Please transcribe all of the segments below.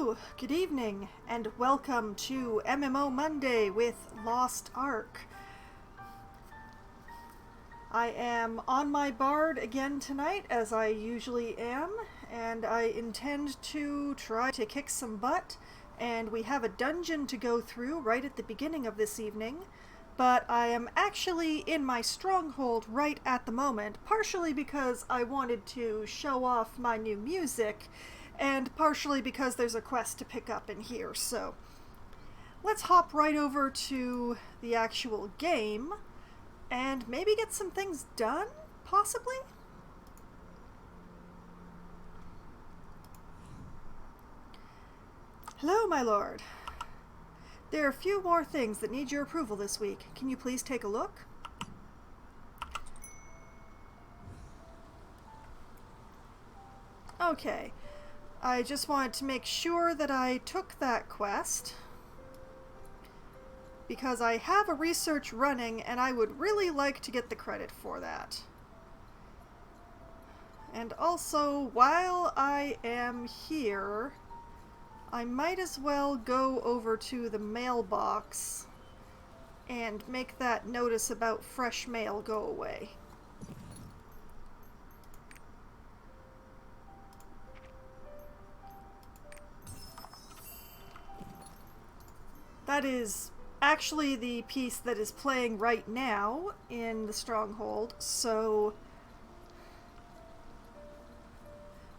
Hello, good evening, and welcome to MMO Monday with Lost Ark. I am on my bard again tonight, as I usually am, and I intend to try to kick some butt, and we have a dungeon to go through right at the beginning of this evening, but I am actually in my stronghold right at the moment, partially because I wanted to show off my new music, and partially because there's a quest to pick up in here. So let's hop right over to the actual game and maybe get some things done, possibly? Hello, my lord. There are a few more things that need your approval this week. Can you please take a look? Okay. I just wanted to make sure that I took that quest, because I have a research running and I would really like to get the credit for that. And also, while I am here, I might as well go over to the mailbox and make that notice about fresh mail go away. That is actually the piece that is playing right now in the stronghold, so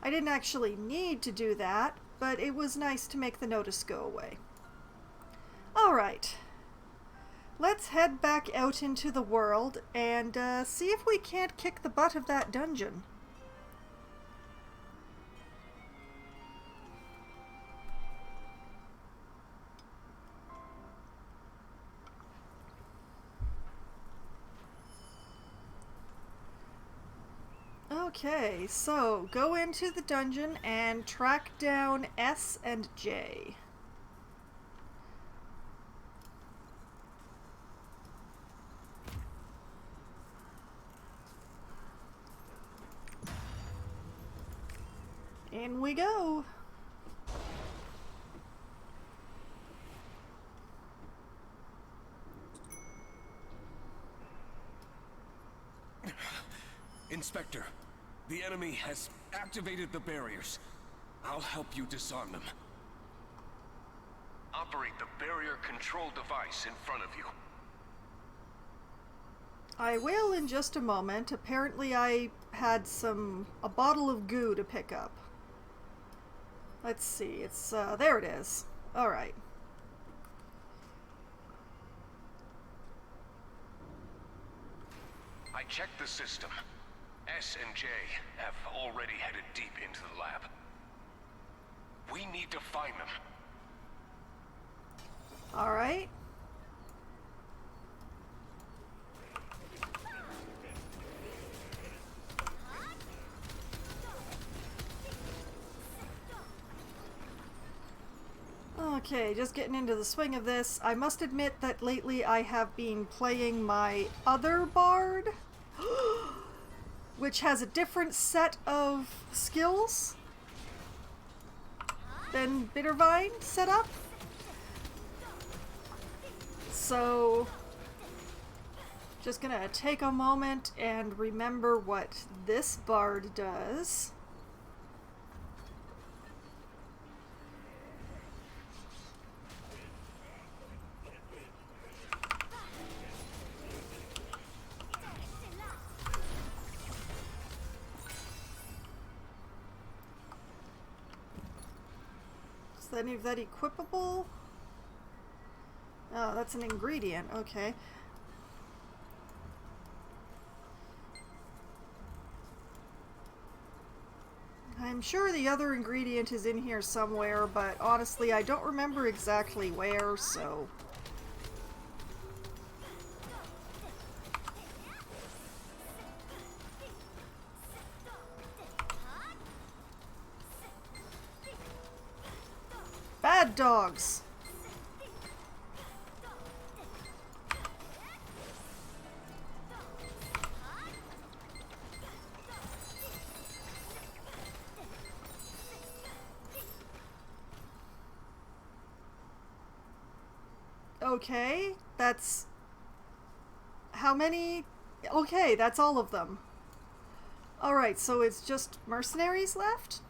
I didn't actually need to do that, but it was nice to make the notice go away. Alright, let's head back out into the world and see if we can't kick the butt of that dungeon. Okay, so go into the dungeon and track down S and J. In we go! Inspector, the enemy has activated the barriers. I'll help you disarm them. Operate the barrier control device in front of you. I will in just a moment. Apparently I had a bottle of goo to pick up. Let's see, it's, there it is. Alright. I checked the system. S and J have already headed deep into the lab. We need to find them. Alright. Okay, just getting into the swing of this. I must admit that lately I have been playing my other bard, which has a different set of skills than Bittervine set up. So, just gonna take a moment and remember what this bard does. Is any of that equipable? Oh, that's an ingredient. Okay. I'm sure the other ingredient is in here somewhere, but honestly, I don't remember exactly where, so... Bad dogs! Okay, that's... How many? Okay, that's all of them. Alright, so it's just mercenaries left?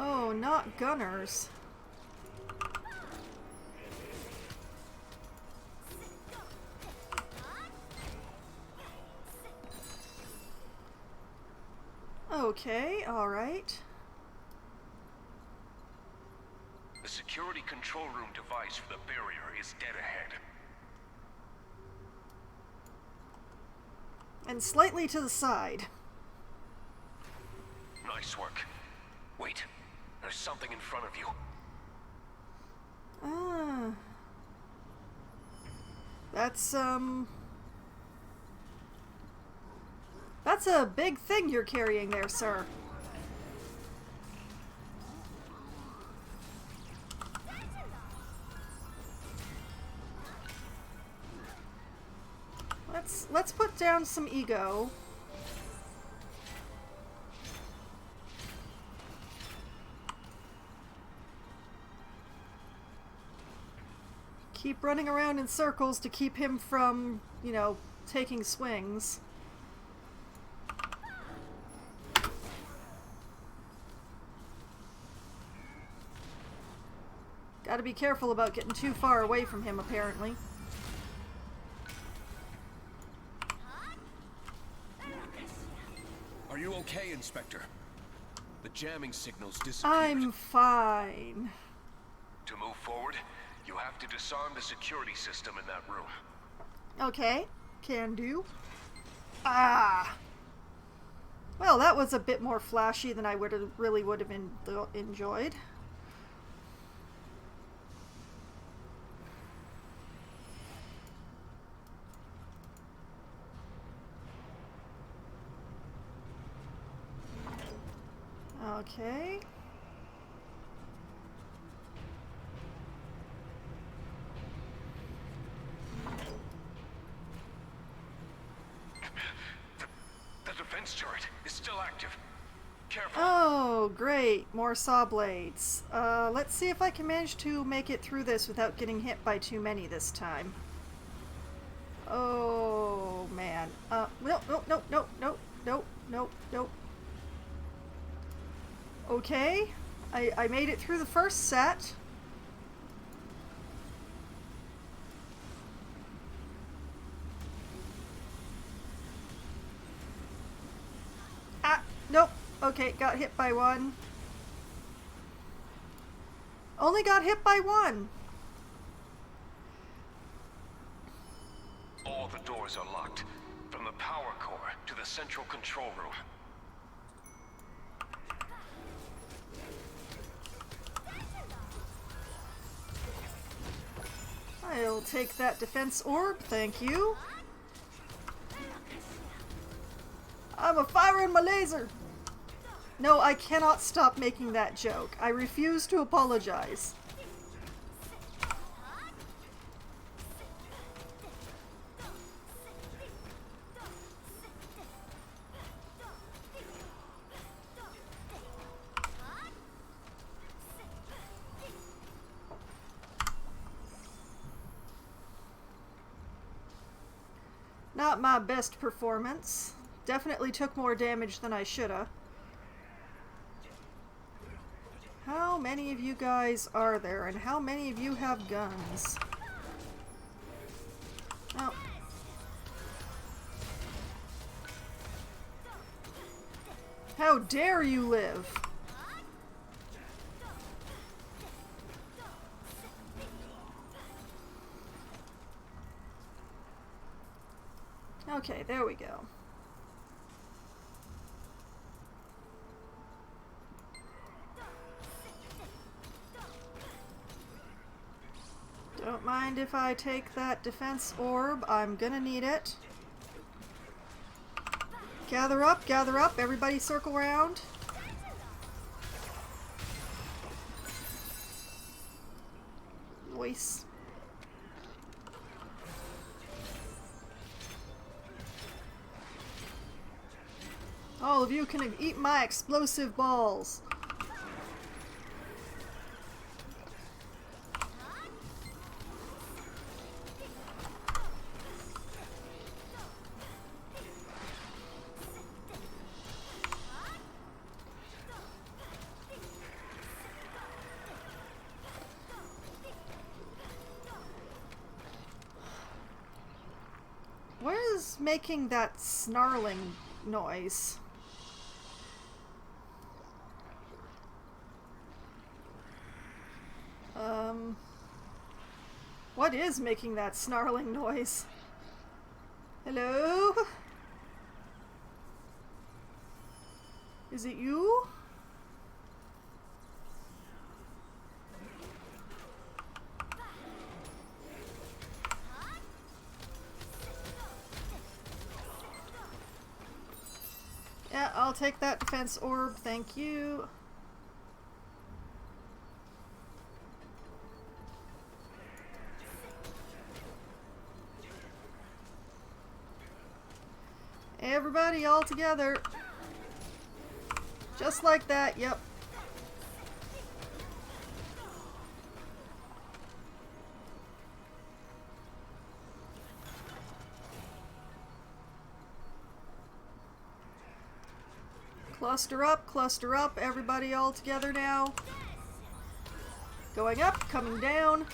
Oh, not gunners. Okay, alright. The security control room device for the barrier is dead ahead. And slightly to the side. Nice work. Wait, there's something in front of you. Ah. That's a big thing you're carrying there, sir. Let's put down some ego. Keep running around in circles to keep him from, you know, taking swings. Gotta be careful about getting too far away from him, apparently. Are you okay, Inspector? The jamming signals disappeared. I'm fine. To move forward, you have to disarm the security system in that room. Okay, can do. Ah! Well, that was a bit more flashy than I really would have enjoyed. Okay. The defense turret is still active. Careful. Oh, great. More saw blades. Let's see if I can manage to make it through this without getting hit by too many this time. Oh, man. No. Okay. I made it through the first set. Ah, nope. Okay, got hit by one. Only got hit by one. All the doors are locked, from the power core to the central control room. I'll take that defense orb, thank you. I'm firing my laser! No, I cannot stop making that joke. I refuse to apologize. Not my best performance. Definitely took more damage than I shoulda. How many of you guys are there, and how many of you have guns? Oh. How dare you live? Okay, there we go. Don't mind if I take that defense orb. I'm gonna need it. Gather up, everybody circle around. noise. All of you can eat my explosive balls. What is making that snarling noise? What is making that snarling noise? Hello? Is it you? Yeah, I'll take that defense orb, thank you. Everybody all together. Just like that, yep. Cluster up, everybody all together now. Going up, coming down.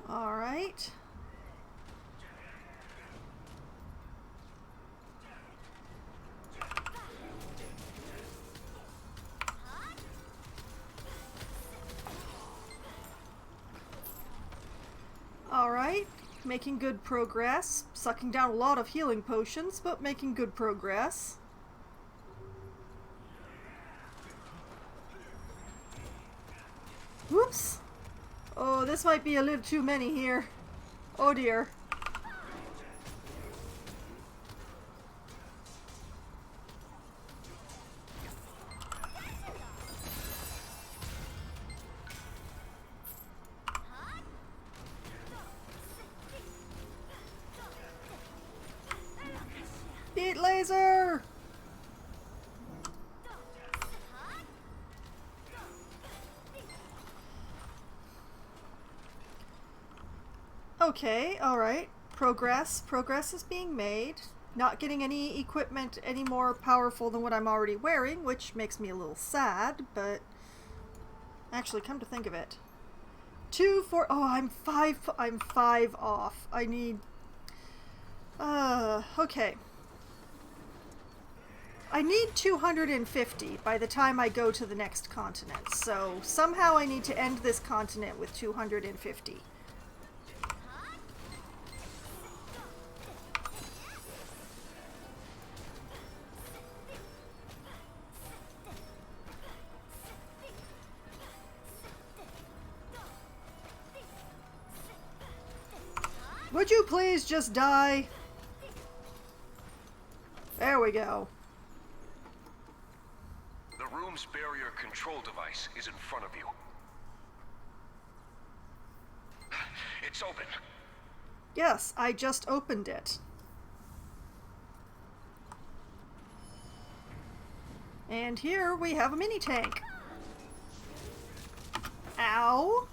All right. Alright, making good progress. Sucking down a lot of healing potions, but making good progress. Whoops! Oh, this might be a little too many here. Oh dear. Beat laser! Okay, alright. Progress is being made. Not getting any equipment any more powerful than what I'm already wearing, which makes me a little sad, but actually, come to think of it. 2, 4, oh, I'm 5 off. I need, okay. I need 250 by the time I go to the next continent, so somehow I need to end this continent with 250. Would you please just die? There we go. The room's barrier control device is in front of you. It's open. Yes, I just opened it. And here we have a mini tank. Ow!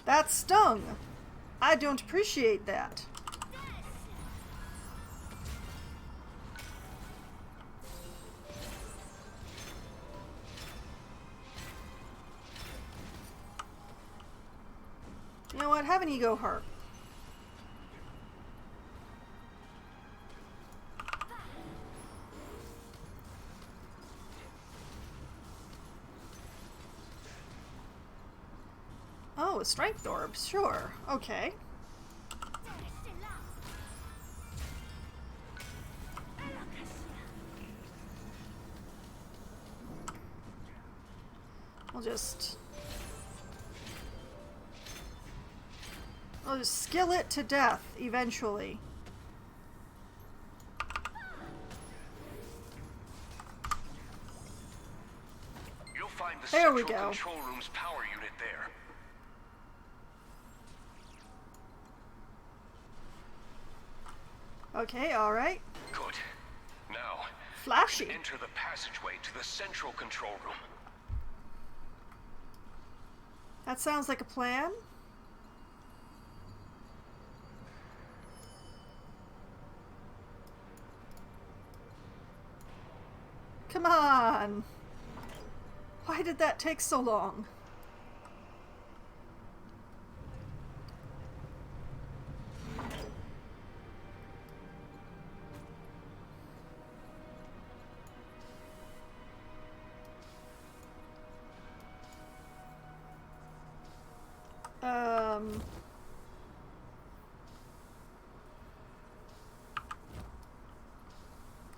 That stung. I don't appreciate that. You know what? Have an ego heart. Oh, a strength orb. Sure. Okay. I'll just... I'll just skill it to death eventually. You'll find the There we central go. control room's power unit there. Okay, alright. Good. Now, Flashy. you can enter the passageway to the central control room. That sounds like a plan. Come on! Why did that take so long?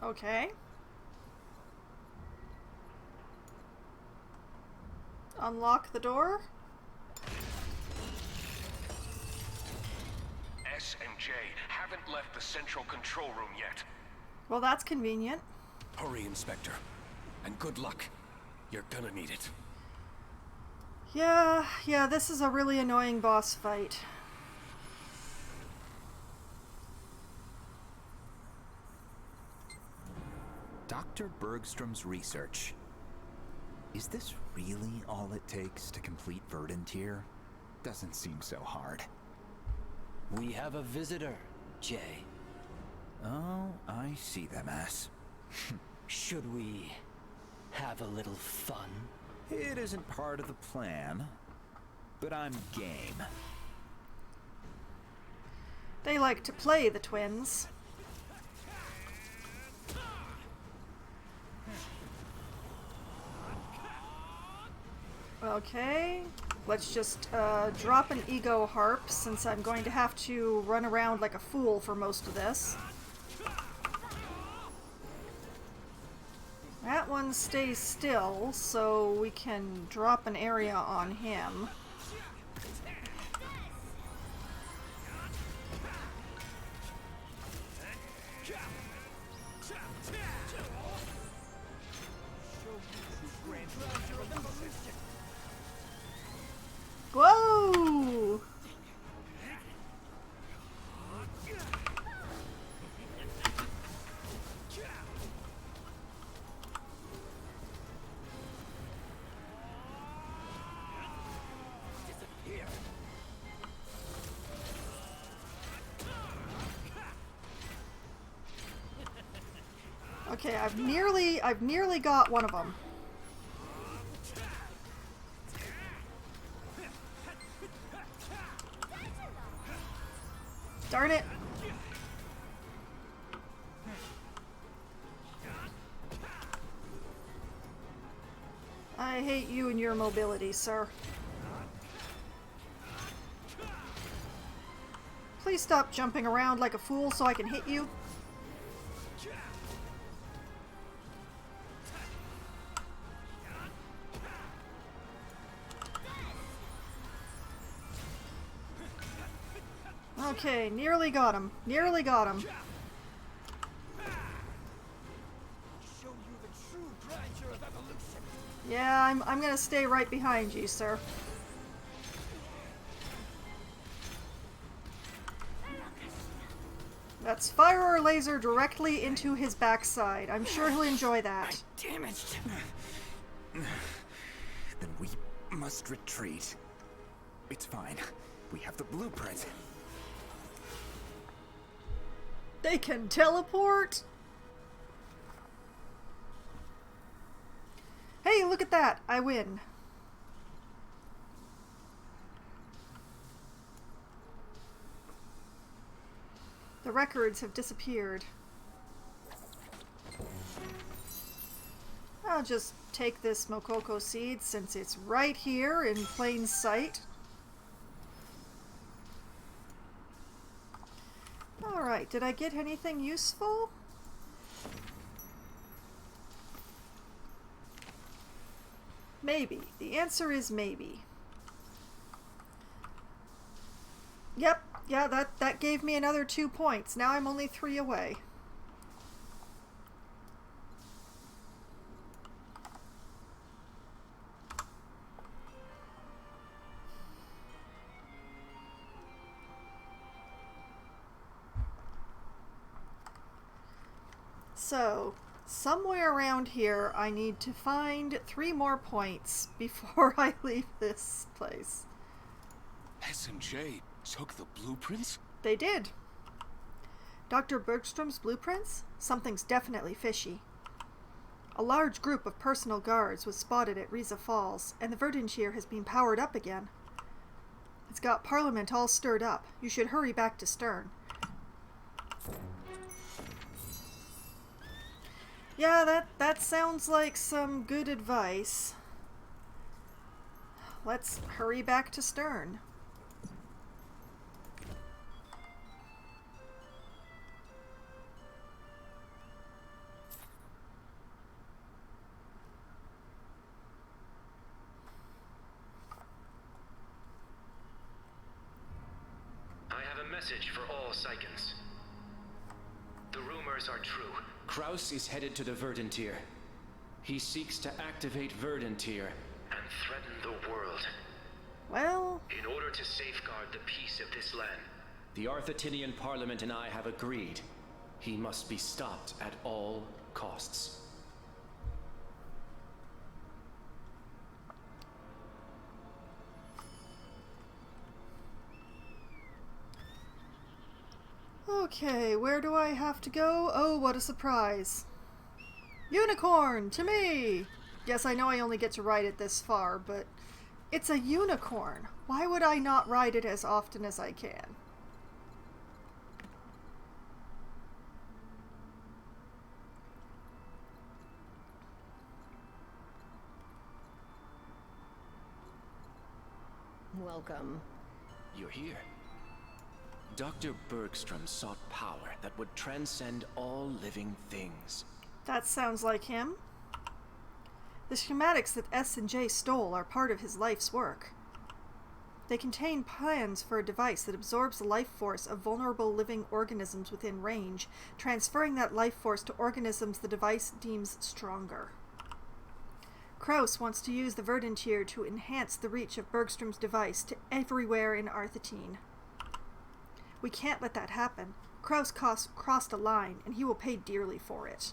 Okay. Unlock the door. S and J haven't left the central control room yet. Well, that's convenient. Hurry, Inspector. And good luck. You're gonna need it. Yeah, this is a really annoying boss fight. Dr. Bergstrom's research. Is this really all it takes to complete Verdant? Doesn't seem so hard. We have a visitor, Jay. Oh, I see them as. Should we have a little fun? It isn't part of the plan, but I'm game. They like to play, the twins. Okay, let's just drop an ego harp since I'm going to have to run around like a fool for most of this. That one stays still, so we can drop an area on him. Whoa! Okay, I've nearly got one of them. Darn it. I hate you and your mobility, sir. Please stop jumping around like a fool so I can hit you. Okay, nearly got him. Nearly got him. Yeah, I'm gonna stay right behind you, sir. Let's fire our laser directly into his backside. I'm sure he'll enjoy that. Damaged. Then we must retreat. It's fine. We have the blueprint. They can teleport? Hey, look at that! I win. The records have disappeared. I'll just take this Mokoko seed since it's right here in plain sight. Alright, did I get anything useful? Maybe. The answer is maybe. Yep, yeah, that gave me another 2 points. Now I'm only 3 away. So, somewhere around here, I need to find 3 more points before I leave this place. S&J took the blueprints? They did. Dr. Bergstrom's blueprints? Something's definitely fishy. A large group of personal guards was spotted at Riza Falls, and the Verduntier has been powered up again. It's got Parliament all stirred up. You should hurry back to Stern. Yeah, that sounds like some good advice. Let's hurry back to Stern. I have a message for all Psychons. The rumors are true. Kraus is headed to the Verduntier. He seeks to activate Verduntier And threaten the world. Well, In order to safeguard the peace of this land. The Arthurtinian Parliament and I have agreed. He must be stopped at all costs. okay, where do I have to go? Oh, what a surprise. Unicorn, to me! Yes, I know I only get to ride it this far, but it's a unicorn. Why would I not ride it as often as I can? Welcome. You're here. Dr. Bergstrom sought power that would transcend all living things. That sounds like him. The schematics that S&J stole are part of his life's work. They contain plans for a device that absorbs the life force of vulnerable living organisms within range, transferring that life force to organisms the device deems stronger. Kraus wants to use the Verduntier to enhance the reach of Bergstrom's device to everywhere in Arthurtine. We can't let that happen. Kraus crossed a line, and he will pay dearly for it.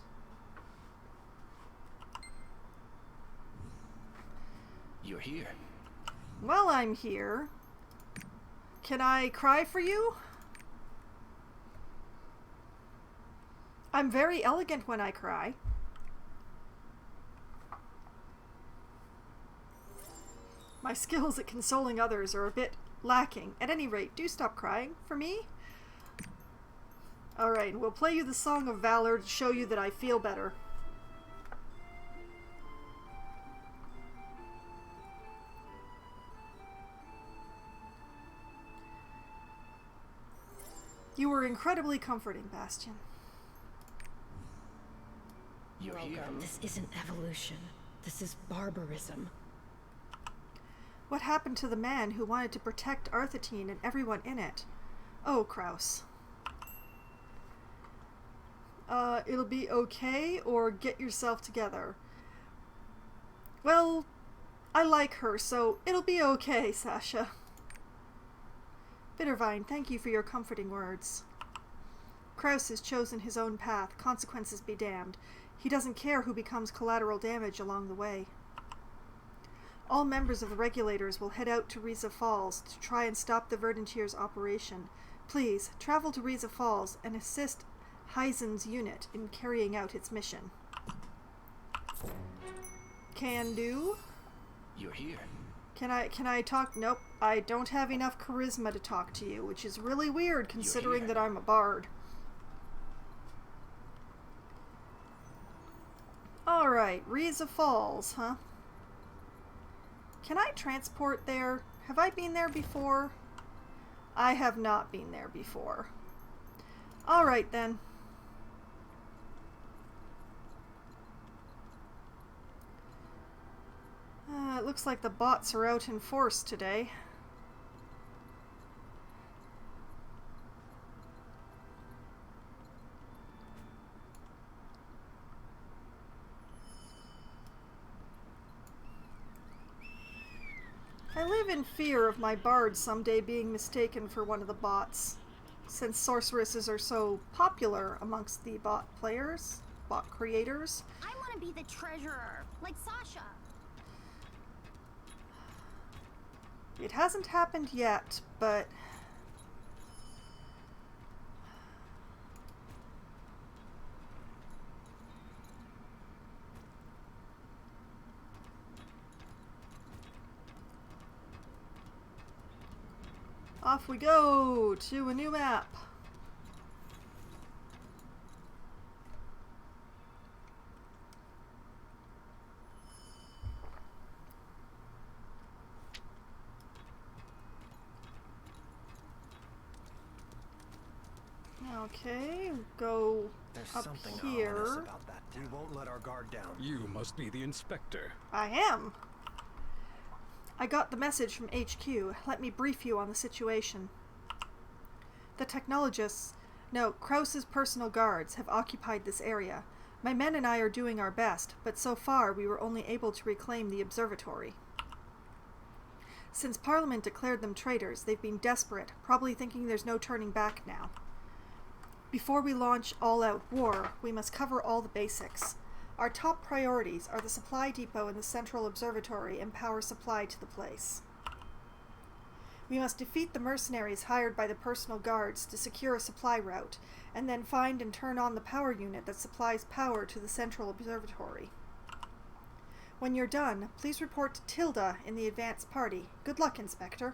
You're here. Well, I'm here. Can I cry for you? I'm very elegant when I cry. My skills at consoling others are a bit lacking. At any rate, do stop crying for me. Alright, we'll play you the Song of Valor to show you that I feel better. You were incredibly comforting, Bastion. You're here. This isn't evolution. This is barbarism. What happened to the man who wanted to protect Arthurtine and everyone in it? Oh, Kraus. It'll be okay, or get yourself together. Well, I like her, so it'll be okay, Sasha. Bittervine, thank you for your comforting words. Kraus has chosen his own path, consequences be damned. He doesn't care who becomes collateral damage along the way. All members of the Regulators will head out to Riza Falls to try and stop the Verdantier's operation. Please, travel to Riza Falls and assist Heisen's unit in carrying out its mission. Can do. You're here. Can I talk? Nope, I don't have enough charisma to talk to you, which is really weird considering that I'm a bard. Alright, Riza Falls, huh? Can I transport there? Have I been there before? I have not been there before. Alright then. It looks like the bots are out in force today. live in fear of my bard someday being mistaken for one of the bots, since sorceresses are so popular amongst the bot players, bot creators. I want to be the treasurer, like Sasha. It hasn't happened yet, but... off we go to a new map. Okay, go There's up something here. ominous about that town. We won't let our guard down. You must be the inspector. I am. I got the message from HQ. Let me brief you on the situation. The technologists, no, Kraus's personal guards, have occupied this area. My men and I are doing our best, but so far we were only able to reclaim the observatory. Since Parliament declared them traitors, they've been desperate, probably thinking there's no turning back now. Before we launch all-out war, we must cover all the basics. Our top priorities are the supply depot in the central observatory and power supply to the place. We must defeat the mercenaries hired by the personal guards to secure a supply route, and then find and turn on the power unit that supplies power to the central observatory. When you're done, please report to Tilda in the advance party. Good luck, Inspector.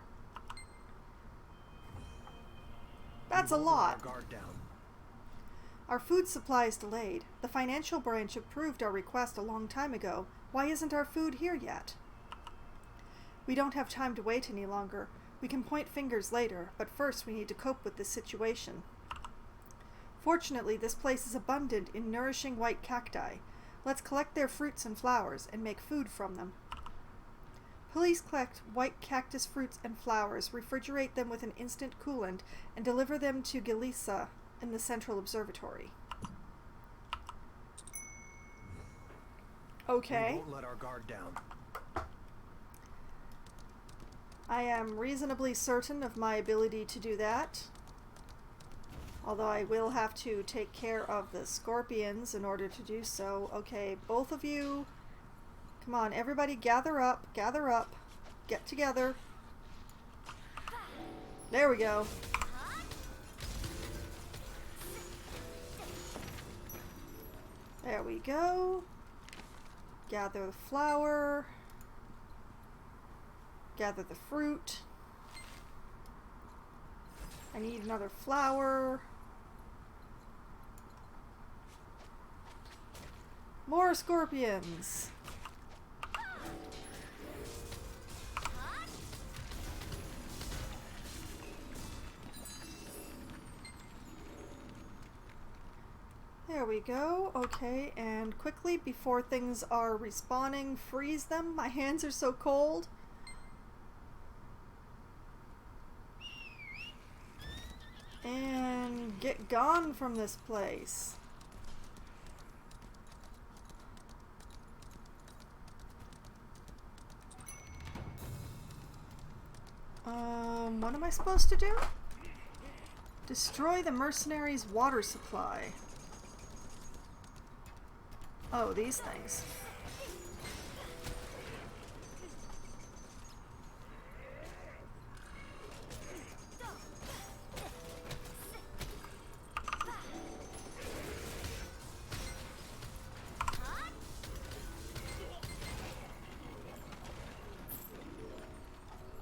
That's a lot. Guard down. Our food supply is delayed. The financial branch approved our request a long time ago. Why isn't our food here yet? We don't have time to wait any longer. We can point fingers later, but first we need to cope with this situation. Fortunately, this place is abundant in nourishing white cacti. Let's collect their fruits and flowers and make food from them. Please collect white cactus fruits and flowers, refrigerate them with an instant coolant, and deliver them to Gelisa in the central observatory. Okay. We won't let our guard down. I am reasonably certain of my ability to do that. Although I will have to take care of the scorpions in order to do so. Okay, both of you. Come on, everybody gather up, get together. There we go. There we go. Gather the flower. Gather the fruit. I need another flower. More scorpions. There we go. Okay, and quickly, before things are respawning, freeze them. My hands are so cold. And get gone from this place. What am I supposed to do? Destroy the mercenaries' water supply. Oh, these things.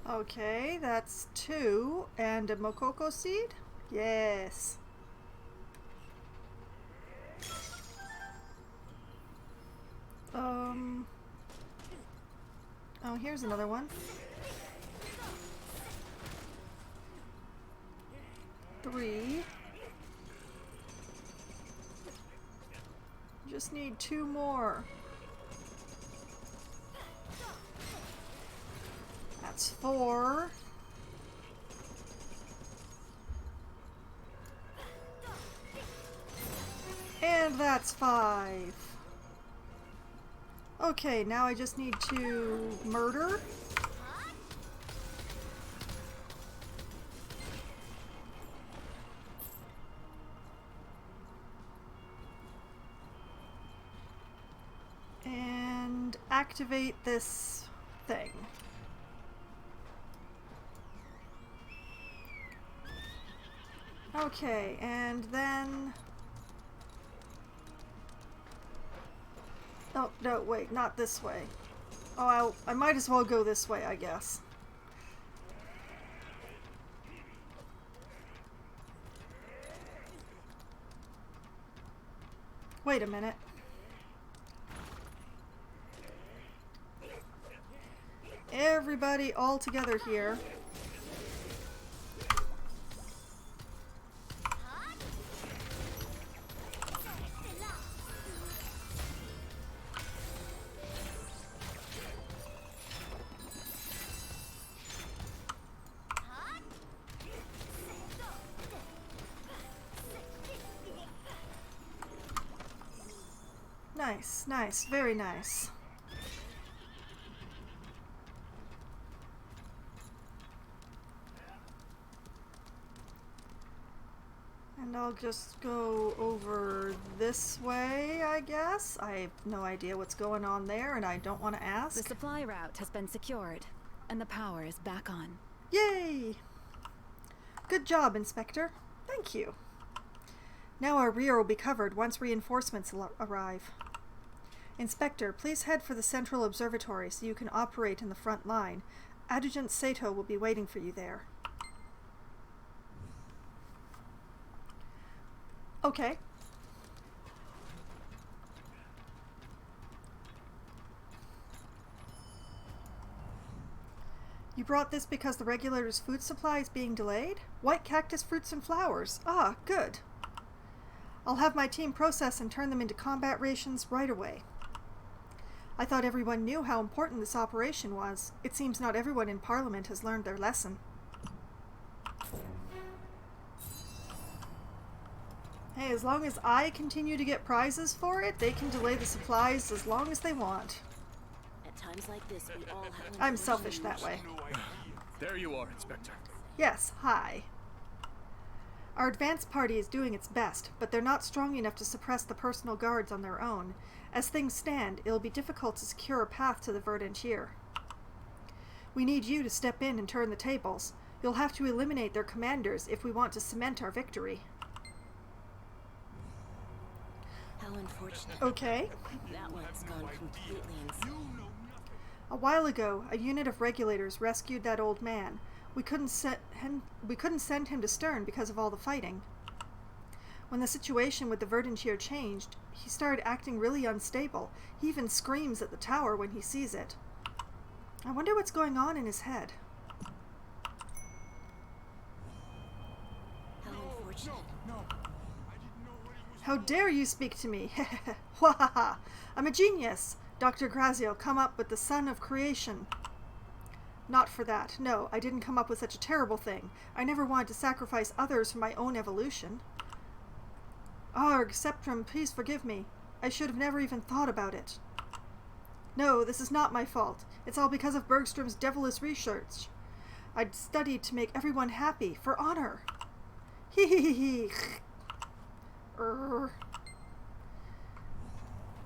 Okay, that's 2. And a Mokoko seed? Yes. Oh, here's another one. 3. Just need 2 more. That's 4. And that's 5. Okay, now I just need to murder. activate this thing. Okay, and then... Oh, no, wait, not this way. Oh, I might as well go this way, I guess. Wait a minute. Everybody all together here. Nice, nice, very nice. And I'll just go over this way, I guess. I have no idea what's going on there, and I don't want to ask. The supply route has been secured, and the power is back on. Yay! Good job, Inspector. Thank you. Now our rear will be covered once reinforcements arrive. Inspector, please head for the Central Observatory so you can operate in the front line. Adjutant Sato will be waiting for you there. Okay. You brought this because the regulator's food supply is being delayed? White cactus fruits and flowers. Ah, good. I'll have my team process and turn them into combat rations right away. I thought everyone knew how important this operation was. It seems not everyone in Parliament has learned their lesson. Hey, as long as I continue to get prizes for it, they can delay the supplies as long as they want. At times like this, we all have I'm selfish that way. There you are, Inspector. Yes, hi. Our advance party is doing its best, but they're not strong enough to suppress the personal guards on their own. As things stand, it'll be difficult to secure a path to the verdant year. We need you to step in and turn the tables. You'll have to eliminate their commanders if we want to cement our victory. How unfortunate. Okay. That one's gone completely insane. A while ago, a unit of regulators rescued that old man. We couldn't send him to Stern because of all the fighting. When the situation with the verdant year changed, he started acting really unstable. He even screams at the tower when he sees it. I wonder what's going on in his head. How unfortunate. How dare you speak to me? Wahaha! I'm a genius! Dr. Grazio come up with the son of creation. Not for that. No, I didn't come up with such a terrible thing. I never wanted to sacrifice others for my own evolution. Arg, Septrum, please forgive me. I should have never even thought about it. No, this is not my fault. It's all because of Bergstrom's devilish research. I'd studied to make everyone happy, for honor. Hee hee hee hee.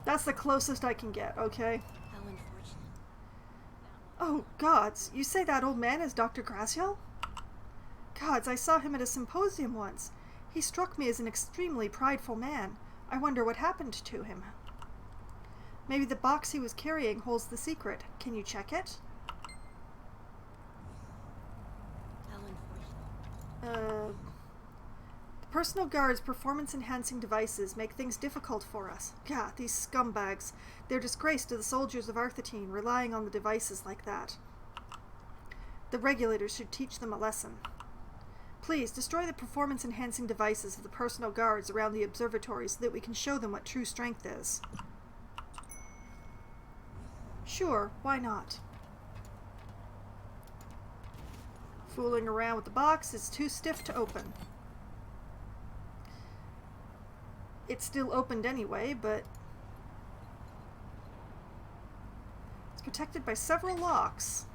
That's the closest I can get, okay? How unfortunate. Oh, gods, you say that old man is Dr. Graciel? Gods, I saw him at a symposium once. He struck me as an extremely prideful man. I wonder what happened to him. Maybe the box he was carrying holds the secret. Can you check it? How unfortunate. The personal guard's performance-enhancing devices make things difficult for us. God, these scumbags. They're disgrace to the soldiers of Arthetine, relying on the devices like that. The regulators should teach them a lesson. Please, destroy the performance-enhancing devices of the personal guards around the observatory so that we can show them what true strength is. Sure, why not? Fooling around with the box is too stiff to open. It's still opened anyway, but it's protected by several locks.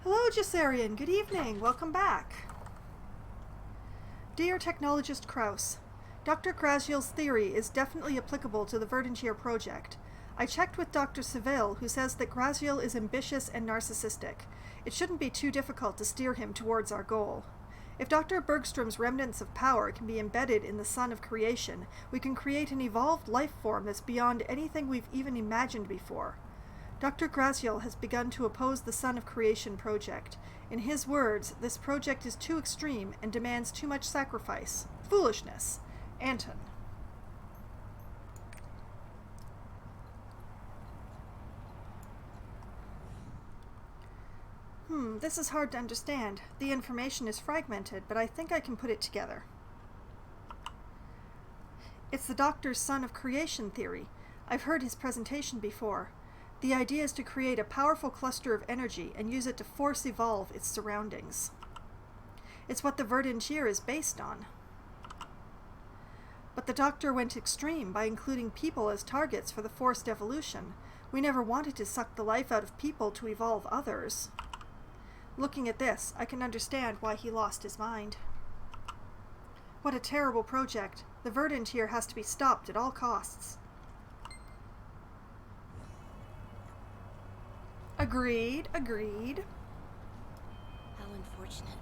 Hello, Jassarian. Good evening. Welcome back. Dear Technologist Kraus, Dr. Graziel's theory is definitely applicable to the Verdentier project. I checked with Dr. Seville, who says that Graziel is ambitious and narcissistic. It shouldn't be too difficult to steer him towards our goal. If Dr. Bergstrom's remnants of power can be embedded in the Sun of Creation, we can create an evolved life form that's beyond anything we've even imagined before. Dr. Graziel has begun to oppose the Sun of Creation project. In his words, this project is too extreme and demands too much sacrifice. Foolishness. Anton. This is hard to understand. The information is fragmented, but I think I can put it together. It's the Doctor's Sun of Creation theory. I've heard his presentation before. The idea is to create a powerful cluster of energy and use it to force evolve its surroundings. It's what the Verdentier is based on. But the Doctor went extreme by including people as targets for the forced evolution. We never wanted to suck the life out of people to evolve others. Looking at this, I can understand why he lost his mind. What a terrible project. The Verdentier has to be stopped at all costs. Agreed, agreed. How unfortunate.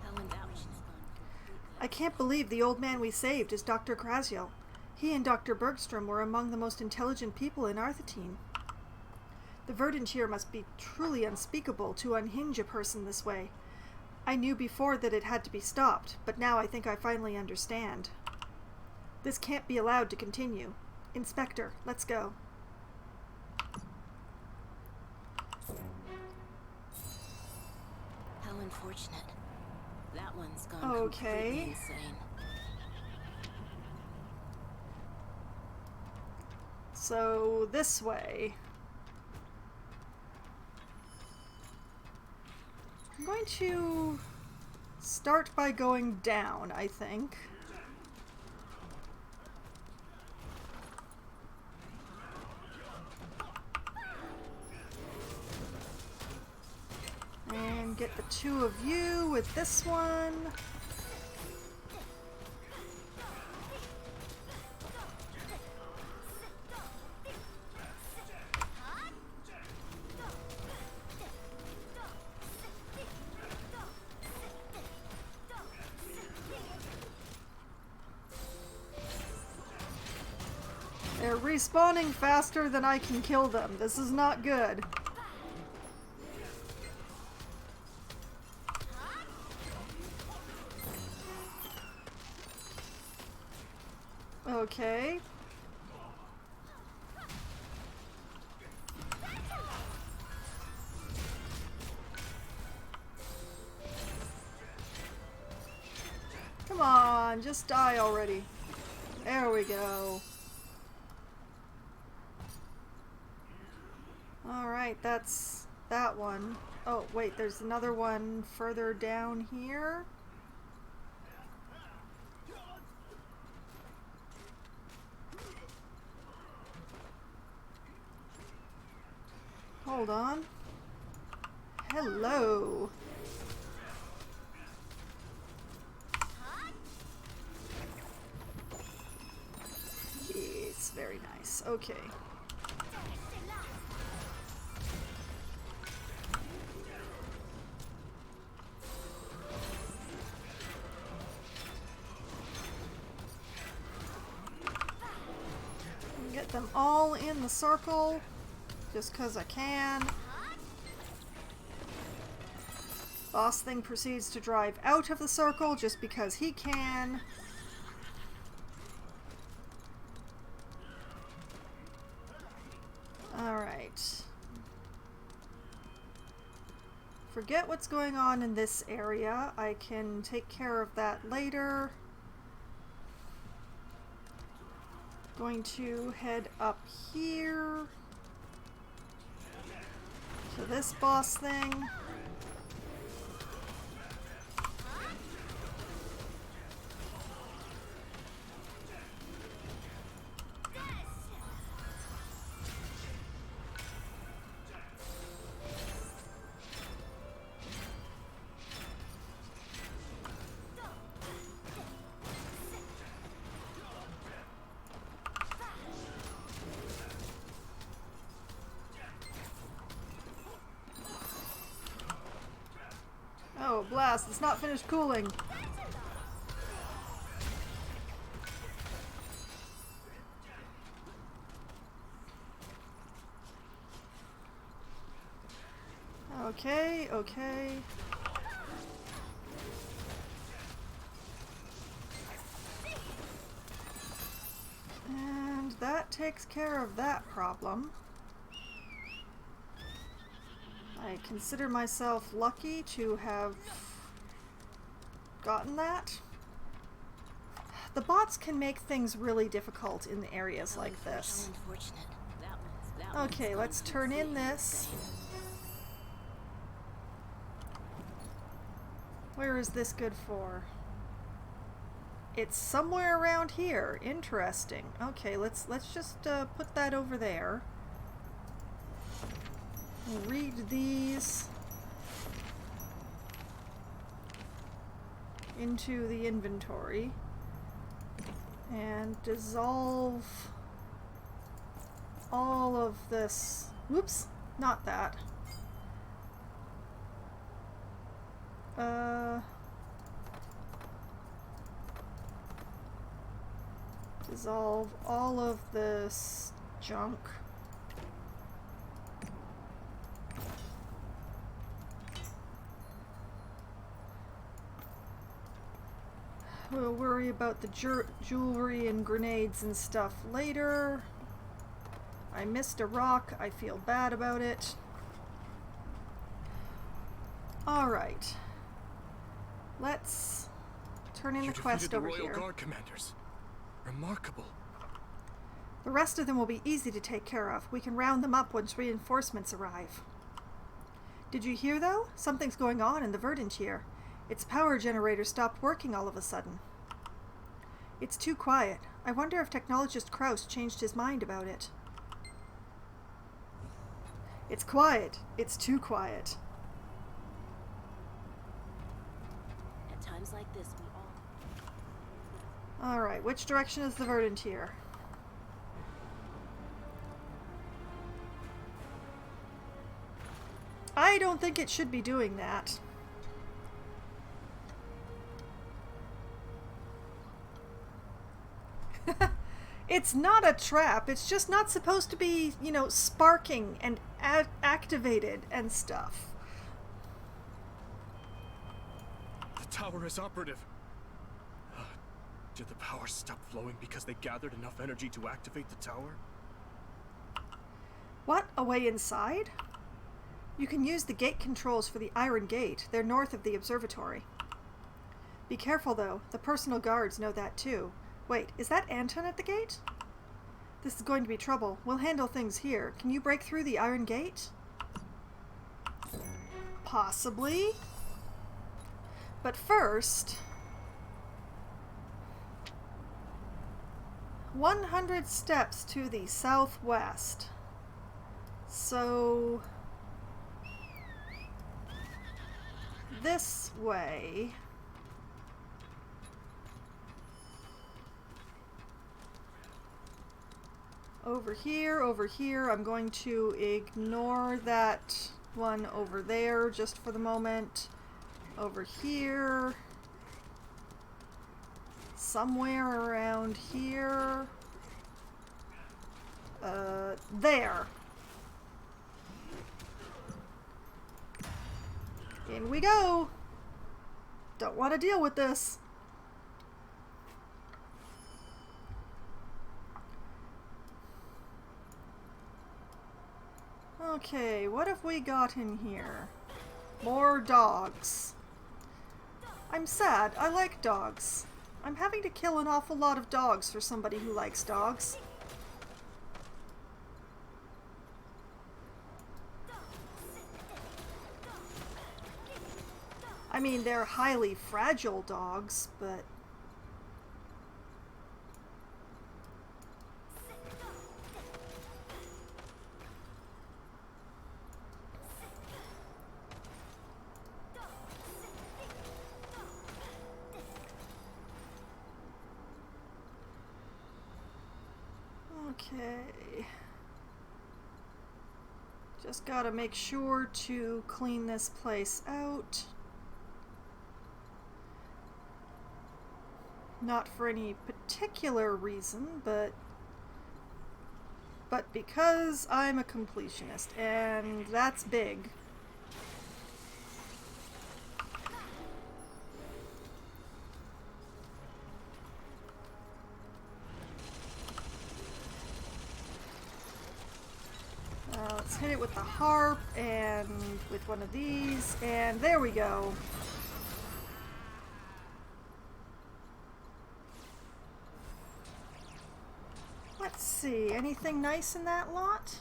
How unfortunate. I can't believe the old man we saved is Dr. Graziel. He and Dr. Bergstrom were among the most intelligent people in Arthetine. The Verdentier must be truly unspeakable to unhinge a person this way. I knew before that it had to be stopped, but now I think I finally understand. This can't be allowed to continue. Inspector, let's go. How unfortunate. That one's gone completely insane. So, this way. I'm going to start by going down, I think. And get the two of you with this one. They're respawning faster than I can kill them. This is not good. Okay. Come on, just die already. There we go. Alright, that's that one. Oh, wait, there's another one further down here. Hold on. Hello. It's very nice. Okay. Get them all in the circle. Just because I can. Boss Thing proceeds to drive out of the circle just because he can. Alright. Forget what's going on in this area. I can take care of that later. Going to head up here to this boss thing. Oh, blast. It's not finished cooling. Okay, okay. And that takes care of that problem. I consider myself lucky to have gotten that. The bots can make things really difficult in areas like this. Okay, let's turn in this. Where is this good for? It's somewhere around here. Interesting. Okay, let's just put that over there. We'll read these into the inventory and dissolve all of this. Whoops, not that. Dissolve all of this junk. We'll worry about the jewelry and grenades and stuff later. I missed a rock. I feel bad about it. Alright. Let's turn in the quest over here. Royal Guard commanders. Remarkable. The rest of them will be easy to take care of. We can round them up once reinforcements arrive. Did you hear, though? Something's going on in the verdant here. Its power generator stopped working all of a sudden. It's too quiet. I wonder if Technologist Kraus changed his mind about it. It's quiet. It's too quiet. At times like this, we all... Alright, which direction is the verdant here? I don't think it should be doing that. It's not a trap. It's just not supposed to be, you know, sparking and activated and stuff. The tower is operative. Did the power stop flowing because they gathered enough energy to activate the tower? What? Away inside? You can use the gate controls for the Iron Gate. They're north of the observatory. Be careful, though. The personal guards know that, too. Wait, is that Anton at the gate? This is going to be trouble. We'll handle things here. Can you break through the Iron Gate? Possibly. But first... 100 steps to the southwest. So... this way... over here, I'm going to ignore that one over there just for the moment. Over here. Somewhere around here. There. In we go. Don't want to deal with this. Okay, what have we got in here? More dogs. I'm sad. I like dogs. I'm having to kill an awful lot of dogs for somebody who likes dogs. I mean, they're highly fragile dogs, but... Okay. Just gotta make sure to clean this place out. Not for any particular reason, but because I'm a completionist, and that's big. Let's hit it with the harp and with one of these, and there we go. Let's see, anything nice in that lot?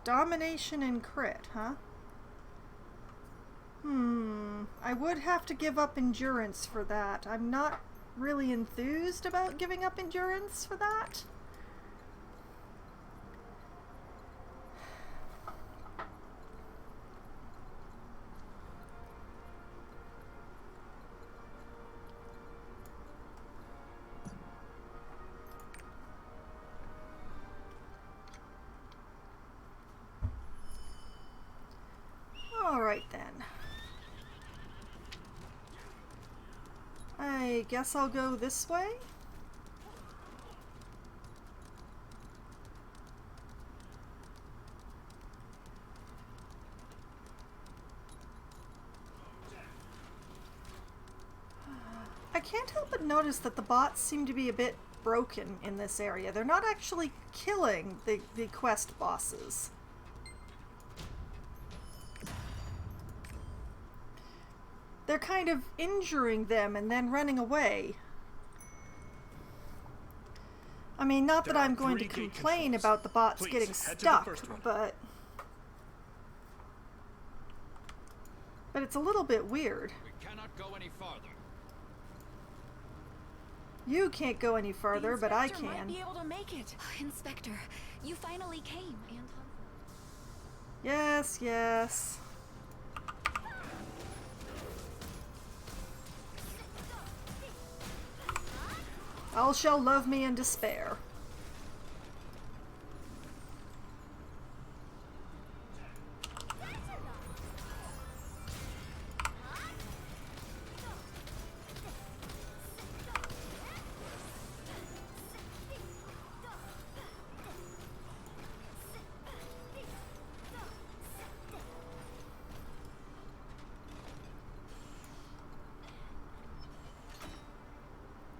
Domination and crit, huh? I would have to give up endurance for that. I'm not really enthused about giving up endurance for that. Alright then. I guess I'll go this way? I can't help but notice that the bots seem to be a bit broken in this area. They're not actually killing the quest bosses. They're kind of injuring them and then running away. I mean, not that I'm going to complain about the bots getting stuck, but it's a little bit weird. We cannot go any farther. You can't go any further, but I can. Might be able to make it. Inspector, you finally came, Anton. Yes, yes. All shall love me in despair.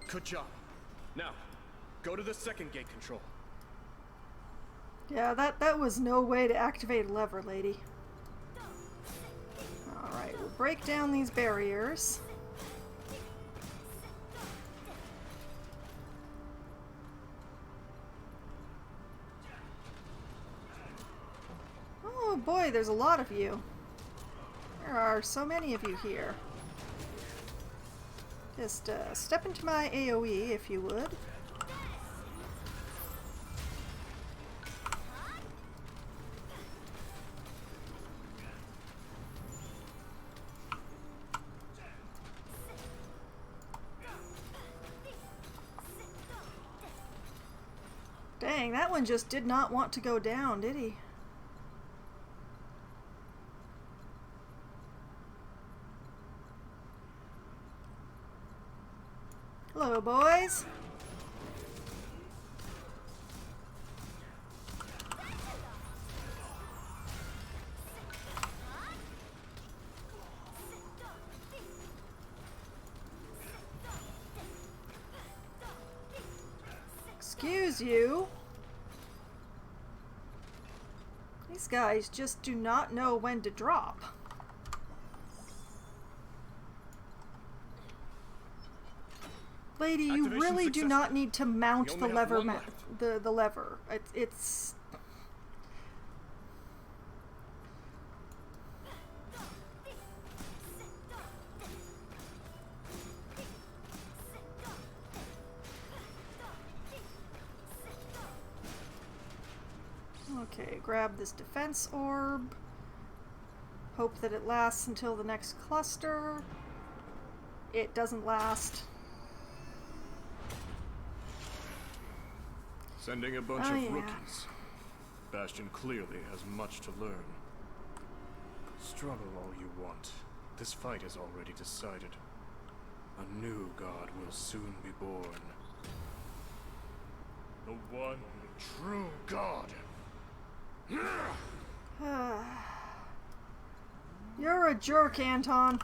Good job. Now, go to the second gate control. Yeah, that was no way to activate a lever, lady. Alright, we'll break down these barriers. Oh boy, there's a lot of you. There are so many of you here. Just step into my AoE if you would. Dang, that one just did not want to go down, did he? Hello, boys. Excuse you. These guys just do not know when to drop. Lady, you really do not need to mount the lever. The lever. It's. Okay, grab this defense orb. Hope that it lasts until the next cluster. It doesn't last. Sending a bunch of rookies. Bastion clearly has much to learn. Struggle all you want. This fight is already decided. A new god will soon be born. The one true god. You're a jerk, Anton.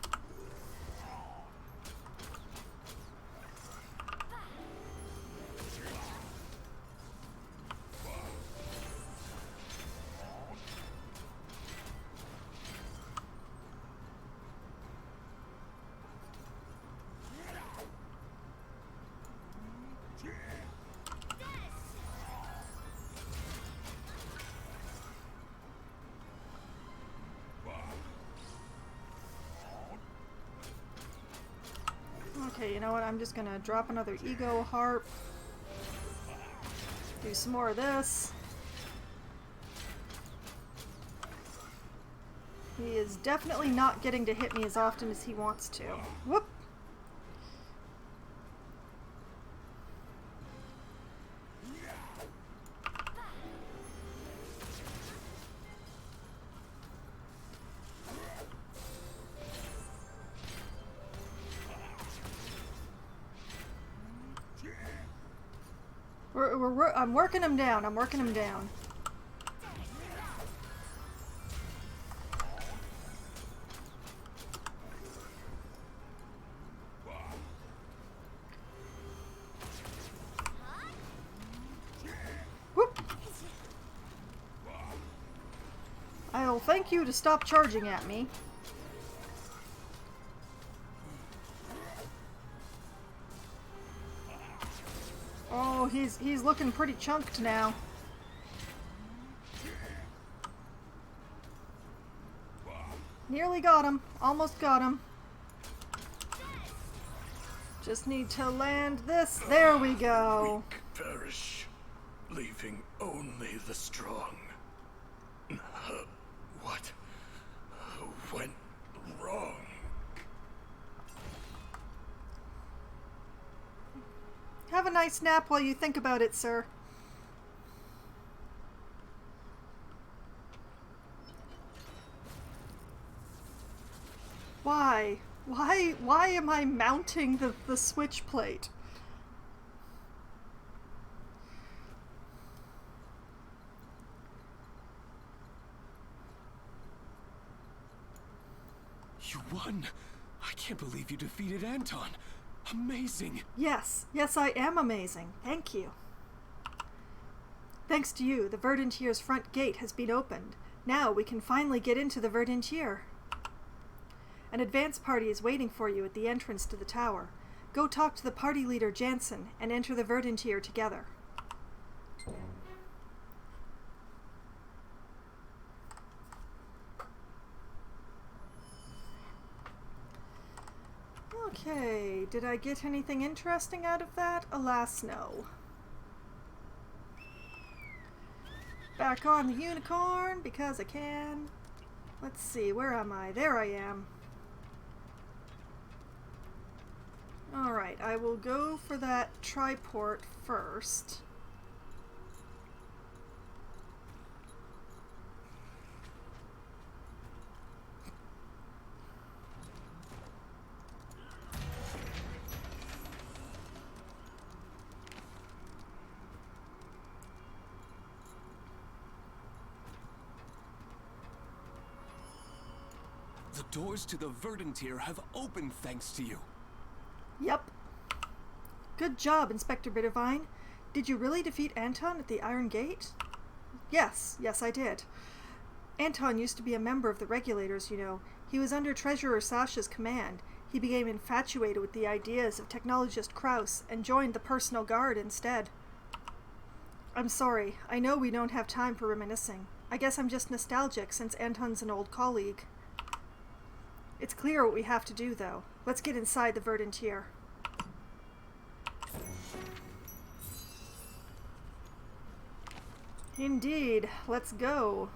Okay, you know what? I'm just gonna drop another ego harp. Do some more of this. He is definitely not getting to hit me as often as he wants to. Whoop! I'm working him down. I'm working him down. Whoop! I'll thank you to stop charging at me. Oh, he's looking pretty chunked now. Nearly got him. Almost got him. Just need to land this. There we go. Weak perish, leaving only the strong. What went wrong? Have a nice nap while you think about it, sir. Why? Why am I mounting the switch plate? You won! I can't believe you defeated Anton! Amazing! Yes, I am amazing. Thank you. Thanks to you, the Verdantier's front gate has been opened. Now we can finally get into the Verdantier. An advance party is waiting for you at the entrance to the tower. Go talk to the party leader Jansen and enter the Verdantier together. Okay, did I get anything interesting out of that? Alas, no. Back on the unicorn, because I can. Let's see, where am I? There I am. Alright, I will go for that triport first. The doors to the Verdantier have opened thanks to you. Yep. Good job, Inspector Bittervine. Did you really defeat Anton at the Iron Gate? Yes, I did. Anton used to be a member of the Regulators, you know. He was under Treasurer Sasha's command. He became infatuated with the ideas of technologist Kraus and joined the Personal Guard instead. I'm sorry. I know we don't have time for reminiscing. I guess I'm just nostalgic since Anton's an old colleague. It's clear what we have to do, though. Let's get inside the Verdantier. Indeed. Let's go.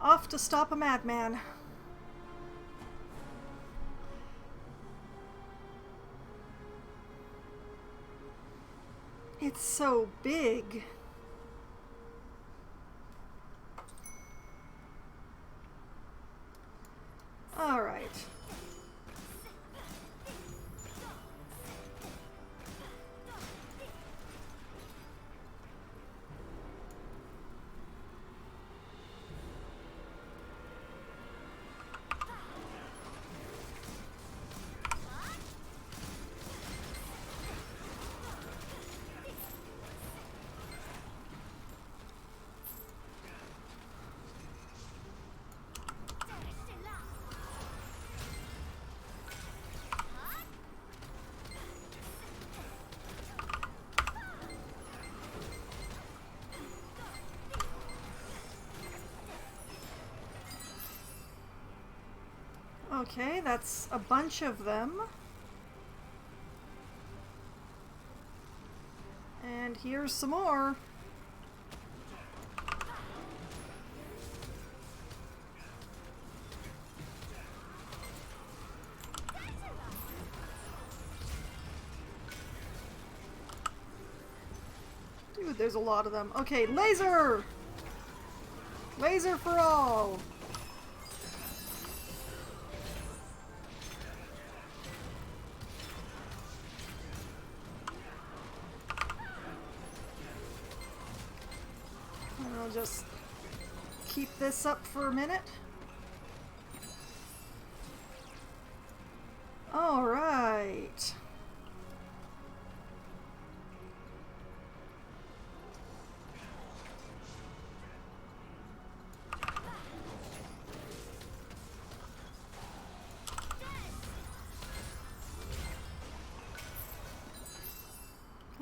Off to stop a madman. It's so big. All right. Okay, that's a bunch of them. And here's some more. Dude, there's a lot of them. Okay, laser! Laser for all! I'll just keep this up for a minute. All right.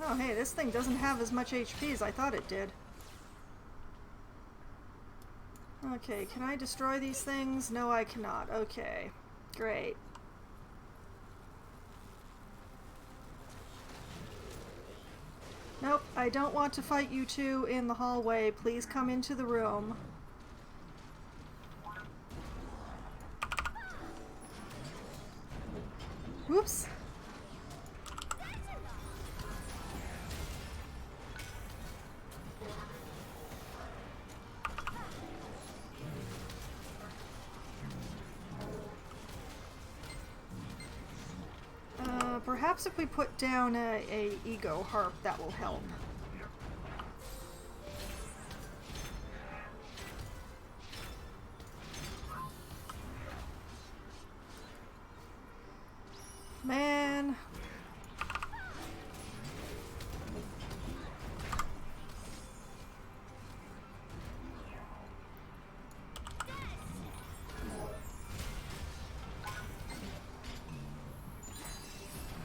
Oh, hey, this thing doesn't have as much HP as I thought it did. Okay, can I destroy these things? No, I cannot. Okay, great. Nope, I don't want to fight you two in the hallway. Please come into the room. Whoops. Perhaps if we put down a ego harp, that will help. Man.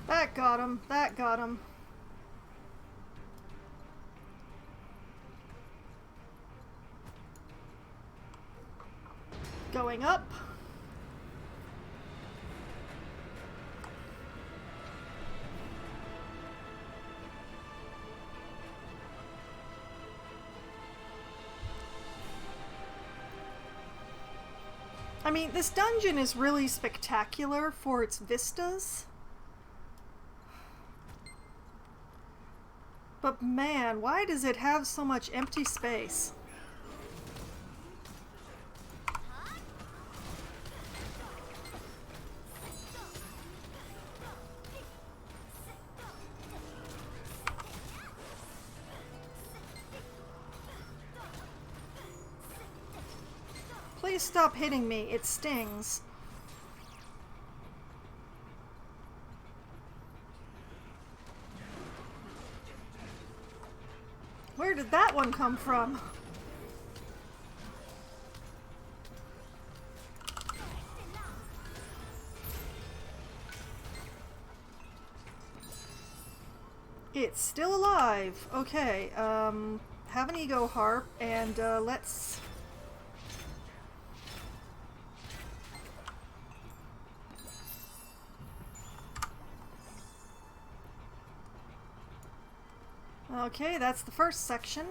That got him. That got him. Going up. I mean, this dungeon is really spectacular for its vistas. But man, why does it have so much empty space? Please stop hitting me, it stings. Where did that one come from? It's still alive. Okay, have an ego harp and let's... Okay, that's the first section.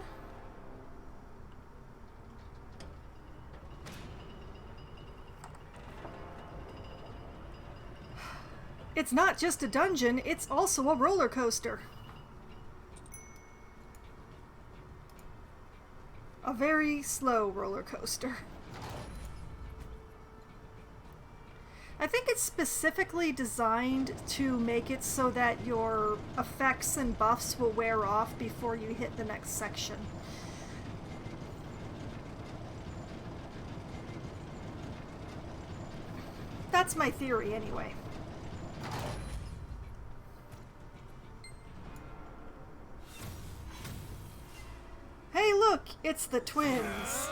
It's not just a dungeon, it's also a roller coaster. a very slow roller coaster. I think it's specifically designed to make it so that your effects and buffs will wear off before you hit the next section. That's my theory, anyway. Hey, look! It's the twins!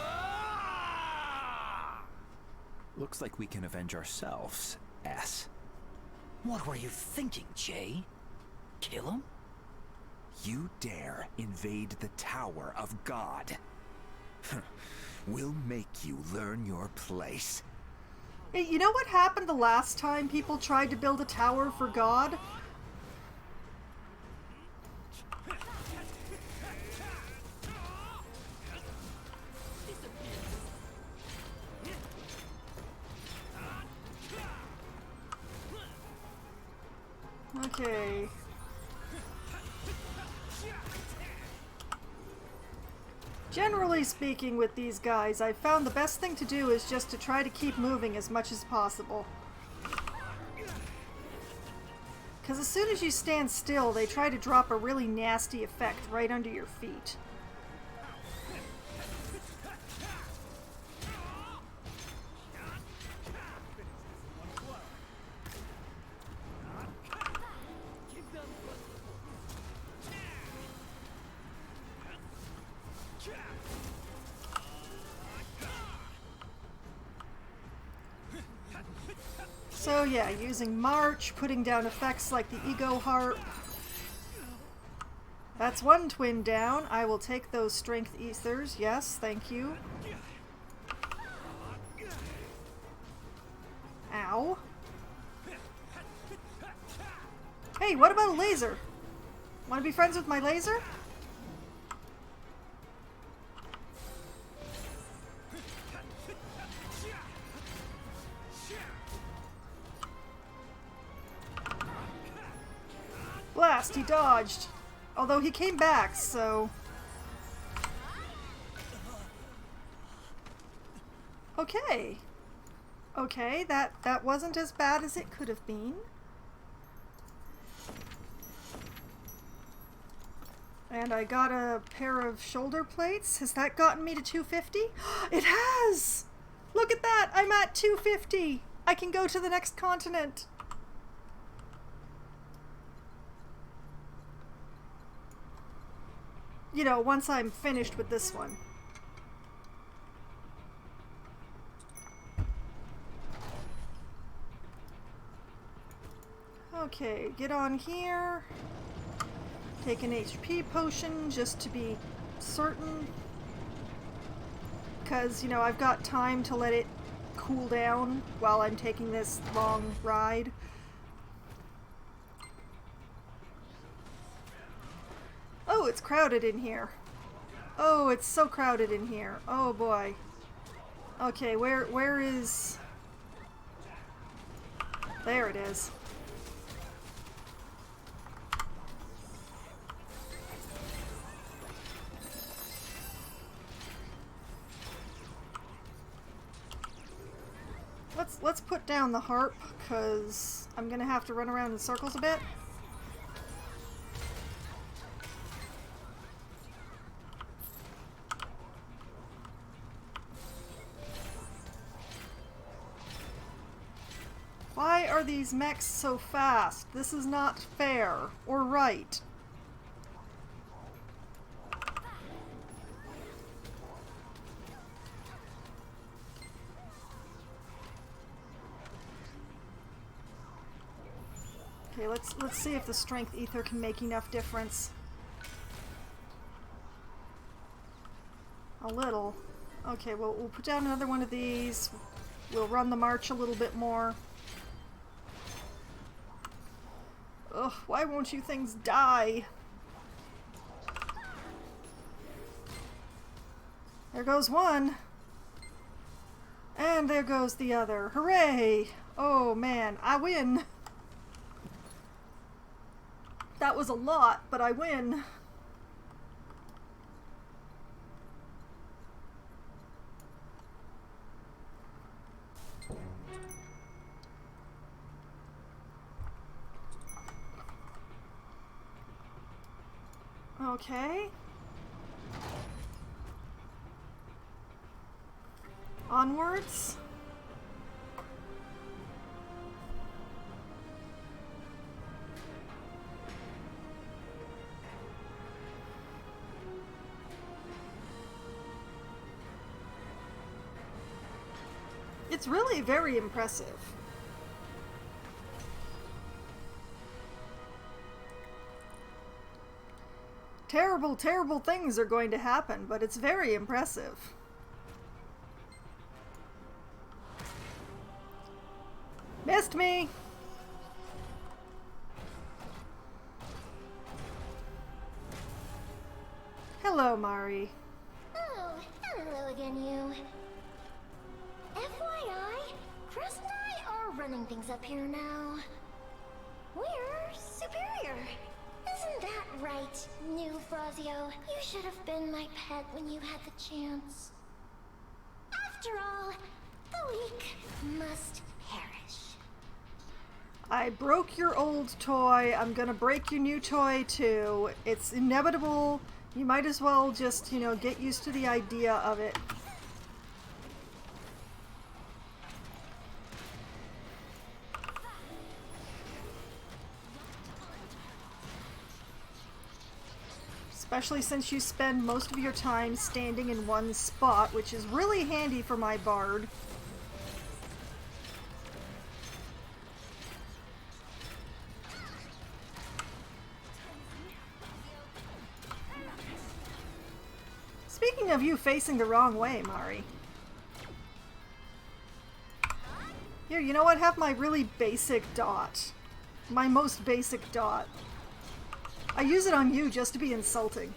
Looks like we can avenge ourselves, S. What were you thinking, Jay? Kill him? You dare invade the Tower of God. We'll make you learn your place. Hey, you know what happened the last time people tried to build a tower for God? Okay. Generally speaking with these guys, I've found the best thing to do is just to try to keep moving as much as possible. Because as soon as you stand still, they try to drop a really nasty effect right under your feet. So yeah, using March, putting down effects like the Ego Harp. That's one twin down. I will take those strength ethers. Yes, thank you. Ow. Hey, what about a laser? Want to be friends with my laser? Blast, he dodged. Although he came back, so... Okay. Okay, that wasn't as bad as it could have been. And I got a pair of shoulder plates. Has that gotten me to 250? It has! Look at that! I'm at 250! I can go to the next continent! You know, once I'm finished with this one. Okay, get on here. Take an HP potion just to be certain. Because, you know, I've got time to let it cool down while I'm taking this long ride. Oh, it's crowded in here. Oh, it's so crowded in here. Oh boy. Okay, where is... There it is. Let's put down the harp, because I'm gonna have to run around in circles a bit. Why are these mechs so fast? This is not fair or right. Okay, let's see if the strength ether can make enough difference. A little. Okay, well, we'll put down another one of these. We'll run the march a little bit more. Ugh, why won't you things die? There goes one. And there goes the other. Hooray! Oh man, I win! That was a lot, but I win. Okay. Onwards. It's really very impressive. Terrible, terrible things are going to happen, but it's very impressive. Missed me! Hello, Mari. Oh, hello again, you. FYI, Chris and I are running things up here now. We're superior. Isn't that right, new Frazio? You should have been my pet when you had the chance. After all, the weak must perish. I broke your old toy. I'm gonna break your new toy too. It's inevitable. You might as well just, you know, get used to the idea of it. Especially since you spend most of your time standing in one spot, which is really handy for my bard. Speaking of you facing the wrong way, Mari. Here, you know what? Have my really basic dot. My most basic dot. I use it on you just to be insulting.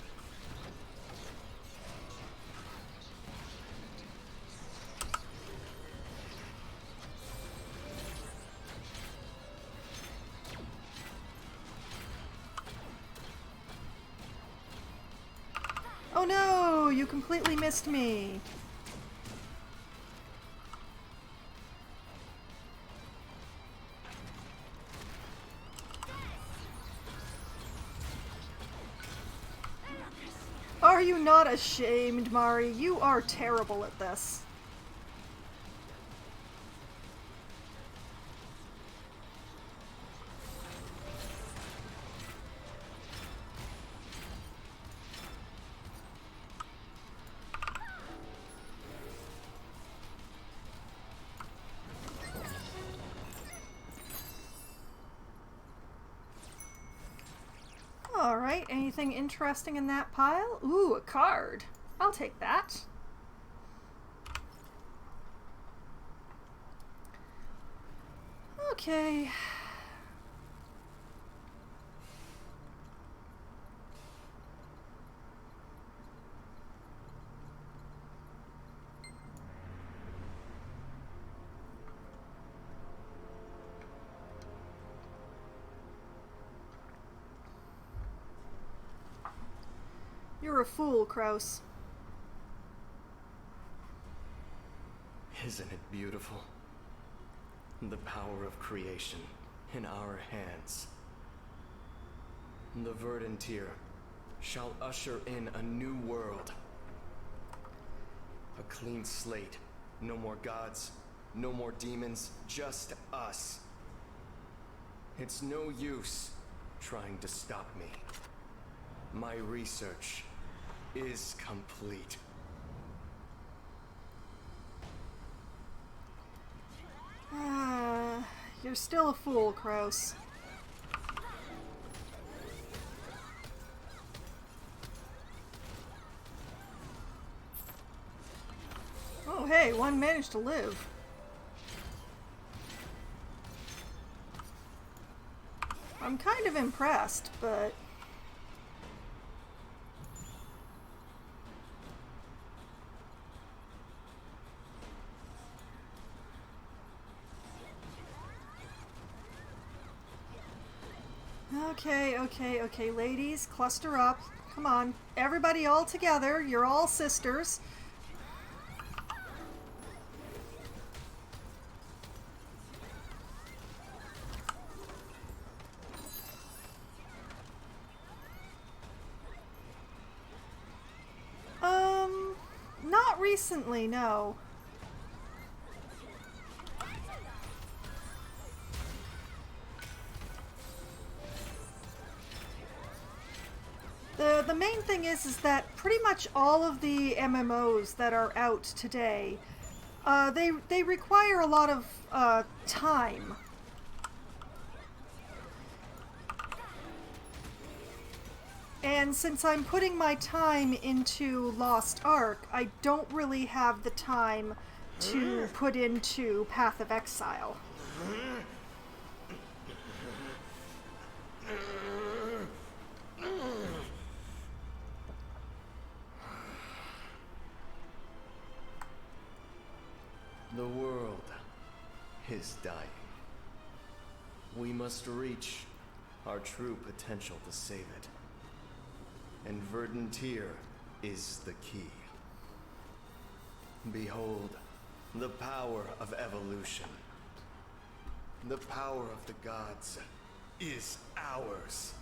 Oh no! You completely missed me! Are you not ashamed, Mari? You are terrible at this. Alright, anything interesting in that pile? Ooh, a card. I'll take that. Okay. You're a fool, Kraus. Isn't it beautiful? The power of creation in our hands. The verdant tier shall usher in a new world. A clean slate. No more gods, no more demons, just us. It's no use trying to stop me. My research is complete. You're still a fool, Kraus. Oh hey, one managed to live. I'm kind of impressed, but... Okay, ladies, cluster up. Come on, everybody all together. You're all sisters. recently, no. The main thing is that pretty much all of the MMOs that are out today, they require a lot of time. And since I'm putting my time into Lost Ark, I don't really have the time to put into Path of Exile. The world is dying. We must reach our true potential to save it. And Verdant is the key. Behold, the power of evolution. The power of the gods is ours.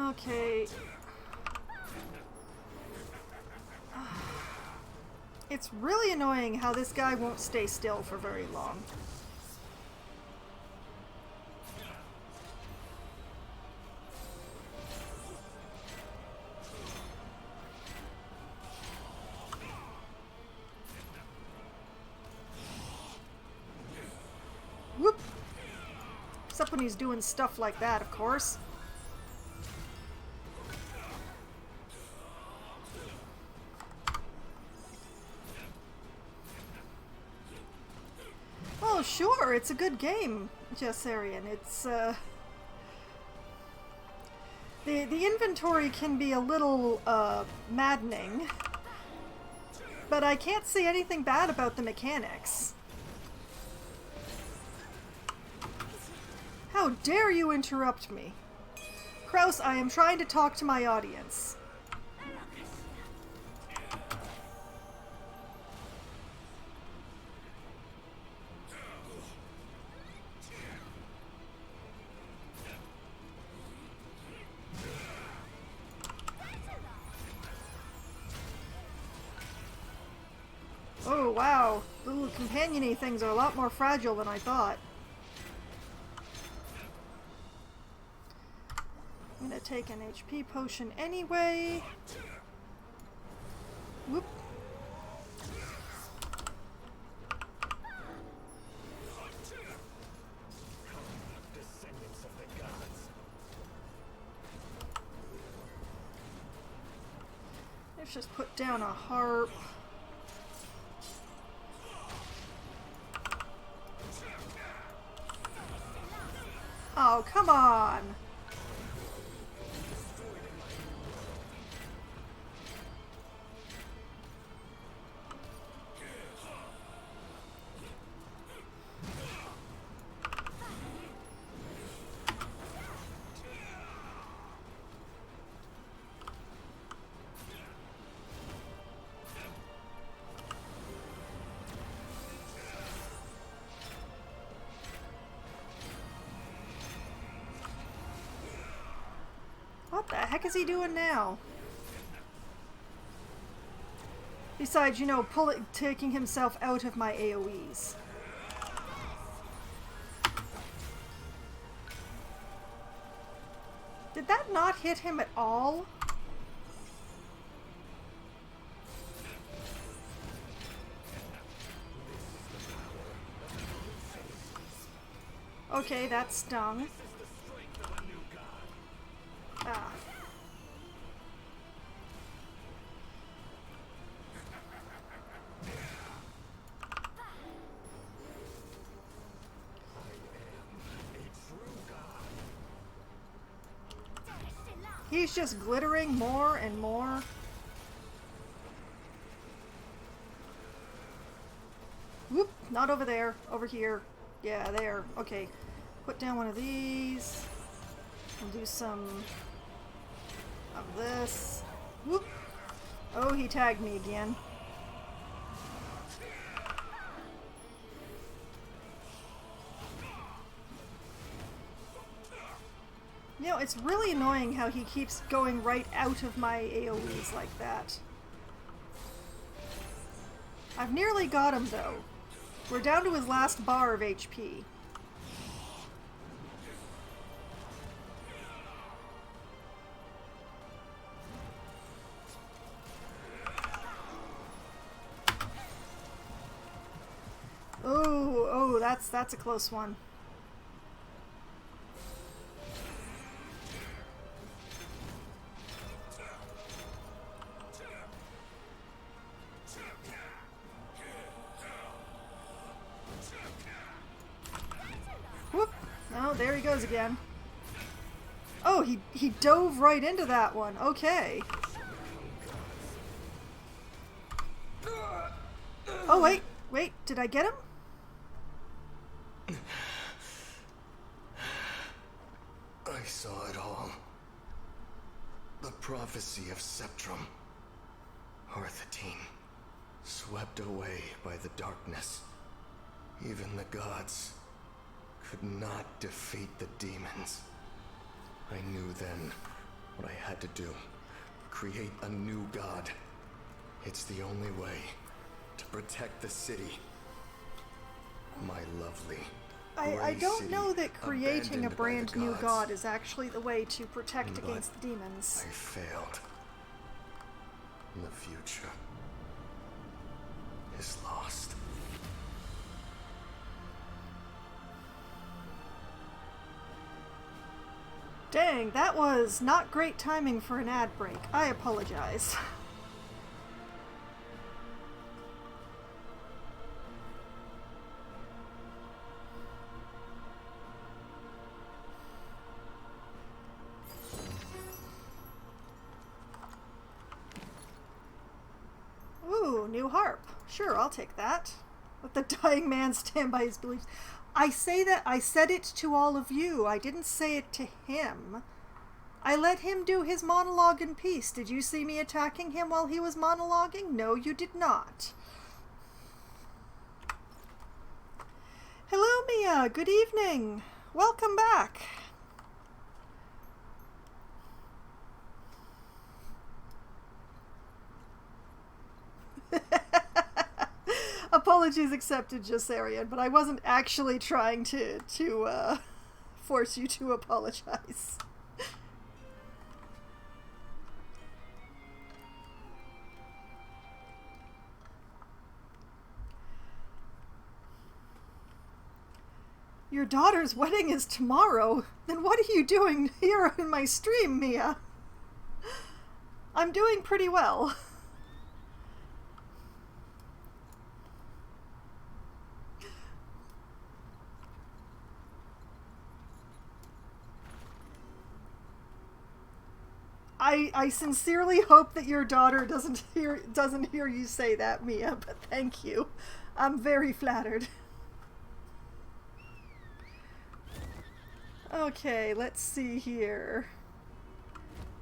Okay. It's really annoying how this guy won't stay still for very long. Whoop! Except when he's doing stuff like that, of course. Oh, sure, it's a good game, Jessarian. It's, the inventory can be a little, maddening, but I can't see anything bad about the mechanics. How dare you interrupt me? Kraus, I am trying to talk to my audience. Oh, wow. Little companion-y things are a lot more fragile than I thought. I'm gonna take an HP potion anyway. Whoop. Let's just put down a harp. Oh, come on! What the heck is he doing now? Besides, you know, taking himself out of my AoEs. Did that not hit him at all? Okay, that stung. Ah. He's just glittering more and more. Whoop! Not over there. Over here. Yeah, there. Okay. Put down one of these. And do some Of this. Whoop. Oh, he tagged me again. You know, it's really annoying how he keeps going right out of my AoEs like that. I've nearly got him, though. We're down to his last bar of HP. Oh, that's a close one. Whoop! Oh, there he goes again. Oh, he dove right into that one. Okay. Oh, wait, did I get him? I saw it all. The prophecy of Septrum. Arthitine. Swept away by the darkness. Even the gods could not defeat the demons. I knew then what I had to do. Create a new god. It's the only way to protect the city. My lovely I don't city, know that creating a abandoned by brand the new gods. god is actually the way to protect But against the demons. I failed. The future is lost. Dang, that was not great timing for an ad break. I apologize. Ooh, new harp. Sure, I'll take that. Let the dying man stand by his beliefs. I said it to all of you. I didn't say it to him. I let him do his monologue in peace. Did you see me attacking him while he was monologuing? No, you did not. Hello, Mia. Good evening. Welcome back. Apologies accepted, Jessarian, but I wasn't actually trying to force you to apologize. Your daughter's wedding is tomorrow? Then what are you doing here in my stream, Mia? I'm doing pretty well. I sincerely hope that your daughter doesn't hear you say that, Mia, but thank you. I'm very flattered. Okay, let's see here.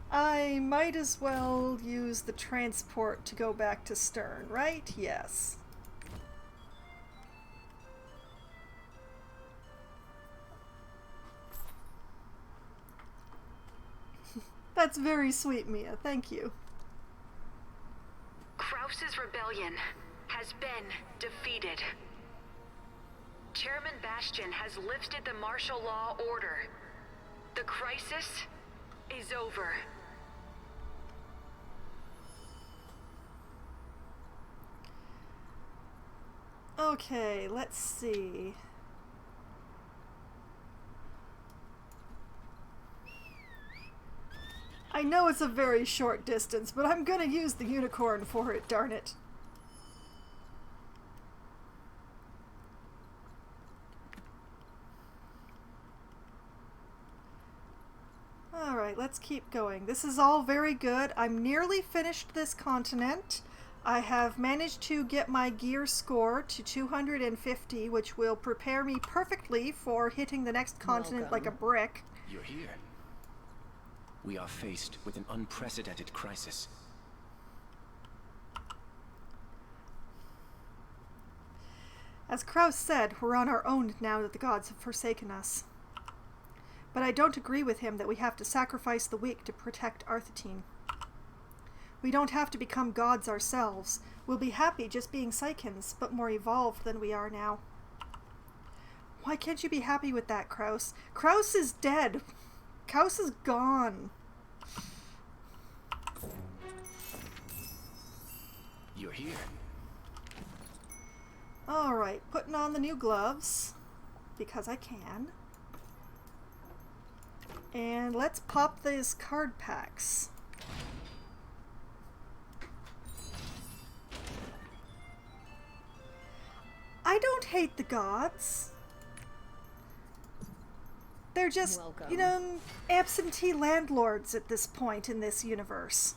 I might as well use the transport to go back to Stern, right? Yes. That's very sweet, Mia. Thank you. Kraus's rebellion has been defeated. Chairman Bastion has lifted the martial law order. The crisis is over. Okay, let's see. I know it's a very short distance, but I'm gonna use the unicorn for it, darn it. Alright, let's keep going. This is all very good. I'm nearly finished this continent. I have managed to get my gear score to 250, which will prepare me perfectly for hitting the next continent like a brick. You're here. We are faced with an unprecedented crisis. As Kraus said, we're on our own now that the gods have forsaken us. But I don't agree with him that we have to sacrifice the weak to protect Arthetine. We don't have to become gods ourselves. We'll be happy just being Psychons, but more evolved than we are now. Why can't you be happy with that, Kraus? Kraus is dead. Kraus is gone. You're here. Alright, putting on the new gloves, because I can. And let's pop these card packs. I don't hate the gods. They're just, Welcome. you know, absentee landlords at this point in this universe.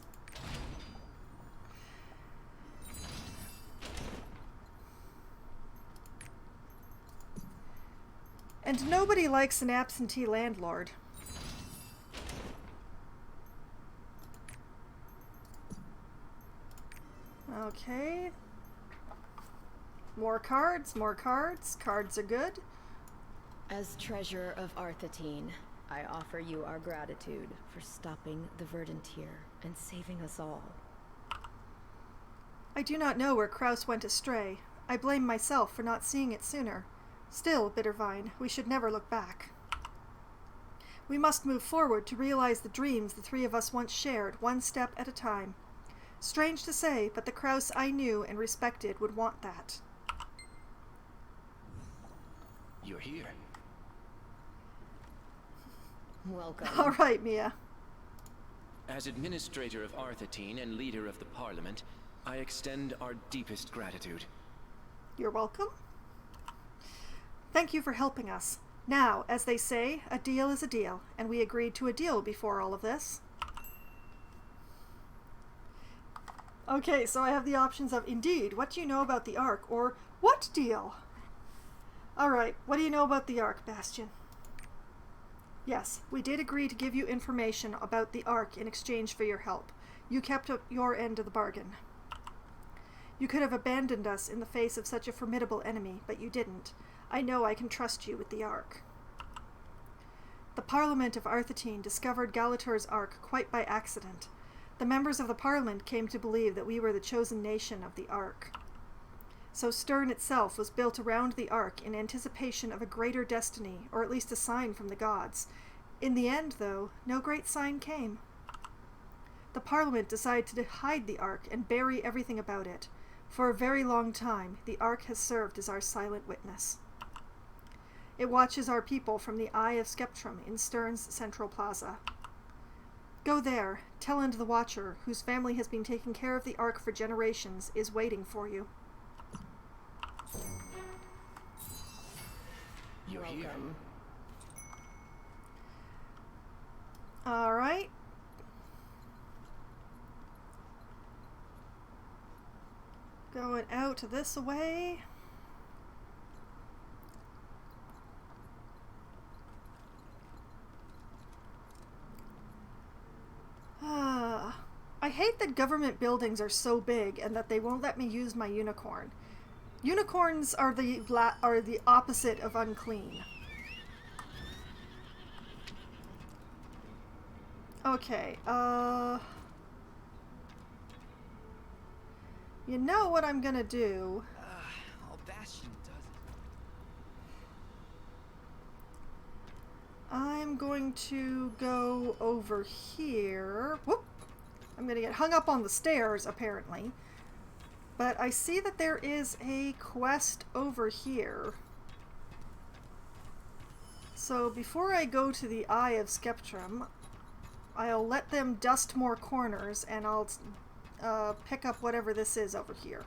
And nobody likes an absentee landlord. Okay. More cards, more cards. Cards are good. As treasurer of Arthetine, I offer you our gratitude for stopping the Verdant here and saving us all. I do not know where Kraus went astray. I blame myself for not seeing it sooner. Still, Bittervine, we should never look back. We must move forward to realize the dreams the three of us once shared, one step at a time. Strange to say, but the Kraus I knew and respected would want that. You're here. Welcome. All right, Mia. As administrator of Arthetine and leader of the Parliament, I extend our deepest gratitude. You're welcome. Thank you for helping us. Now, as they say, a deal is a deal, and we agreed to a deal before all of this. Okay, so I have the options of, indeed, what do you know about the Ark, or what deal? Alright, what do you know about the Ark, Bastion? Yes, we did agree to give you information about the Ark in exchange for your help. You kept up your end of the bargain. You could have abandoned us in the face of such a formidable enemy, but you didn't. I know I can trust you with the Ark. The Parliament of Arthetine discovered Galator's Ark quite by accident. The members of the Parliament came to believe that we were the chosen nation of the Ark. So Stern itself was built around the Ark in anticipation of a greater destiny, or at least a sign from the gods. In the end, though, no great sign came. The Parliament decided to hide the Ark and bury everything about it. For a very long time, the Ark has served as our silent witness. It watches our people from the Eye of Skeptrum in Stern's Central Plaza. Go there, Telland the Watcher, whose family has been taking care of the Ark for generations, is waiting for you. You're here. Alright. Going out this way. I hate that government buildings are so big and that they won't let me use my unicorn. Unicorns are the opposite of unclean. Okay, you know what I'm gonna do? All Bastion does it. I'm going to go over here. Whoop! I'm gonna get hung up on the stairs, apparently. But I see that there is a quest over here. So before I go to the Eye of Skeptrum, I'll let them dust more corners and I'll pick up whatever this is over here.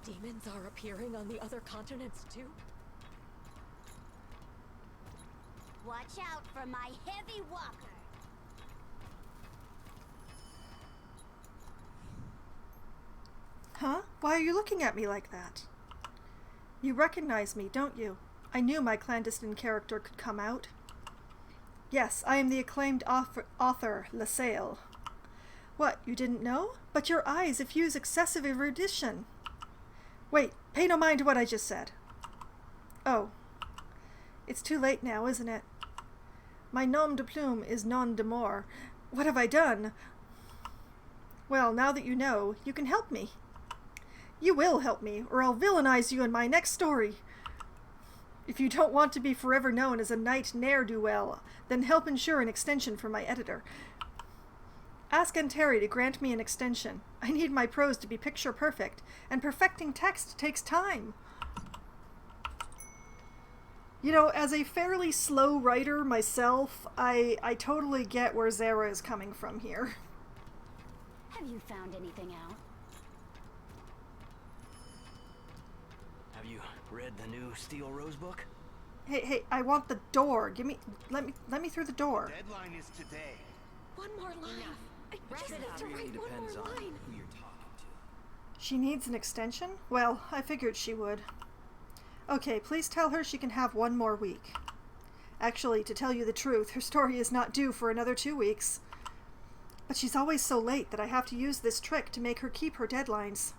Demons are appearing on the other continents too? Watch out for my heavy walker. Huh? Why are you looking at me like that? You recognize me, don't you? I knew my clandestine character could come out. Yes, I am the acclaimed author, LaSalle. What, you didn't know? But your eyes effuse excessive erudition. Wait, pay no mind to what I just said. Oh. It's too late now, isn't it? My nom de plume is non de mort. What have I done? Well, now that you know, you can help me. You will help me, or I'll villainize you in my next story. If you don't want to be forever known as a knight ne'er-do-well, then help ensure an extension for my editor. Ask Anteri to grant me an extension. I need my prose to be picture perfect, and perfecting text takes time. You know, as a fairly slow writer myself, I totally get where Zara is coming from here. Have you found anything out? Have you read the new Steel Rose book? Hey, I want the door. Let me through the door. Deadline is today. One more line. I just need to write one more line. Who you're talking to. She needs an extension? Well, I figured she would. Okay, please tell her she can have one more week. Actually, to tell you the truth, her story is not due for another 2 weeks. But she's always so late that I have to use this trick to make her keep her deadlines.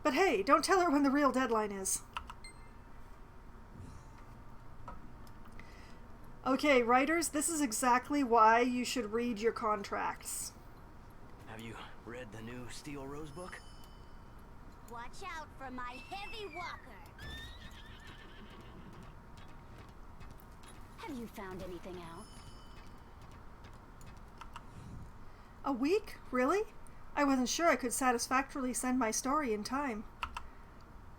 But hey, don't tell her when the real deadline is. Okay, writers, this is exactly why you should read your contracts. Have you read the new Steel Rose book? Watch out for my heavy walker. Have you found anything out? A week? Really? I wasn't sure I could satisfactorily send my story in time.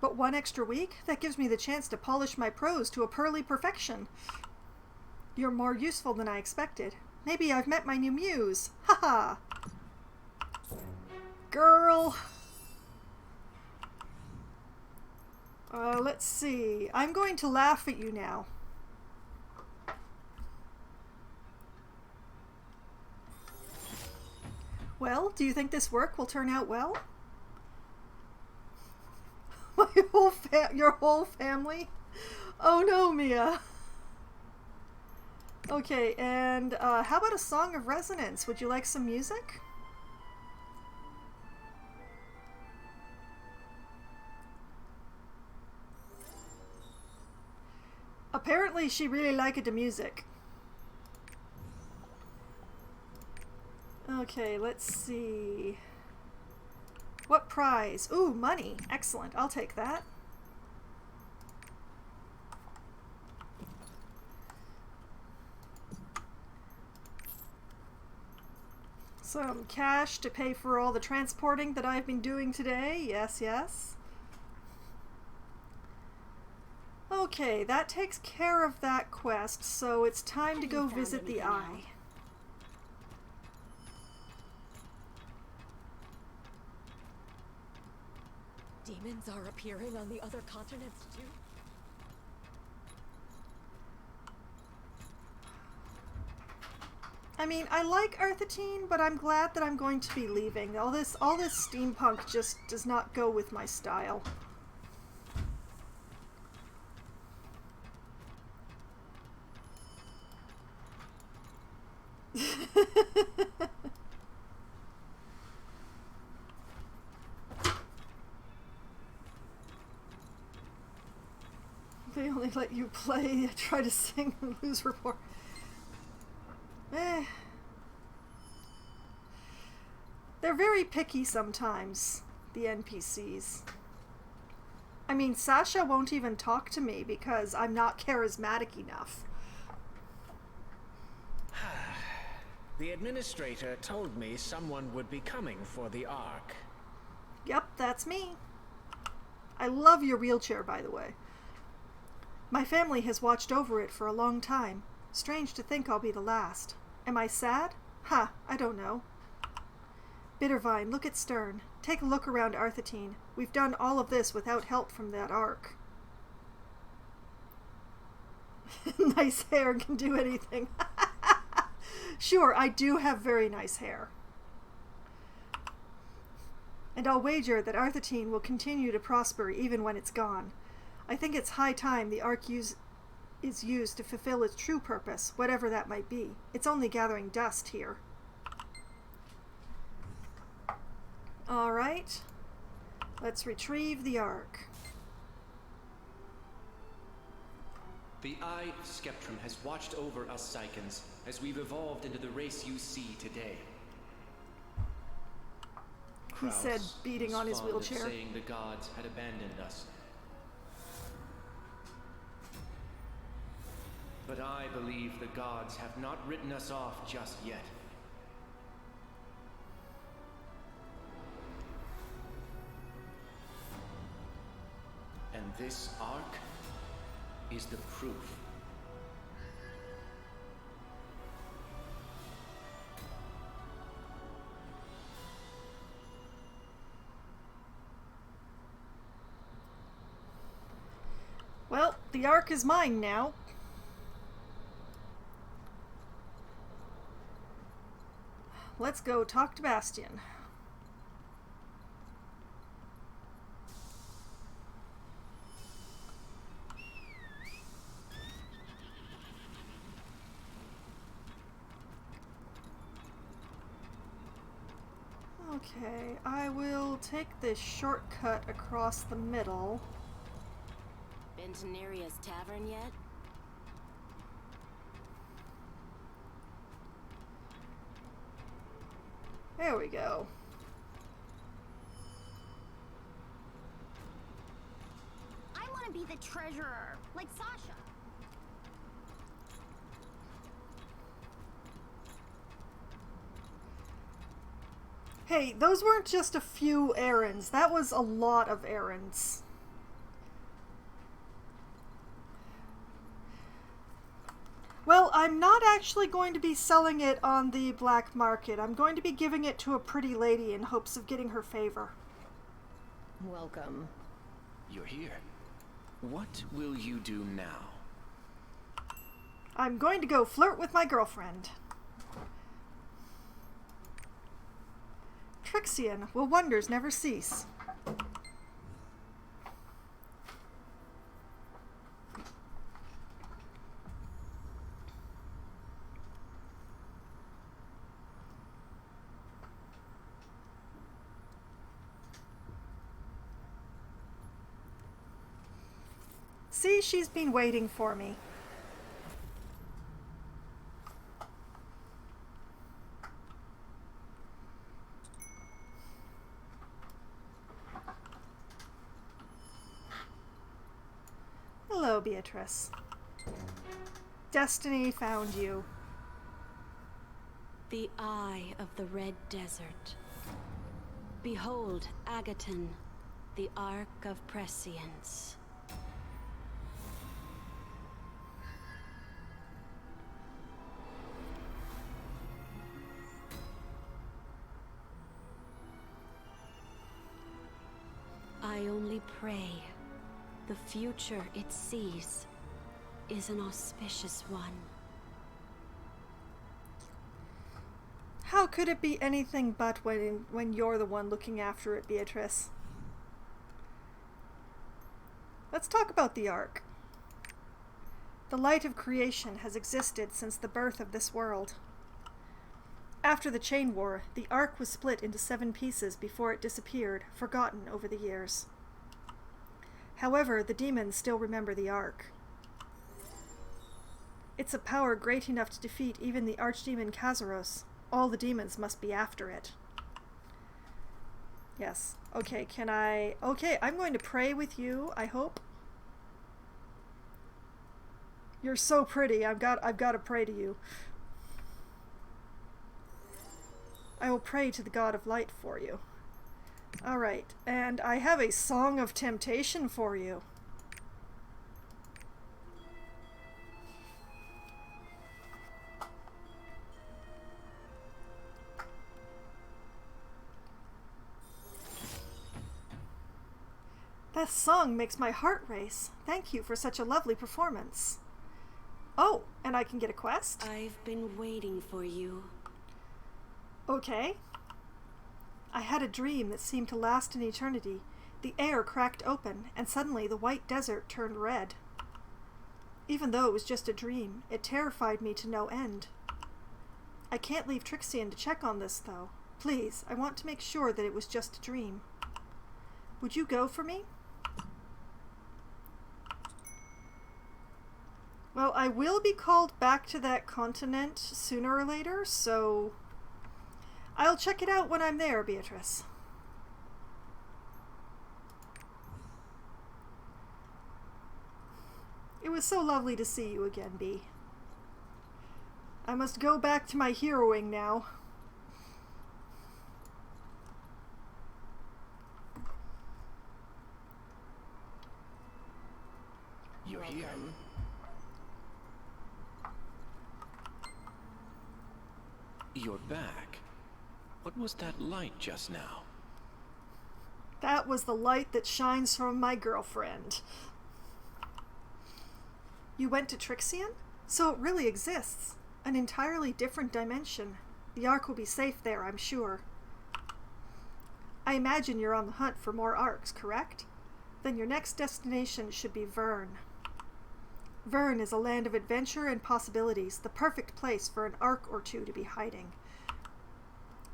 But 1 extra week? That gives me the chance to polish my prose to a pearly perfection. You're more useful than I expected. Maybe I've met my new muse. Ha-ha! Girl! Let's see. I'm going to laugh at you now. Well, do you think this work will turn out well? Your whole family? Oh no, Mia. Okay, and how about a song of resonance? Would you like some music? Apparently she really liked the music. Okay, let's see. What prize? Ooh, money. Excellent. I'll take that. Some cash to pay for all the transporting that I've been doing today. Yes, yes. Okay, that takes care of that quest, so it's time to go visit the Eye. Demons are appearing on the other continents too? I mean, I like Arthetine, but I'm glad that I'm going to be leaving. All this steampunk just does not go with my style. They only let you play, try to sing, and lose report. They're very picky sometimes, the NPCs. I mean, Sasha won't even talk to me because I'm not charismatic enough. The administrator told me someone would be coming for the Ark. Yep, that's me. I love your wheelchair, by the way. My family has watched over it for a long time. Strange to think I'll be the last. Am I sad? Ha, I don't know. Bittervine, look at Stern. Take a look around Arthetine. We've done all of this without help from that Ark. Nice hair can do anything. Sure, I do have very nice hair. And I'll wager that Arthetine will continue to prosper even when it's gone. I think it's high time the Ark is used to fulfill its true purpose, whatever that might be. It's only gathering dust here. Alright. Let's retrieve the Ark. The Eye of Skeptrum has watched over us Psychons as we've evolved into the race you see today. He said, beating on his wheelchair. Saying the gods had abandoned us. But I believe the gods have not written us off just yet. And this Ark is the proof. Well, the Ark is mine now. Let's go talk to Bastion. Okay, I will take this shortcut across the middle. Been to Neria's tavern yet? There we go. I want to be the treasurer, like Sasha. Hey, those weren't just a few errands. That was a lot of errands. Well, I'm not actually going to be selling it on the black market. I'm going to be giving it to a pretty lady in hopes of getting her favor. Welcome. You're here. What will you do now? I'm going to go flirt with my girlfriend. Trixian, will wonders never cease? See, she's been waiting for me. Hello, Beatrice. Destiny found you. The eye of the Red Desert. Behold, Agaton, the Ark of Prescience. I only pray the future it sees is an auspicious one. How could it be anything but when you're the one looking after it, Beatrice? Let's talk about the Ark. The light of creation has existed since the birth of this world. After the Chain War, the Ark was split into 7 pieces before it disappeared, forgotten over the years. However, the demons still remember the Ark. It's a power great enough to defeat even the Archdemon Kazaros. All the demons must be after it. Yes. Okay, can I... Okay, I'm going to pray with you, I hope. You're so pretty. I've got to pray to you. I will pray to the God of Light for you. Alright, and I have a Song of Temptation for you. That song makes my heart race. Thank you for such a lovely performance. Oh, and I can get a quest? I've been waiting for you. Okay. I had a dream that seemed to last an eternity. The air cracked open, and suddenly the white desert turned red. Even though it was just a dream, it terrified me to no end. I can't leave Trixian to check on this, though. Please, I want to make sure that it was just a dream. Would you go for me? Well, I will be called back to that continent sooner or later, so I'll check it out when I'm there, Beatrice. It was so lovely to see you again, Bee. I must go back to my heroing now. You're here. You're back. What was that light just now? That was the light that shines from my girlfriend. You went to Trixian? So it really exists. An entirely different dimension. The Ark will be safe there, I'm sure. I imagine you're on the hunt for more Arks, correct? Then your next destination should be Vern. Vern is a land of adventure and possibilities, the perfect place for an Ark or two to be hiding.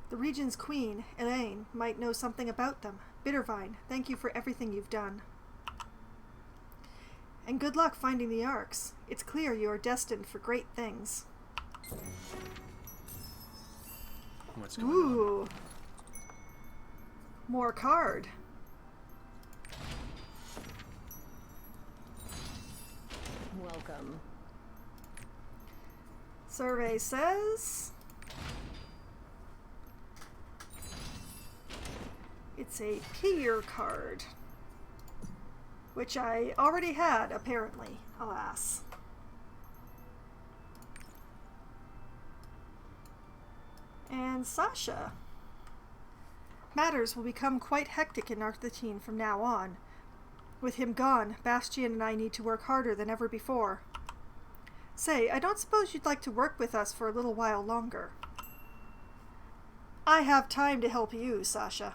The region's queen, Elaine, might know something about them. Bittervine, thank you for everything you've done. And good luck finding the Arks. It's clear you are destined for great things. What's going Ooh. on? More card. Welcome. Survey says it's a peer card, which I already had, apparently, alas. And Sasha. Matters will become quite hectic in Arcthatine from now on. With him gone, Bastian and I need to work harder than ever before. Say, I don't suppose you'd like to work with us for a little while longer. I have time to help you, Sasha.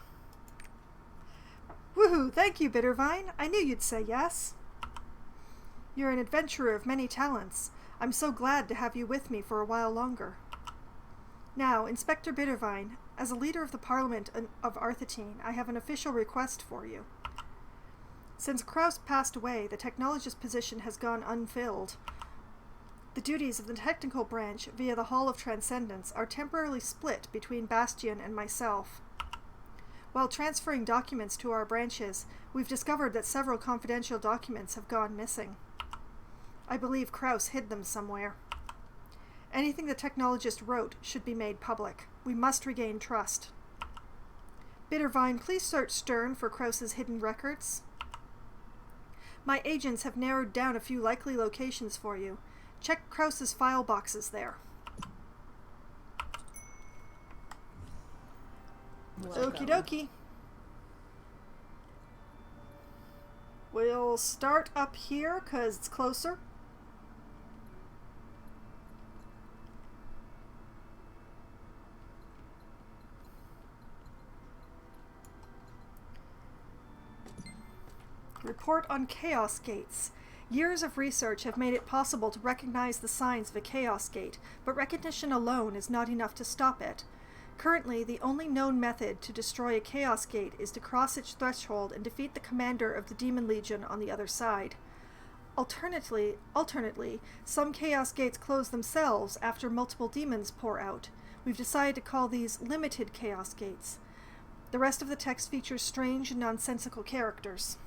Woohoo! Thank you, Bittervine. I knew you'd say yes. You're an adventurer of many talents. I'm so glad to have you with me for a while longer. Now, Inspector Bittervine, as a leader of the Parliament of Arcthatine, I have an official request for you. Since Kraus passed away, the technologist position has gone unfilled. The duties of the technical branch via the Hall of Transcendence are temporarily split between Bastian and myself. While transferring documents to our branches, we've discovered that several confidential documents have gone missing. I believe Kraus hid them somewhere. Anything the technologist wrote should be made public. We must regain trust. Bittervine, please search Stern for Kraus's hidden records. My agents have narrowed down a few likely locations for you. Check Kraus's file boxes there. Okie dokie. We'll start up here because it's closer. Report on Chaos Gates. Years of research have made it possible to recognize the signs of a Chaos Gate, but recognition alone is not enough to stop it. Currently, the only known method to destroy a Chaos Gate is to cross its threshold and defeat the commander of the Demon Legion on the other side. Alternately, some Chaos Gates close themselves after multiple demons pour out. We've decided to call these limited Chaos Gates. The rest of the text features strange and nonsensical characters.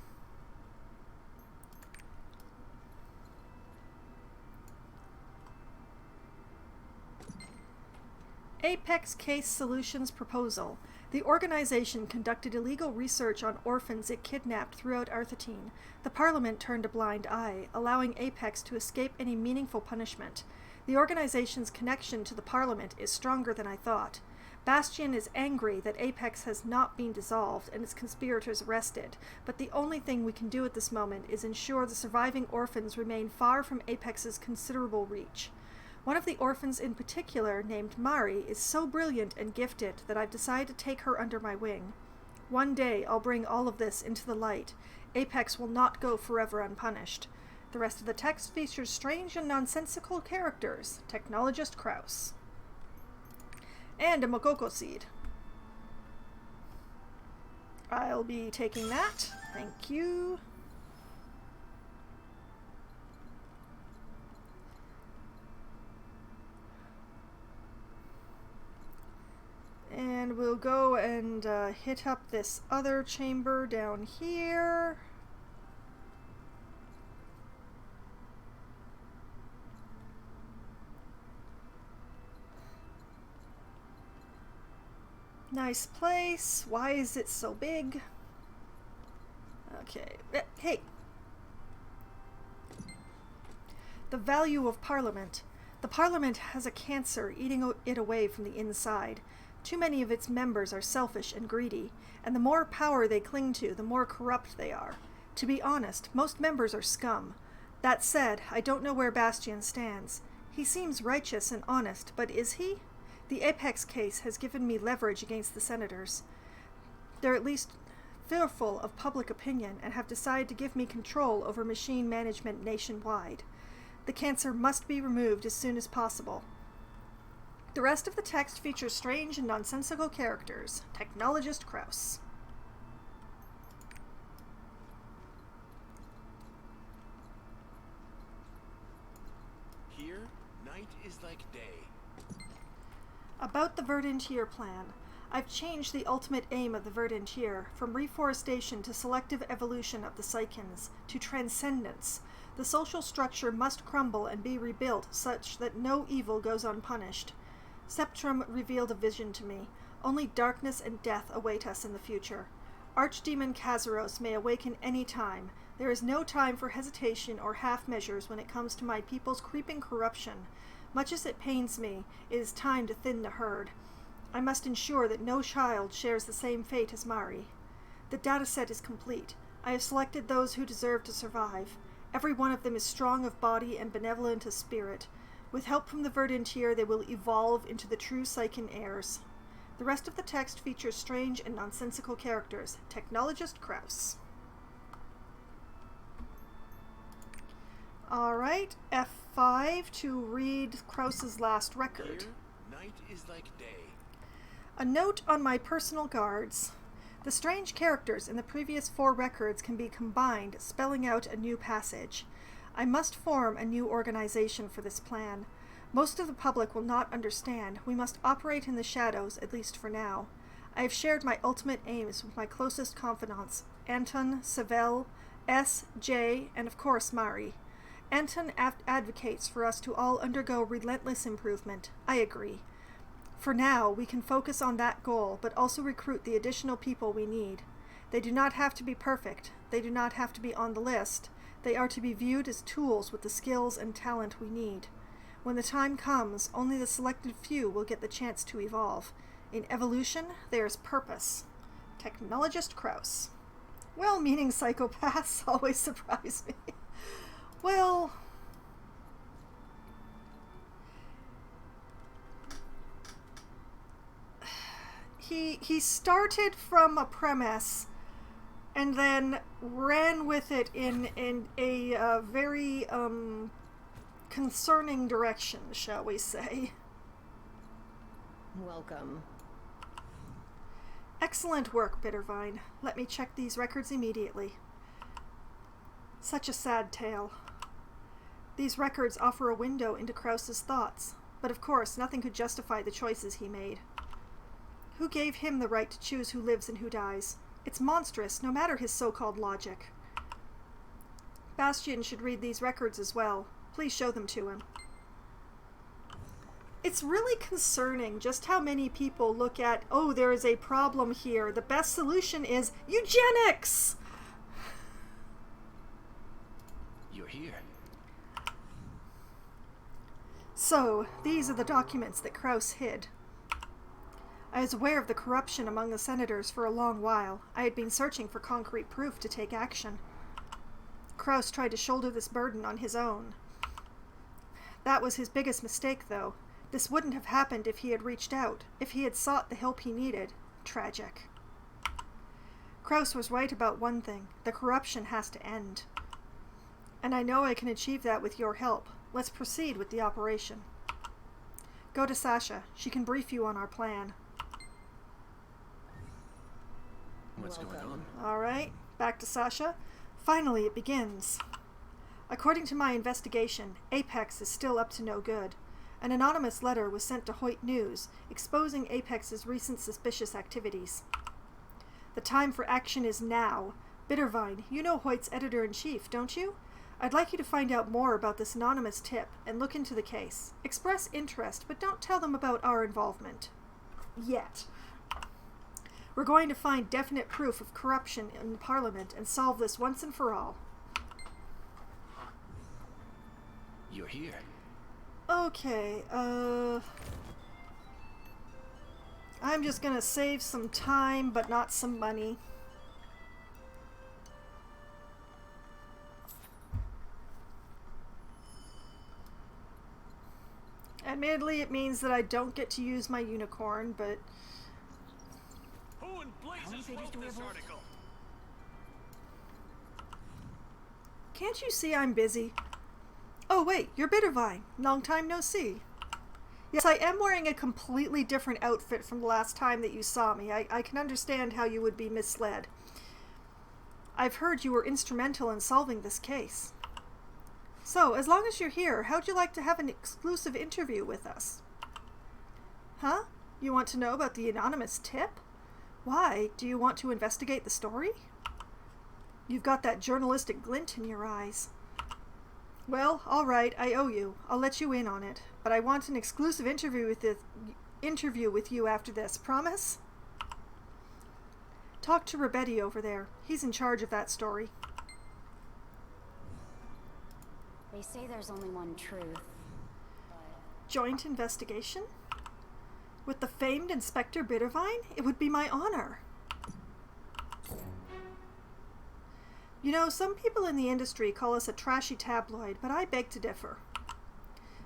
Apex Case Solutions Proposal. The organization conducted illegal research on orphans it kidnapped throughout Arcthatine. The Parliament turned a blind eye, allowing Apex to escape any meaningful punishment. The organization's connection to the Parliament is stronger than I thought. Bastian is angry that Apex has not been dissolved and its conspirators arrested, but the only thing we can do at this moment is ensure the surviving orphans remain far from Apex's considerable reach. One of the orphans in particular, named Mari, is so brilliant and gifted that I've decided to take her under my wing. One day I'll bring all of this into the light. Apex will not go forever unpunished. The rest of the text features strange and nonsensical characters. Technologist Kraus. And a Mokoko seed. I'll be taking that. Thank you. And we'll go and hit up this other chamber down here. Nice place. Why is it so big? Okay. Hey. The value of Parliament. The Parliament has a cancer eating it away from the inside. Too many of its members are selfish and greedy, and the more power they cling to, the more corrupt they are. To be honest, most members are scum. That said, I don't know where Bastian stands. He seems righteous and honest, but is he? The Apex case has given me leverage against the senators. They're at least fearful of public opinion and have decided to give me control over machine management nationwide. The cancer must be removed as soon as possible. The rest of the text features strange and nonsensical characters. Technologist Kraus. Here, night is like day. About the Verdant-Tier plan. I've changed the ultimate aim of the Verdant-Tier from reforestation to selective evolution of the Psychons to transcendence. The social structure must crumble and be rebuilt such that no evil goes unpunished. Septrum revealed a vision to me. Only darkness and death await us in the future. Archdemon Kazaros may awaken any time. There is no time for hesitation or half measures when it comes to my people's creeping corruption. Much as it pains me, it is time to thin the herd. I must ensure that no child shares the same fate as Mari. The dataset is complete. I have selected those who deserve to survive. Every one of them is strong of body and benevolent of spirit. With help from the Verdant-Tier, they will evolve into the true Psychon heirs. The rest of the text features strange and nonsensical characters. Technologist Kraus. Alright, F5 to read Kraus's last record. Here, night is like day. A note on my personal guards. The strange characters in the previous 4 records can be combined, spelling out a new passage. I must form a new organization for this plan. Most of the public will not understand. We must operate in the shadows, at least for now. I have shared my ultimate aims with my closest confidants, Anton, Savell, S, J, and of course Mari. Anton advocates for us to all undergo relentless improvement. I agree. For now, we can focus on that goal, but also recruit the additional people we need. They do not have to be perfect. They do not have to be on the list. They are to be viewed as tools with the skills and talent we need. When the time comes, only the selected few will get the chance to evolve. In evolution, there is purpose. Technologist Kraus. Well-meaning psychopaths always surprise me. Well... He started from a premise and then ran with it in a very concerning direction, shall we say. Welcome. Excellent work, Bittervine. Let me check these records immediately. Such a sad tale. These records offer a window into Kraus's thoughts, but of course nothing could justify the choices he made. Who gave him the right to choose who lives and who dies? It's monstrous, no matter his so-called logic. Bastian should read these records as well. Please show them to him. It's really concerning just how many people look at, oh, there is a problem here. The best solution is eugenics! You're here. So, these are the documents that Kraus hid. I was aware of the corruption among the senators for a long while. I had been searching for concrete proof to take action. Kraus tried to shoulder this burden on his own. That was his biggest mistake, though. This wouldn't have happened if he had reached out, if he had sought the help he needed. Tragic. Kraus was right about one thing. The corruption has to end. And I know I can achieve that with your help. Let's proceed with the operation. Go to Sasha. She can brief you on our plan. What's going on? Alright, back to Sasha. Finally, it begins. According to my investigation, Apex is still up to no good. An anonymous letter was sent to Hoyt News, exposing Apex's recent suspicious activities. The time for action is now. Bittervine, you know Hoyt's editor-in-chief, don't you? I'd like you to find out more about this anonymous tip and look into the case. Express interest, but don't tell them about our involvement. Yet. We're going to find definite proof of corruption in Parliament and solve this once and for all. You're here. Okay, I'm just gonna save some time, but not some money. Admittedly, it means that I don't get to use my unicorn, but... Who in blazes wrote this article? Can't you see I'm busy? Oh wait, you're Bittervine. Long time no see. Yes, I am wearing a completely different outfit from the last time that you saw me. I can understand how you would be misled. I've heard you were instrumental in solving this case. So, as long as you're here, how'd you like to have an exclusive interview with us? Huh? You want to know about the anonymous tip? Why? Do you want to investigate the story? You've got that journalistic glint in your eyes. Well, all right, I owe you. I'll let you in on it. But I want an exclusive interview with you after this. Promise? Talk to Rabetti over there. He's in charge of that story. They say there's only one truth. Joint investigation? With the famed Inspector Bittervine? It would be my honor. You know, some people in the industry call us a trashy tabloid, but I beg to differ.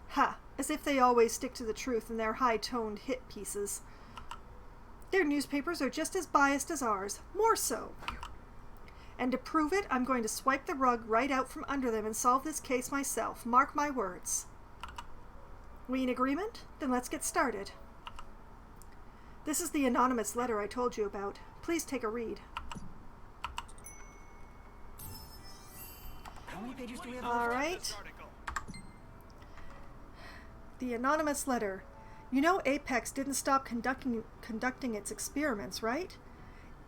Ha! As if they always stick to the truth in their high-toned hit pieces. Their newspapers are just as biased as ours, more so. And to prove it, I'm going to swipe the rug right out from under them and solve this case myself. Mark my words. We in agreement? Then let's get started. This is the anonymous letter I told you about. Please take a read. How many pages do we have? All right. The anonymous letter. You know Apex didn't stop conducting its experiments, right?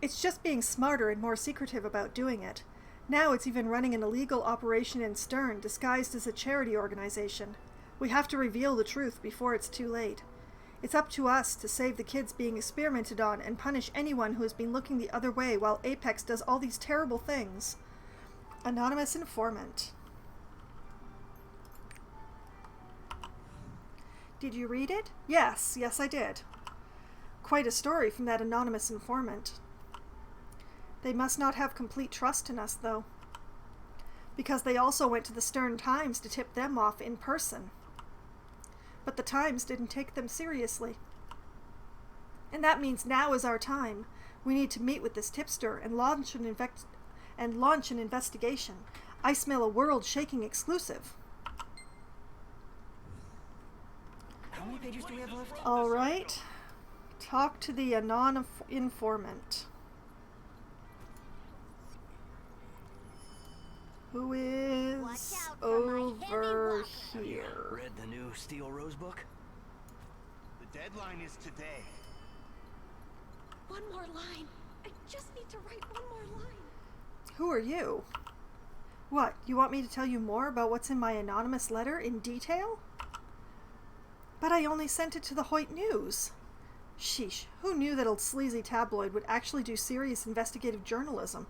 It's just being smarter and more secretive about doing it. Now it's even running an illegal operation in Stern, disguised as a charity organization. We have to reveal the truth before it's too late. It's up to us to save the kids being experimented on and punish anyone who has been looking the other way while Apex does all these terrible things. Anonymous informant. Did you read it? Yes, I did. Quite a story from that anonymous informant. They must not have complete trust in us, though. Because they also went to the Stern Times to tip them off in person. But the Times didn't take them seriously. And that means now is our time. We need to meet with this tipster and launch an investigation. I smell a world-shaking exclusive. How many pages do we have left? All right. Talk to the anon informant. Who is over here? Read the new Steel Rose book? The deadline is today. One more line. I just need to write one more line. Who are you? What, you want me to tell you more about what's in my anonymous letter in detail? But I only sent it to the Hoyt News. Sheesh, who knew that a sleazy tabloid would actually do serious investigative journalism?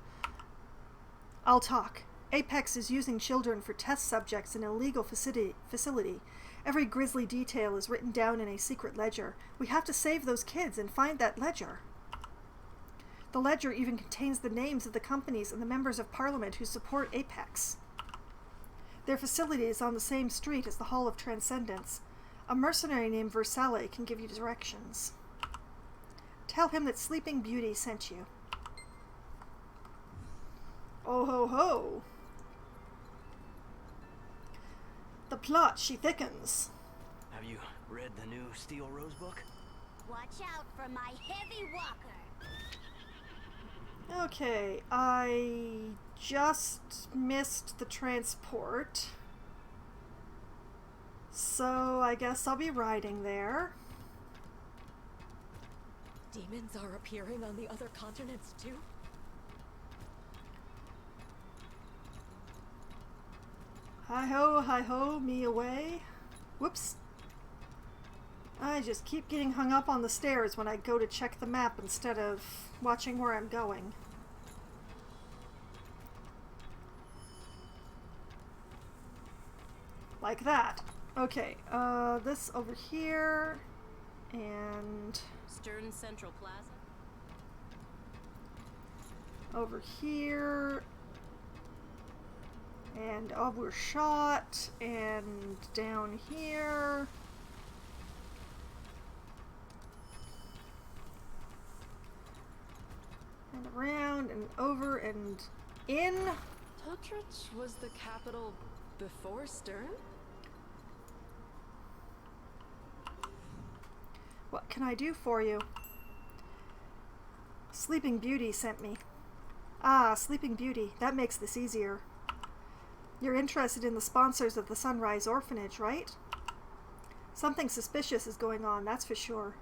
I'll talk. Apex is using children for test subjects in an illegal facility. Every grisly detail is written down in a secret ledger. We have to save those kids and find that ledger. The ledger even contains the names of the companies and the members of Parliament who support Apex. Their facility is on the same street as the Hall of Transcendence. A mercenary named Versailles can give you directions. Tell him that Sleeping Beauty sent you. Oh ho ho. The plot, she thickens. Have you read the new Steel Rose book? Watch out for my heavy walker. Okay, I just missed the transport. So I guess I'll be riding there. Demons are appearing on the other continents too? Hi ho, me away. Whoops. I just keep getting hung up on the stairs when I go to check the map instead of watching where I'm going. Like that. Okay, this over here, and Stern Central Plaza. over here, and overshot, and down here. And around, and over, and in. Tutrich was the capital before Stern? What can I do for you? Sleeping Beauty sent me. Ah, Sleeping Beauty. That makes this easier. You're interested in the sponsors of the Sunrise Orphanage, right? Something suspicious is going on, that's for sure.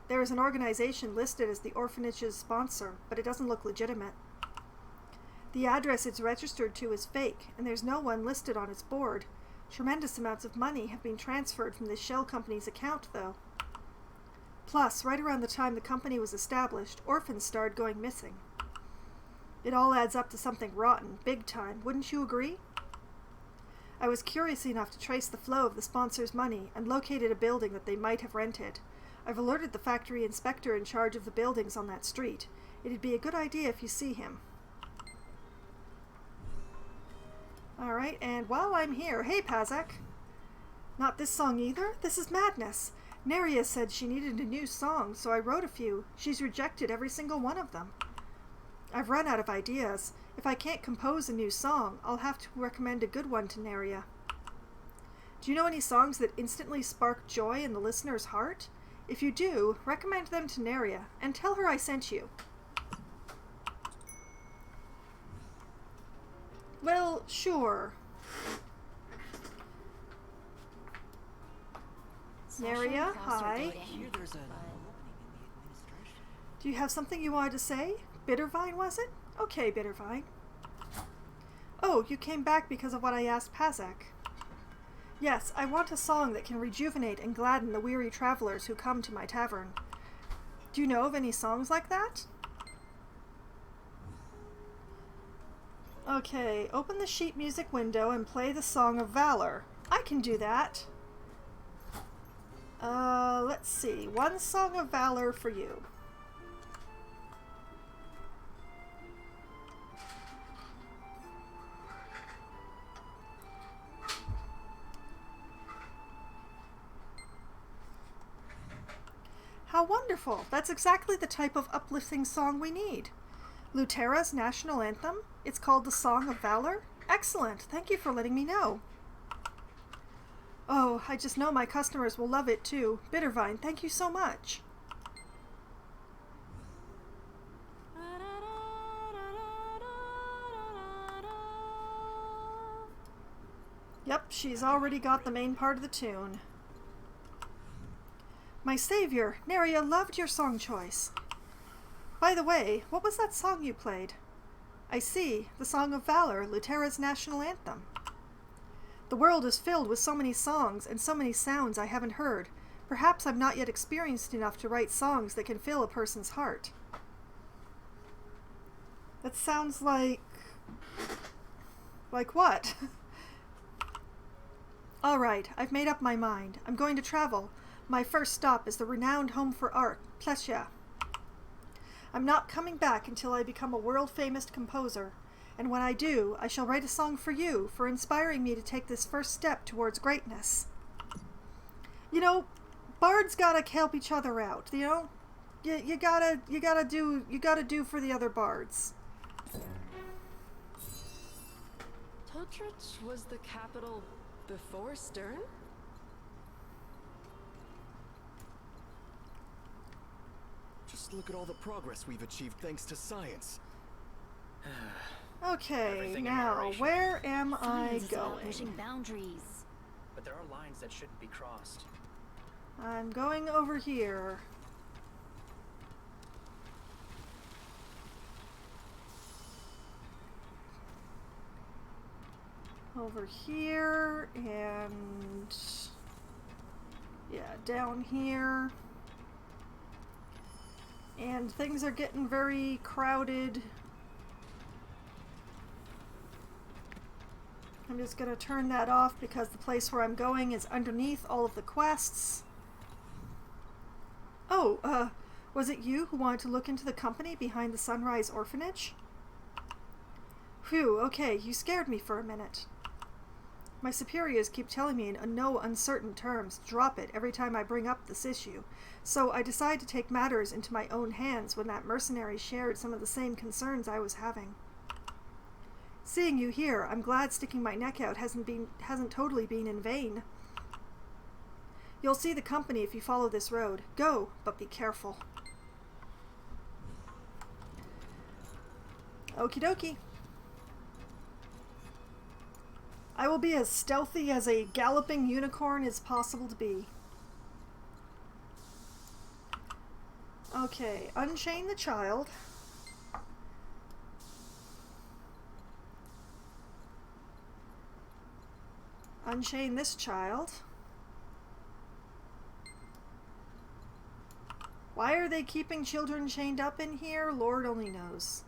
There is an organization listed as the orphanage's sponsor, but it doesn't look legitimate. The address it's registered to is fake, and there's no one listed on its board. Tremendous amounts of money have been transferred from this shell company's account, though. Plus, right around the time the company was established, orphans started going missing. It all adds up to something rotten, big time, wouldn't you agree? I was curious enough to trace the flow of the sponsor's money and located a building that they might have rented. I've alerted the factory inspector in charge of the buildings on that street. It'd be a good idea if you see him. Alright, and while I'm here, hey Pazak! Not this song either? This is madness! Neria said she needed a new song, so I wrote a few. She's rejected every single one of them. I've run out of ideas. If I can't compose a new song, I'll have to recommend a good one to Neria. Do you know any songs that instantly spark joy in the listener's heart? If you do, recommend them to Neria, and tell her I sent you. Well, sure. Neria, hi. Do you have something you wanted to say? Bittervine, was it? Okay, Bittervine. Oh, you came back because of what I asked Pazak. Yes, I want a song that can rejuvenate and gladden the weary travelers who come to my tavern. Do you know of any songs like that? Okay, open the sheet music window and play the Song of Valor. I can do that. Let's see. One Song of Valor for you. How wonderful! That's exactly the type of uplifting song we need. Lutera's national anthem? It's called the Song of Valor? Excellent! Thank you for letting me know. Oh, I just know my customers will love it too. Bittervine, thank you so much. Yep, she's already got the main part of the tune. My savior, Neria loved your song choice. By the way, what was that song you played? I see, the Song of Valor, Lutera's national anthem. The world is filled with so many songs and so many sounds I haven't heard. Perhaps I'm not yet experienced enough to write songs that can fill a person's heart. That sounds like... Like what? Alright, I've made up my mind. I'm going to travel. My first stop is the renowned home for art, Plessia. I'm not coming back until I become a world-famous composer. And when I do, I shall write a song for you, for inspiring me to take this first step towards greatness. You know, bards gotta help each other out, you know? You gotta do for the other bards. Hotrich was the capital before Stern? Just look at all the progress we've achieved thanks to science. Okay, now where am I going? Pushing boundaries. But there are lines that shouldn't be crossed. I'm going over here. Over here, and yeah, down here. And things are getting very crowded. I'm just gonna turn that off because the place where I'm going is underneath all of the quests. Oh, was it you who wanted to look into the company behind the Sunrise Orphanage? Phew, okay, you scared me for a minute. My superiors keep telling me in no uncertain terms, drop it every time I bring up this issue. So I decided to take matters into my own hands when that mercenary shared some of the same concerns I was having. Seeing you here, I'm glad sticking my neck out hasn't totally been in vain. You'll see the company if you follow this road. Go, but be careful. Okie dokie. I will be as stealthy as a galloping unicorn is possible to be. Okay, unchain the child. Unchain this child. Why are they keeping children chained up in here? Lord only knows.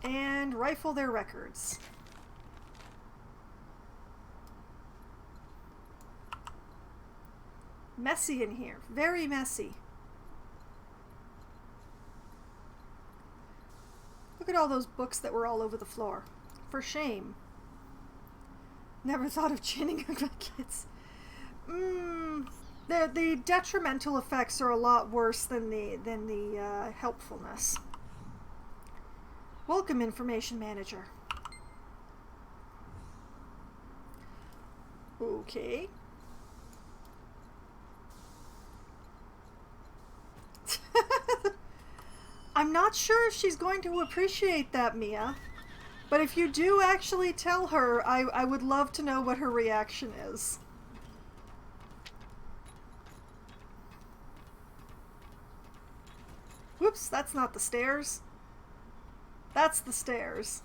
And rifle their records. Messy in here. Very messy. Look at all those books that were all over the floor. For shame. Never thought of chaining up my kids. The detrimental effects are a lot worse than the helpfulness. Welcome, Information Manager. Okay. I'm not sure if she's going to appreciate that, Mia. But if you do actually tell her, I would love to know what her reaction is. Whoops, that's not the stairs. That's the stairs.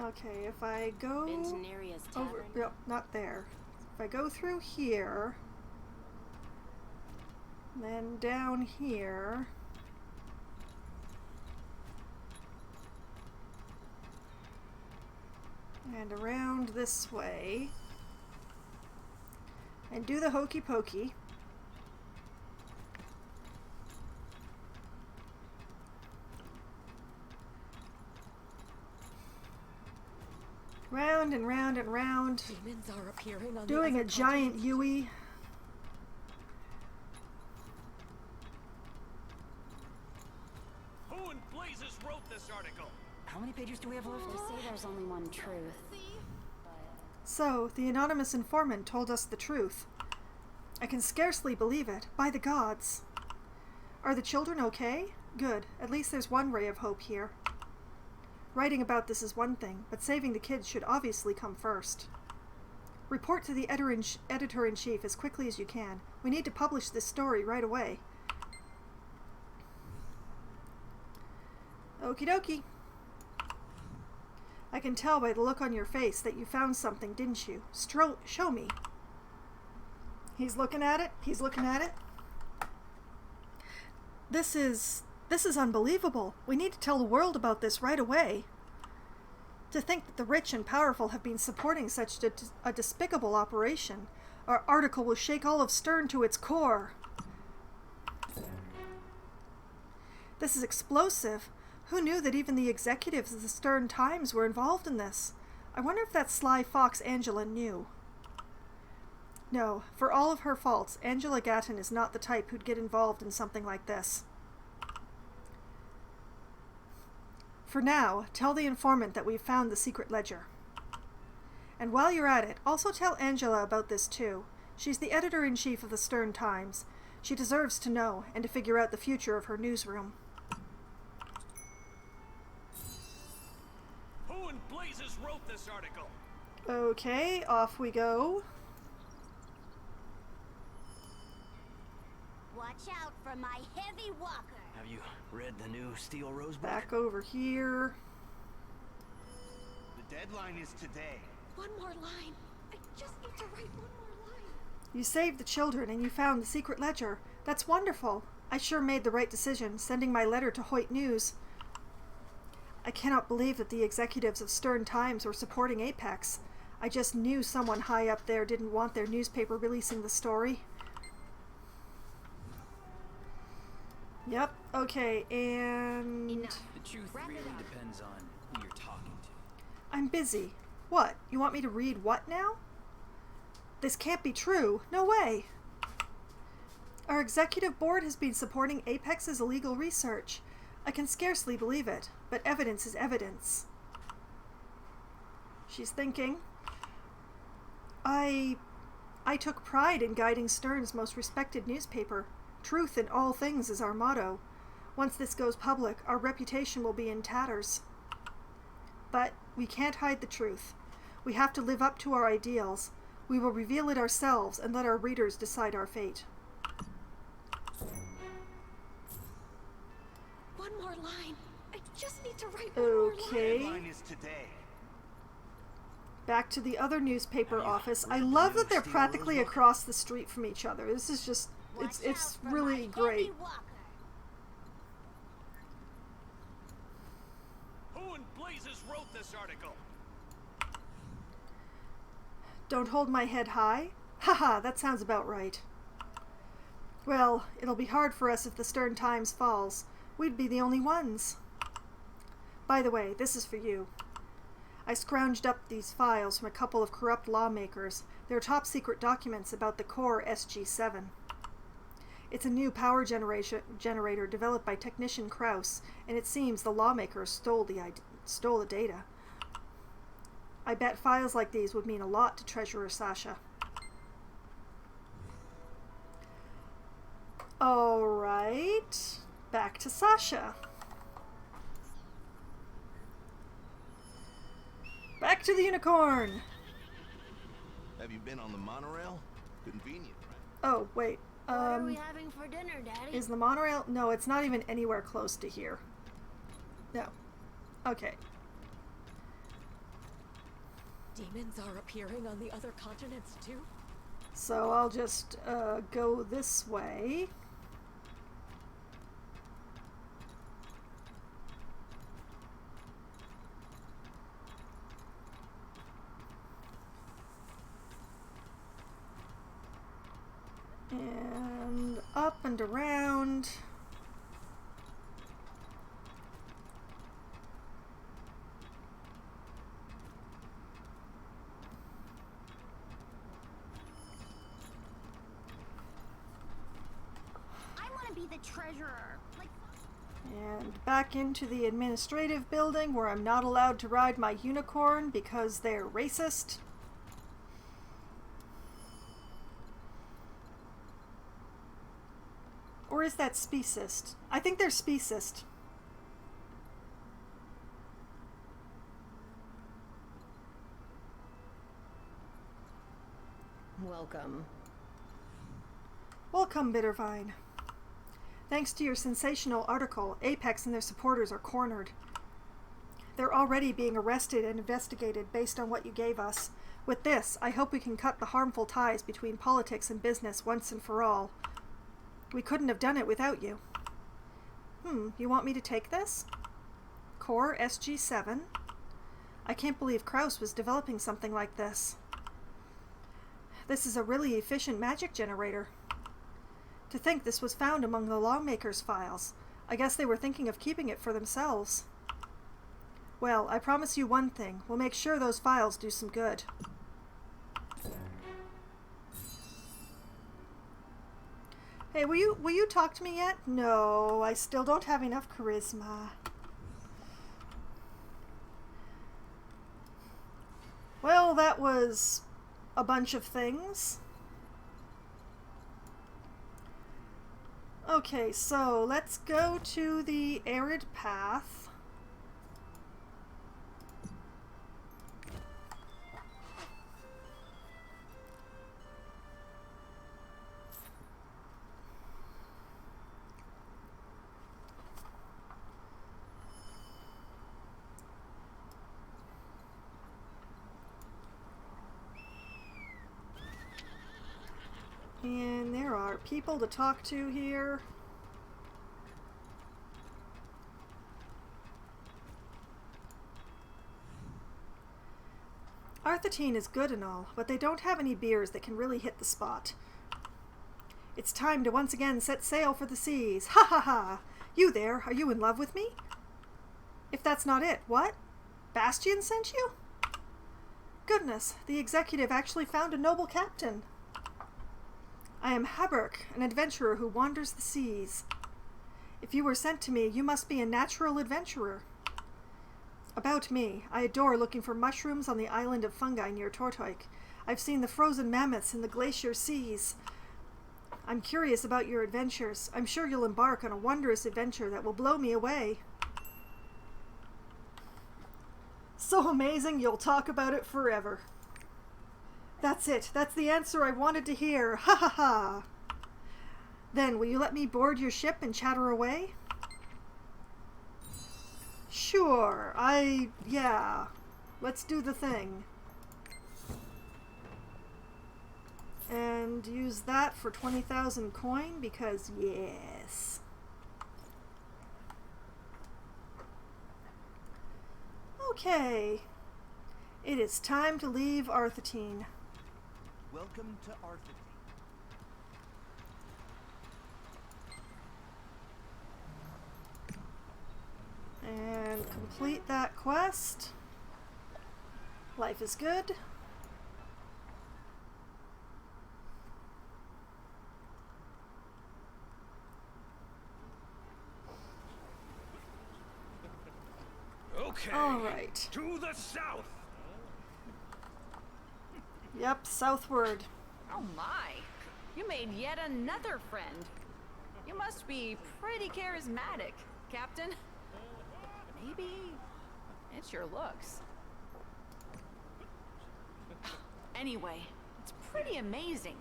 Okay, if I go over, no, not there. If I go through here, then down here, and around this way, and do the hokey pokey. Round and round and round. Demons are appearing on doing a giant Yui. Who in blazes wrote this article? How many pages do we have left? They say there's only one truth. So, the anonymous informant told us the truth. I can scarcely believe it. By the gods. Are the children okay? Good. At least there's one ray of hope here. Writing about this is one thing, but saving the kids should obviously come first. Report to the editor-in-chief as quickly as you can. We need to publish this story right away. Okie dokie. I can tell by the look on your face that you found something, didn't you? Show me. He's looking at it. He's looking at it. This is unbelievable. We need to tell the world about this right away. To think that the rich and powerful have been supporting such a despicable operation. Our article will shake all of Stern to its core. This is explosive. Who knew that even the executives of the Stern Times were involved in this? I wonder if that sly fox Angela knew. No, for all of her faults, Angela Gatton is not the type who'd get involved in something like this. For now, tell the informant that we've found the secret ledger. And while you're at it, also tell Angela about this too. She's the editor-in-chief of the Stern Times. She deserves to know, and to figure out the future of her newsroom. Who in blazes wrote this article? Okay, off we go. Watch out for my heavy walker. Have you read the new Steel Rose book? Back over here. The deadline is today. One more line. I just need to write one more line. You saved the children and you found the secret ledger. That's wonderful. I sure made the right decision, sending my letter to Hoyt News. I cannot believe that the executives of Stern Times were supporting Apex. I just knew someone high up there didn't want their newspaper releasing the story. Yep, okay, and... The truth really depends on who you're talking to. I'm busy. What? You want me to read what now? This can't be true. No way. Our executive board has been supporting Apex's illegal research. I can scarcely believe it, but evidence is evidence. She's thinking. I took pride in guiding Stern's most respected newspaper. Truth in all things is our motto. Once this goes public, our reputation will be in tatters. But we can't hide the truth. We have to live up to our ideals. We will reveal it ourselves and let our readers decide our fate. One more line. I just need to write one more line. Okay. The deadline is today. Back to the other newspaper office. I love that they're practically across the street from each other. This is just, it's really great. Who in blazes wrote this article? Don't hold my head high? Haha, that sounds about right. Well, it'll be hard for us if the Stern Times falls. We'd be the only ones. By the way, this is for you. I scrounged up these files from a couple of corrupt lawmakers. They're top-secret documents about the core SG-7. It's a new power generator developed by technician Kraus, and it seems the lawmakers stole the data. I bet files like these would mean a lot to Treasurer Sasha. Alright, back to Sasha. Back to the unicorn! Have you been on the monorail? Convenient, right? Oh, wait. What are we having for dinner, Daddy? Is the monorail? No, it's not even anywhere close to here. No. Okay. Demons are appearing on the other continents too? So I'll just go this way. And up and around. I want to be the treasurer. And back into the administrative building where I'm not allowed to ride my unicorn because they're racist. Or is that speciest? I think they're speciest. Welcome. Welcome, Bittervine. Thanks to your sensational article, Apex and their supporters are cornered. They're already being arrested and investigated based on what you gave us. With this, I hope we can cut the harmful ties between politics and business once and for all. We couldn't have done it without you. You want me to take this? Core SG-7? I can't believe Kraus was developing something like this. This is a really efficient magic generator. To think this was found among the lawmakers' files. I guess they were thinking of keeping it for themselves. Well, I promise you one thing. We'll make sure those files do some good. Hey, will you talk to me yet? No, I still don't have enough charisma. Well, that was a bunch of things. Okay, so let's go to the arid path. And there are people to talk to here. Arthetine is good and all, but they don't have any beers that can really hit the spot. It's time to once again set sail for the seas. Ha ha ha! You there, are you in love with me? If that's not it, what? Bastion sent you? Goodness, the executive actually found a noble captain. I am Haberk, an adventurer who wanders the seas. If you were sent to me, you must be a natural adventurer. About me, I adore looking for mushrooms on the island of fungi near Tortoik. I've seen the frozen mammoths in the glacier seas. I'm curious about your adventures. I'm sure you'll embark on a wondrous adventure that will blow me away. So amazing, you'll talk about it forever. That's it. That's the answer I wanted to hear. Ha ha ha. Then, will you let me board your ship and chatter away? Sure. Yeah. Let's do the thing. And use that for 20,000 coin because yes. Okay. It is time to leave Arthetine. Welcome to Arthetine. And complete that quest. Life is good. Okay. All right. To the south. Yep, southward. Oh my. You made yet another friend. You must be pretty charismatic, Captain. Maybe it's your looks. Anyway, it's pretty amazing.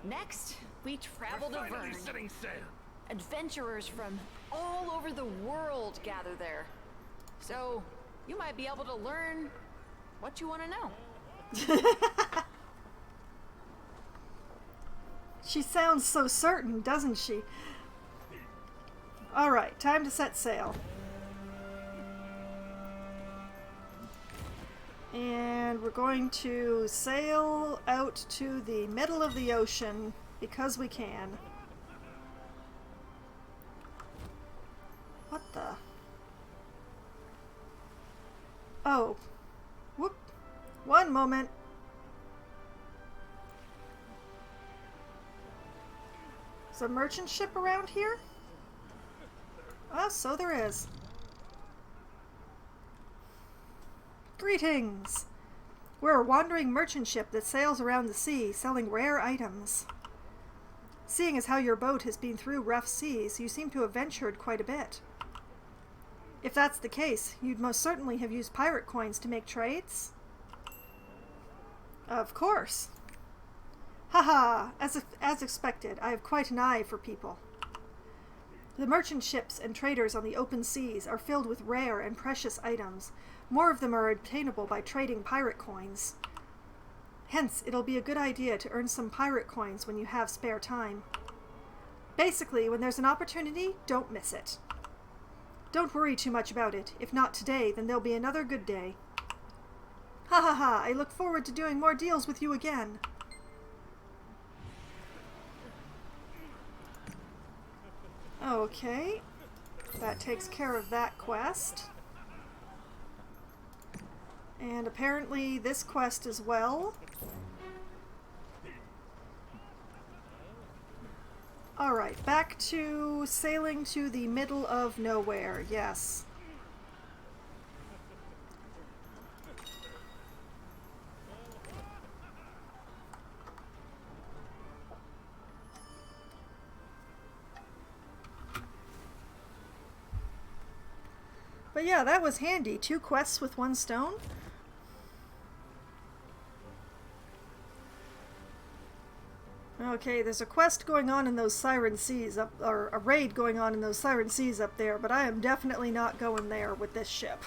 Next, we travel to Vern. Setting sail. Adventurers from all over the world gather there. So, you might be able to learn what you want to know. She sounds so certain, doesn't she? Alright, time to set sail. And we're going to sail out to the middle of the ocean because we can. What the? Oh. Whoop. One moment. Is a merchant ship around here? Ah, so there is. Greetings! We're a wandering merchant ship that sails around the sea, selling rare items. Seeing as how your boat has been through rough seas, you seem to have ventured quite a bit. If that's the case, you'd most certainly have used pirate coins to make trades? Of course. Haha, as expected, I have quite an eye for people. The merchant ships and traders on the open seas are filled with rare and precious items. More of them are obtainable by trading pirate coins. Hence, it'll be a good idea to earn some pirate coins when you have spare time. Basically, when there's an opportunity, don't miss it. Don't worry too much about it. If not today, then there'll be another good day. Ha ha ha, I look forward to doing more deals with you again. Okay, that takes care of that quest. And apparently this quest as well. Alright, back to sailing to the middle of nowhere, yes. But yeah, that was handy. 2 quests with 1 stone. Okay, there's a quest going on in those Siren Seas up, or a raid going on in those Siren Seas up there, but I am definitely not going there with this ship.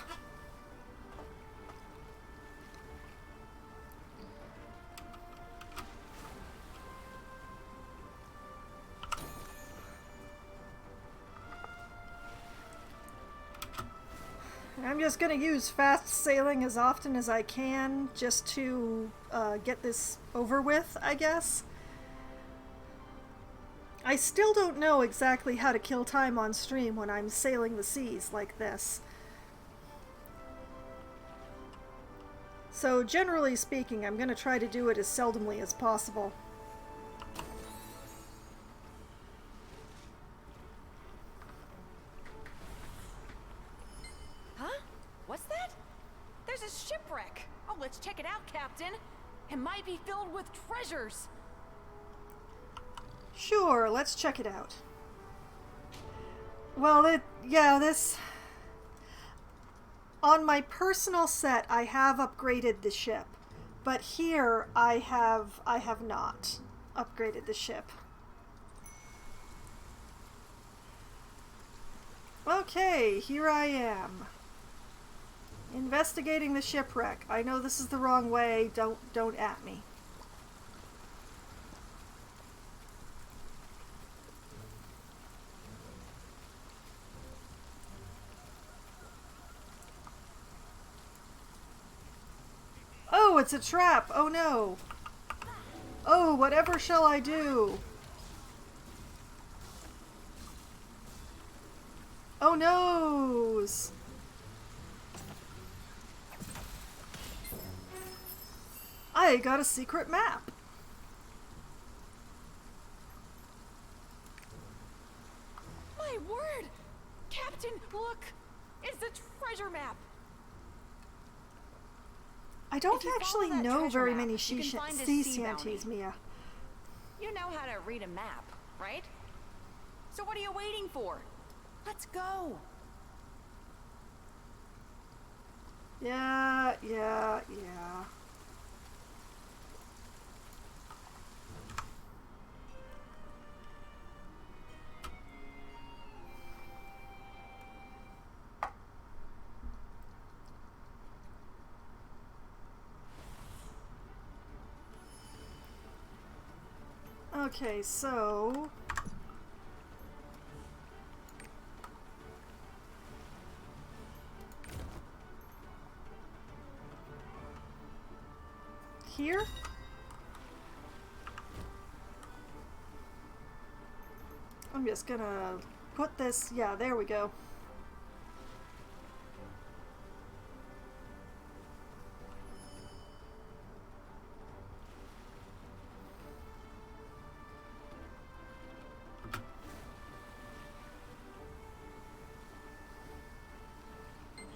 I'm just gonna use fast sailing as often as I can just to get this over with, I guess. I still don't know exactly how to kill time on stream when I'm sailing the seas like this. So generally speaking, I'm gonna try to do it as seldomly as possible. Huh? What's that? There's a shipwreck! Oh, let's check it out, Captain! It might be filled with treasures! Sure, let's check it out. Well, this... On my personal set, I have upgraded the ship. But here, I have not upgraded the ship. Okay, here I am. Investigating the shipwreck. I know this is the wrong way, don't at me. Oh, it's a trap! Oh no! Oh, whatever shall I do? Oh noes! I got a secret map! My word! Captain, look! It's the treasure map! I don't actually know very many sea shanties, Mia. You know how to read a map, right? So what are you waiting for? Let's go! Yeah. Okay, so... Here? I'm just gonna put this... Yeah, there we go.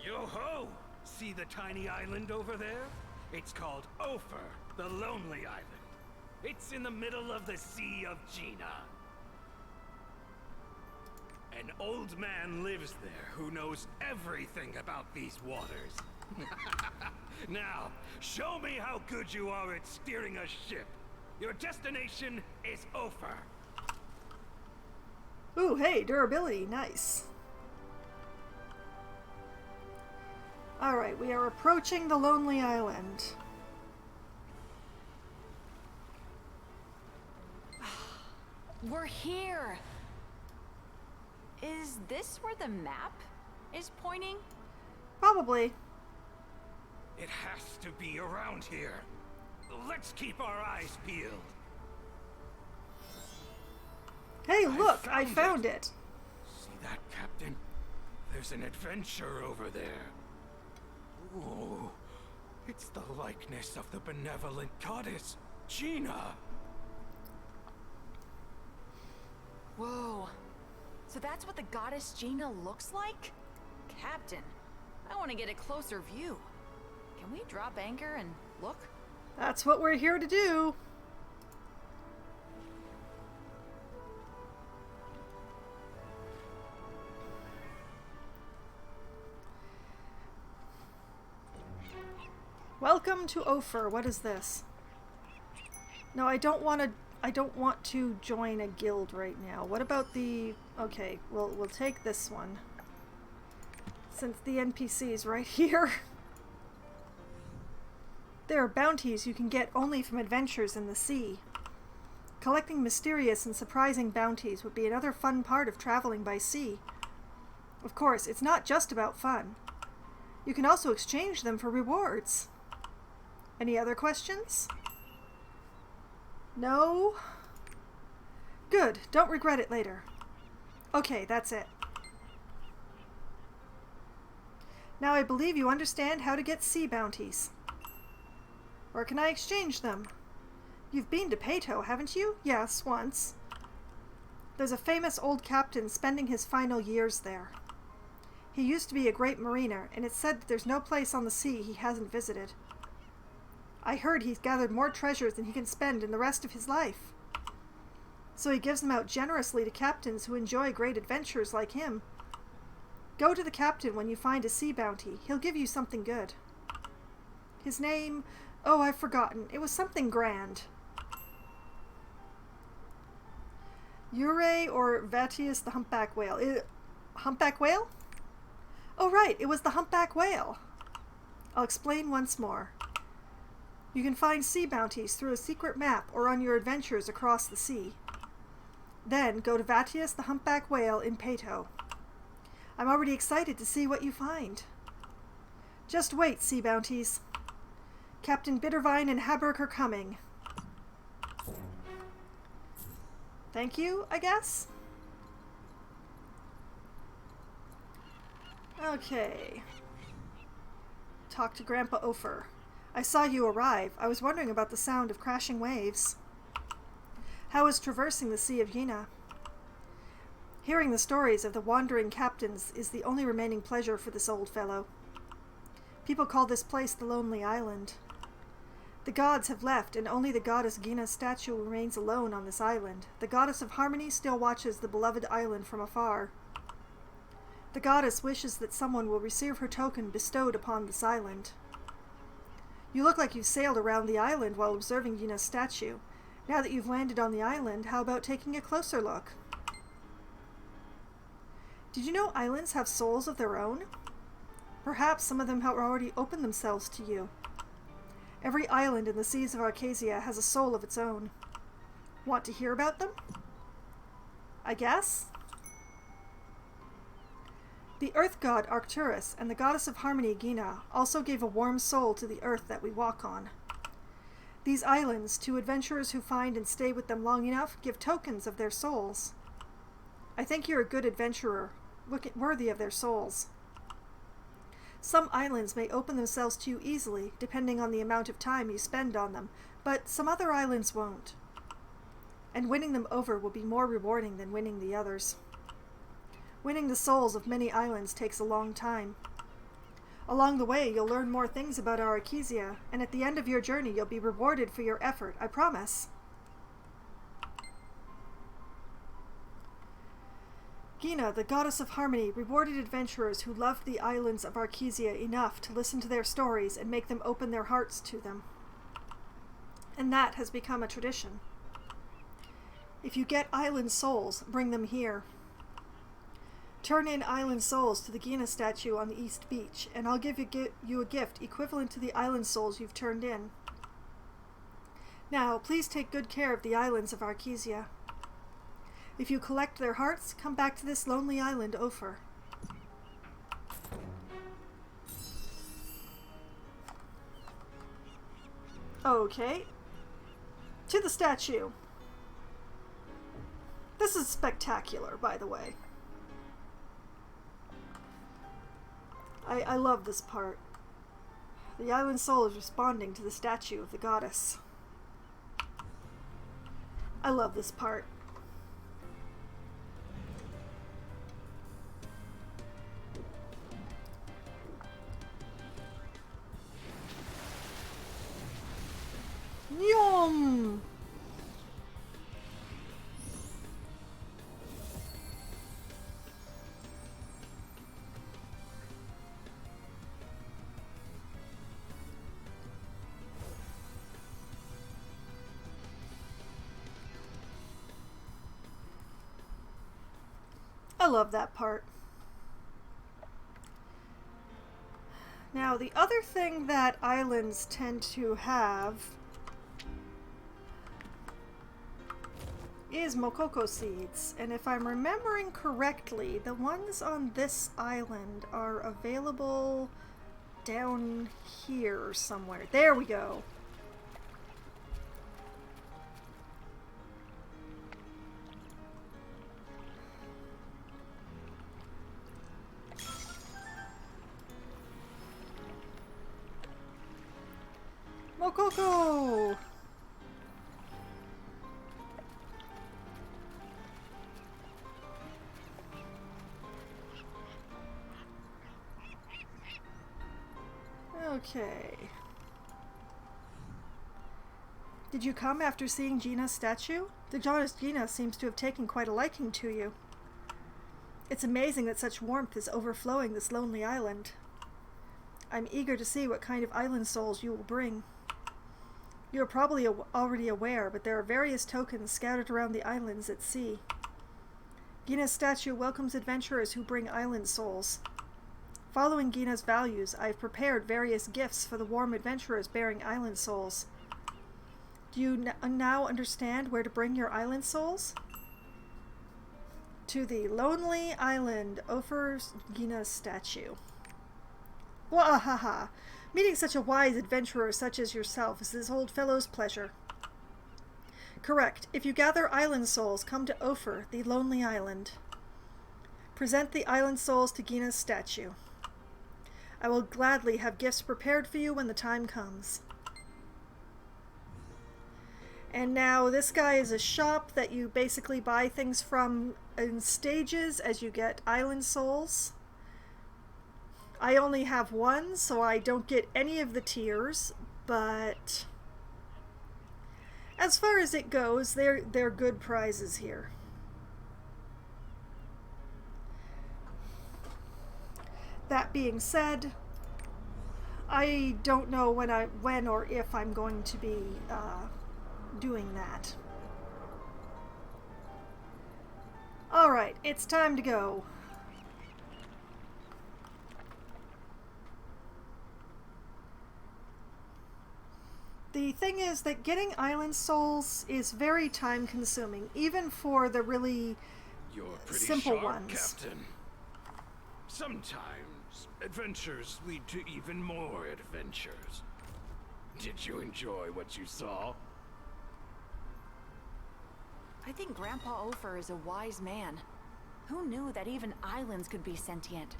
Yo-ho! See the tiny island over there? It's called Ophir, the Lonely Island. It's in the middle of the Sea of Gina. An old man lives there who knows everything about these waters. Now, show me how good you are at steering a ship. Your destination is Ophir. Ooh, hey, durability, nice. Alright, we are approaching the Lonely Island. We're here! Is this where the map is pointing? Probably. It has to be around here. Let's keep our eyes peeled. Hey, look! I found it! See that, Captain? There's an adventure over there. Oh, it's the likeness of the benevolent goddess, Gina. Whoa. So that's what the goddess Gina looks like? Captain, I want to get a closer view. Can we drop anchor and look? That's what we're here to do. Welcome to Ophir. What is this? No, I don't want to join a guild right now. What about the... Okay, we'll take this one. Since the NPC is right here. There are bounties you can get only from adventures in the sea. Collecting mysterious and surprising bounties would be another fun part of traveling by sea. Of course, it's not just about fun. You can also exchange them for rewards. Any other questions? No? Good. Don't regret it later. Okay, that's it. Now I believe you understand how to get sea bounties. Where can I exchange them? You've been to Pato, haven't you? Yes, once. There's a famous old captain spending his final years there. He used to be a great mariner, and it's said that there's no place on the sea he hasn't visited. I heard he's gathered more treasures than he can spend in the rest of his life. So he gives them out generously to captains who enjoy great adventures like him. Go to the captain when you find a sea bounty. He'll give you something good. His name... Oh, I've forgotten. It was something grand. Ure or Vatius the humpback whale. Humpback whale? Oh, right. It was the humpback whale. I'll explain once more. You can find sea bounties through a secret map or on your adventures across the sea. Then go to Vatius the humpback whale in Pato. I'm already excited to see what you find. Just wait, sea bounties. Captain Bittervine and Haberk are coming. Thank you, I guess? Okay. Talk to Grandpa Ophir. I saw you arrive. I was wondering about the sound of crashing waves. How is traversing the Sea of Yina? Hearing the stories of the wandering captains is the only remaining pleasure for this old fellow. People call this place the Lonely Island. The gods have left, and only the goddess Gina's statue remains alone on this island. The goddess of harmony still watches the beloved island from afar. The goddess wishes that someone will receive her token bestowed upon this island. You look like you've sailed around the island while observing Gina's statue. Now that you've landed on the island, how about taking a closer look? Did you know islands have souls of their own? Perhaps some of them have already opened themselves to you. Every island in the seas of Arcasia has a soul of its own. Want to hear about them? I guess? The earth god Arcturus and the goddess of harmony Gina also gave a warm soul to the earth that we walk on. These islands, to adventurers who find and stay with them long enough, give tokens of their souls. I think you're a good adventurer, worthy of their souls. Some islands may open themselves to you easily, depending on the amount of time you spend on them, but some other islands won't. And winning them over will be more rewarding than winning the others. Winning the souls of many islands takes a long time. Along the way, you'll learn more things about our Arcasia, and at the end of your journey, you'll be rewarded for your effort, I promise. Gina, the goddess of harmony, rewarded adventurers who loved the islands of Arcasia enough to listen to their stories and make them open their hearts to them. And that has become a tradition. If you get island souls, bring them here. Turn in island souls to the Gina statue on the East Beach, and I'll give you a gift equivalent to the island souls you've turned in. Now, please take good care of the islands of Arcasia. If you collect their hearts, come back to this lonely island, Ophir. Okay. To the statue. This is spectacular, by the way. I love this part. The island soul is responding to the statue of the goddess. I love this part. I love that part. Now, the other thing that islands tend to have is Mokoko seeds. And if I'm remembering correctly, the ones on this island are available down here somewhere. There we go. Mokoko! Okay. Did you come after seeing Gina's statue? The goddess Gina seems to have taken quite a liking to you. It's amazing that such warmth is overflowing this lonely island. I'm eager to see what kind of island souls you will bring. You are probably already aware, but there are various tokens scattered around the islands at sea. Gina's statue welcomes adventurers who bring island souls. Following Gina's values, I have prepared various gifts for the warm adventurers bearing island souls. Do you now understand where to bring your island souls? To the lonely island, offers Gina's statue. Wahaha! Meeting such a wise adventurer such as yourself is this old fellow's pleasure. Correct. If you gather island souls, come to Ophir, the lonely island. Present the island souls to Gina's statue. I will gladly have gifts prepared for you when the time comes. And now this guy is a shop that you basically buy things from in stages as you get island souls. I only have one, so I don't get any of the tiers, but as far as it goes, they're good prizes here. That being said, I don't know when or if I'm going to be doing that. Alright, it's time to go. The thing is that getting island souls is very time consuming, even for the really simple sharp, ones. Captain. Sometimes adventures lead to even more adventures. Did you enjoy what you saw? I think Grandpa Ophir is a wise man. Who knew that even islands could be sentient?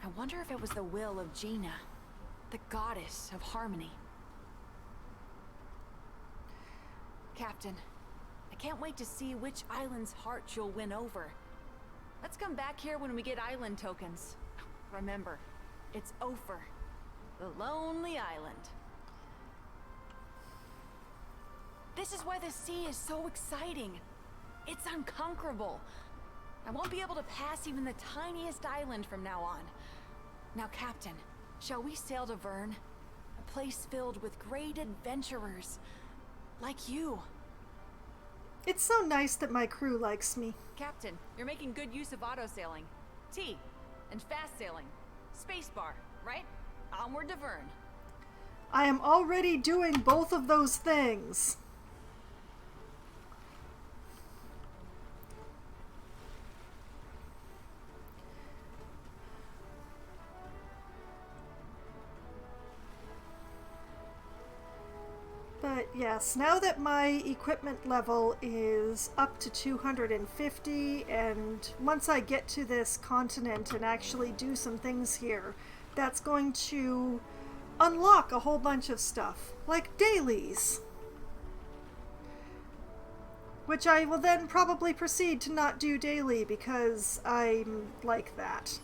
I wonder if it was the will of Gina, the goddess of harmony. Captain, I can't wait to see which island's heart you'll win over. Let's come back here when we get island tokens. Remember, it's Ophir, the lonely island. This is why the sea is so exciting. It's unconquerable. I won't be able to pass even the tiniest island from now on. Now, Captain, shall we sail to Vern? A place filled with great adventurers. Like you. It's so nice that my crew likes me. Captain, you're making good use of auto-sailing. T. And fast sailing. Spacebar, right? Onward to Vern. I am already doing both of those things. But yes, now that my equipment level is up to 250, and once I get to this continent and actually do some things here, that's going to unlock a whole bunch of stuff, like dailies. Which I will then probably proceed to not do daily because I'm like that.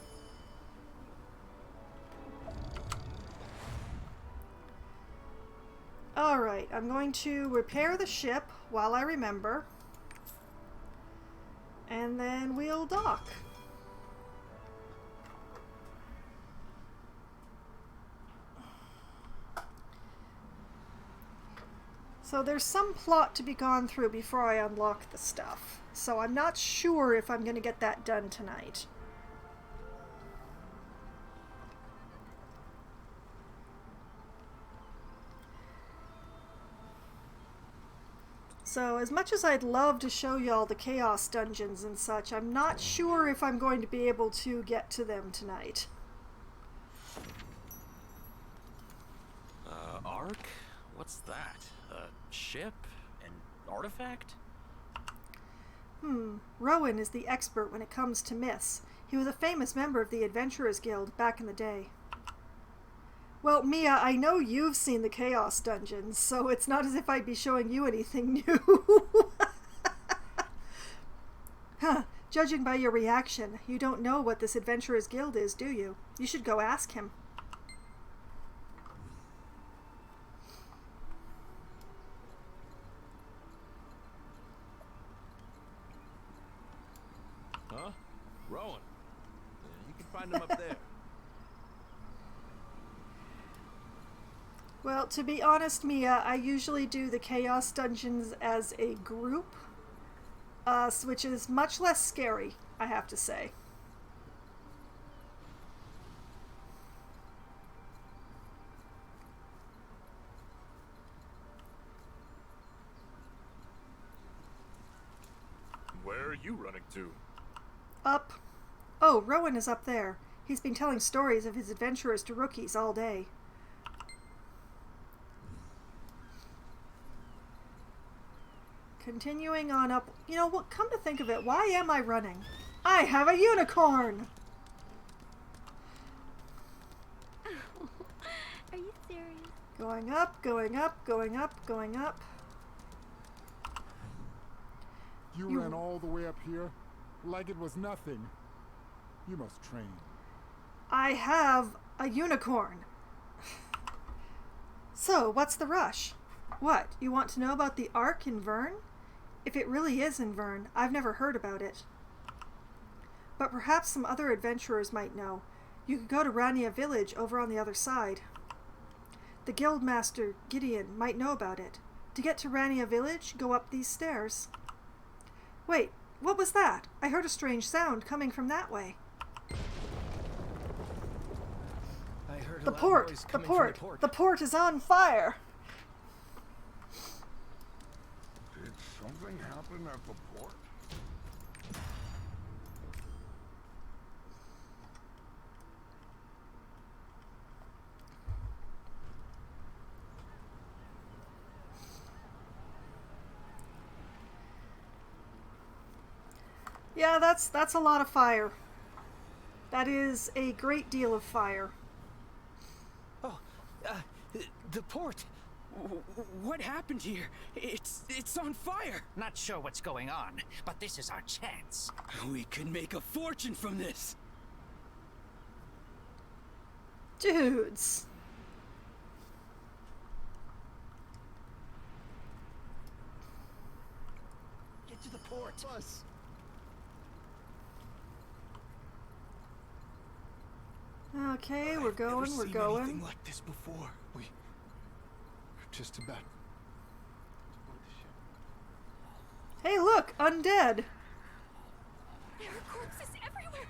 Alright, I'm going to repair the ship while I remember, and then we'll dock. So there's some plot to be gone through before I unlock the stuff. So I'm not sure if I'm going to get that done tonight. So as much as I'd love to show y'all the Chaos Dungeons and such, I'm not sure if I'm going to be able to get to them tonight. Ark? What's that? A ship? An artifact? Rowan is the expert when it comes to myths. He was a famous member of the Adventurers Guild back in the day. Well, Mia, I know you've seen the Chaos Dungeons, so it's not as if I'd be showing you anything new. Huh, judging by your reaction, you don't know what this Adventurers Guild is, do you? You should go ask him. Huh? Rowan. You can find him up there. Well, to be honest, Mia, I usually do the Chaos Dungeons as a group, which is much less scary, I have to say. Where are you running to? Up. Oh, Rowan is up there. He's been telling stories of his adventurers to rookies all day. Continuing on up. You know what? Come to think of it, why am I running? I have a unicorn! Are you serious? Going up, going up, going up, going up. You ran all the way up here? Like it was nothing. You must train. I have a unicorn. So, what's the rush? What, you want to know about the Ark in Vern? If it really is in Vern, I've never heard about it. But perhaps some other adventurers might know. You could go to Rania village over on the other side. The guildmaster, Gideon, might know about it. To get to Rania village, go up these stairs. Wait, what was that? I heard a strange sound coming from that way. I heard The port! The port! The port is on fire! Did something happen at the port? Yeah, that's a lot of fire. That is a great deal of fire. Oh, the port. What happened here? It's on fire. Not sure what's going on, but this is our chance. We could make a fortune from this. Dudes. Get to the port. Bus. Okay, we're going, we're Never seen going. anything like this before. We're just about. Hey, look, undead. There are corpses everywhere.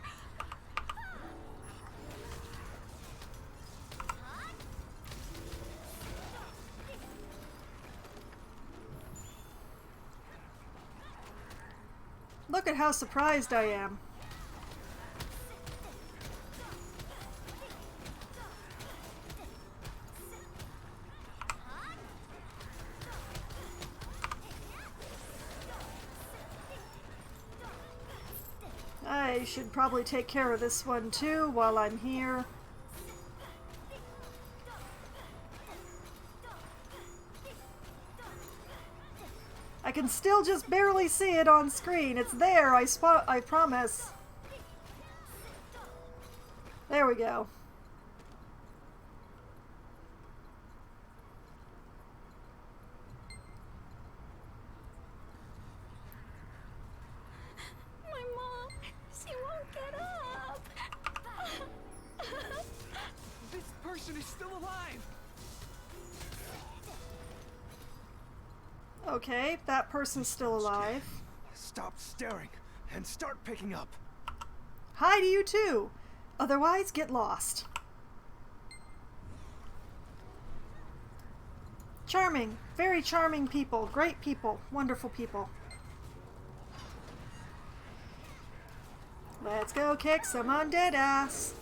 Look at how surprised I am. I should probably take care of this one too while I'm here. I can still just barely see it on screen. It's there, I promise. There we go. My mom, she won't get up. This person is still alive. Okay, that person's still alive. Stop staring and start picking up. Hi to you too. Otherwise, get lost. Charming. Very charming people. Great people. Wonderful people. Let's go kick some undead ass.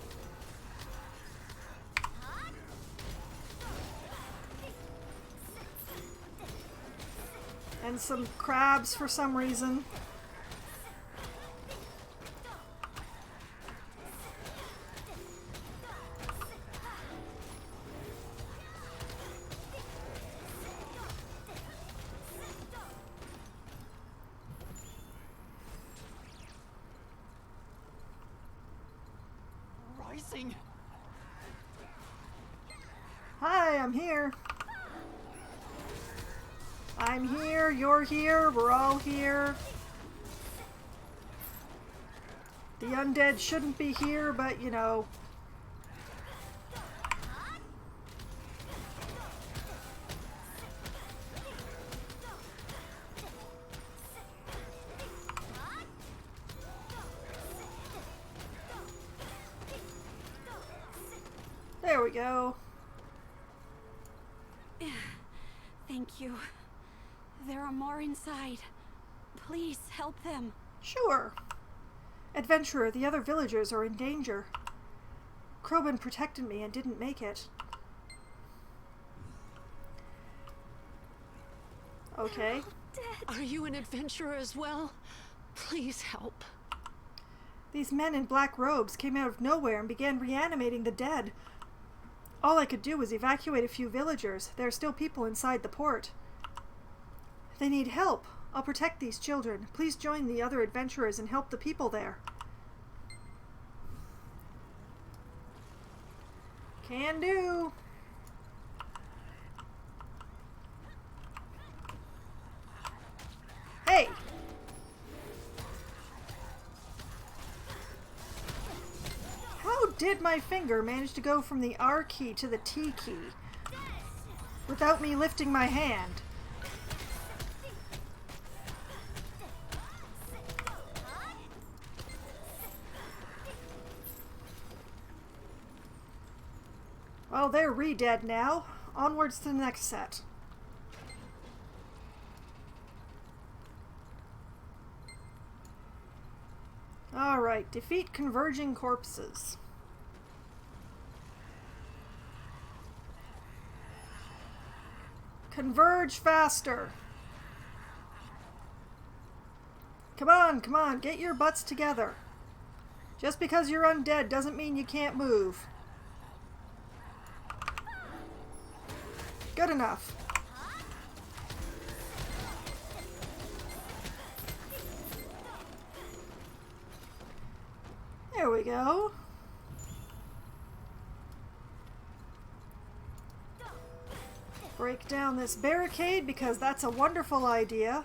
And some crabs for some reason. Rising. Hi, I'm here. I'm here, you're here, we're all here. The undead shouldn't be here, but you know. There we go. Thank you. There are more inside. Please help them. Sure. Adventurer, the other villagers are in danger. Krobin protected me and didn't make it. Okay. Are you an adventurer as well? Please help. These men in black robes came out of nowhere and began reanimating the dead. All I could do was evacuate a few villagers. There are still people inside the port. They need help. I'll protect these children. Please join the other adventurers and help the people there. Can do. Hey! How did my finger manage to go from the R key to the T key without me lifting my hand? Well, they're re-dead now. Onwards to the next set. Alright, defeat converging corpses. Converge faster. Come on, get your butts together. Just because you're undead doesn't mean you can't move. Good enough. There we go. Break down this barricade because that's a wonderful idea.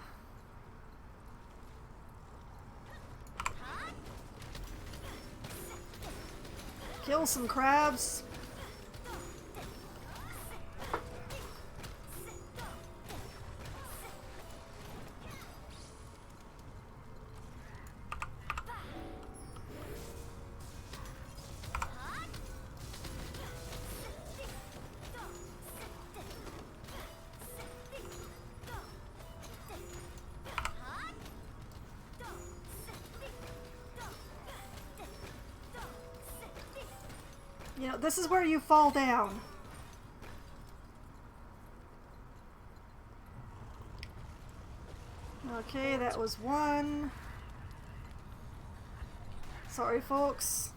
Kill some crabs. You know, this is where you fall down. Okay, that was one. Sorry, folks.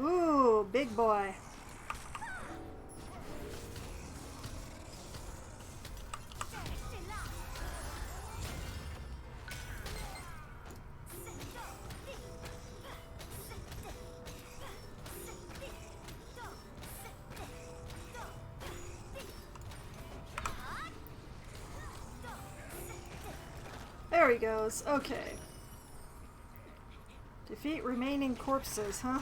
Ooh, big boy. There he goes. Okay. Defeat remaining corpses, huh?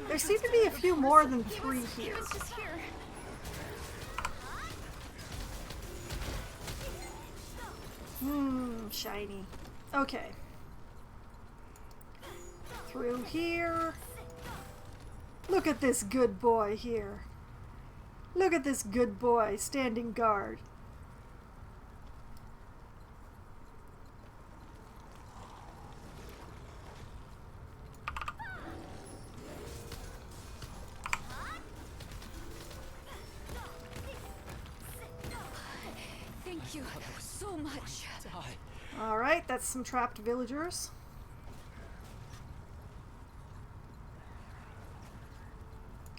There seem to be a few more than 3 here. Shiny. Okay. Through here. Look at this good boy here. Look at this good boy standing guard. Thank you so much. Alright, that's some trapped villagers.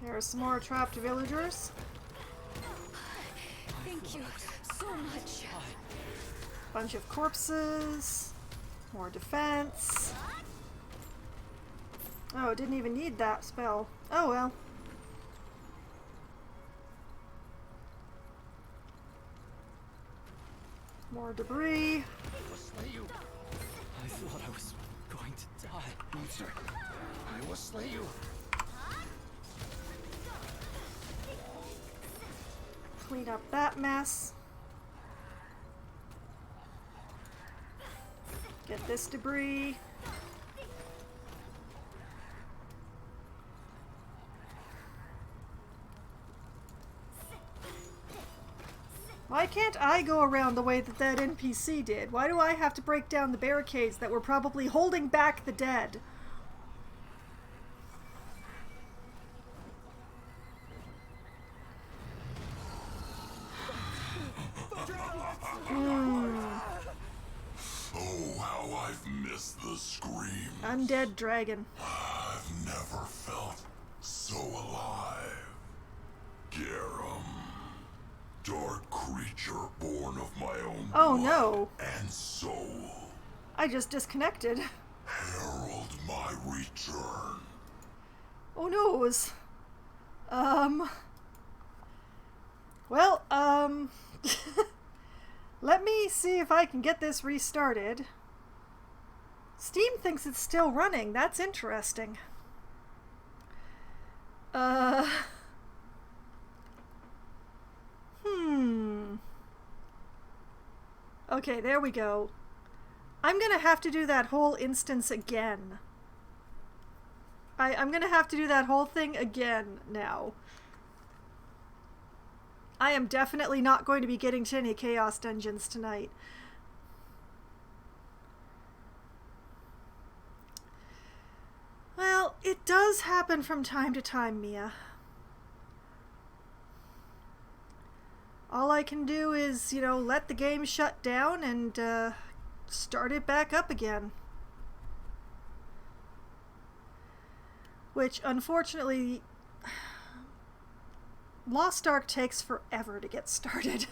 There are some more trapped villagers. Thank you so much. Bunch of corpses. More defense. Oh, didn't even need that spell. Oh well. More debris. I thought I was going to die. Monster, I will slay you. Clean up that mess. Get this debris. Why can't I go around the way that that NPC did? Why do I have to break down the barricades that were probably holding back the dead? Oh, how I've missed the scream. Undead dragon. I've never felt so alive. Garum, dark creature born of my own blood and soul. I just disconnected. Herald my return. Oh noes. Well, let me see if I can get this restarted. Steam thinks it's still running. That's interesting. Okay, there we go. I'm gonna have to do that whole instance again. I'm gonna have to do that whole thing again now. I am definitely not going to be getting to any Chaos Dungeons tonight. Well, it does happen from time to time, Mia. All I can do is, you know, let the game shut down and start it back up again. Which, unfortunately, Lost Ark takes forever to get started.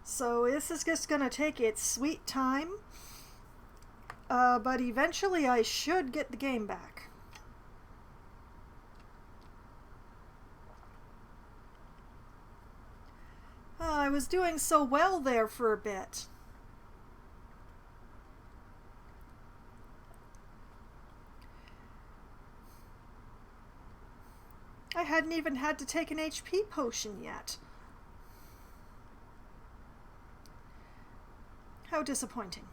So this is just gonna take its sweet time. But eventually I should get the game back. I was doing so well there for a bit. I hadn't even had to take an HP potion yet. How disappointing.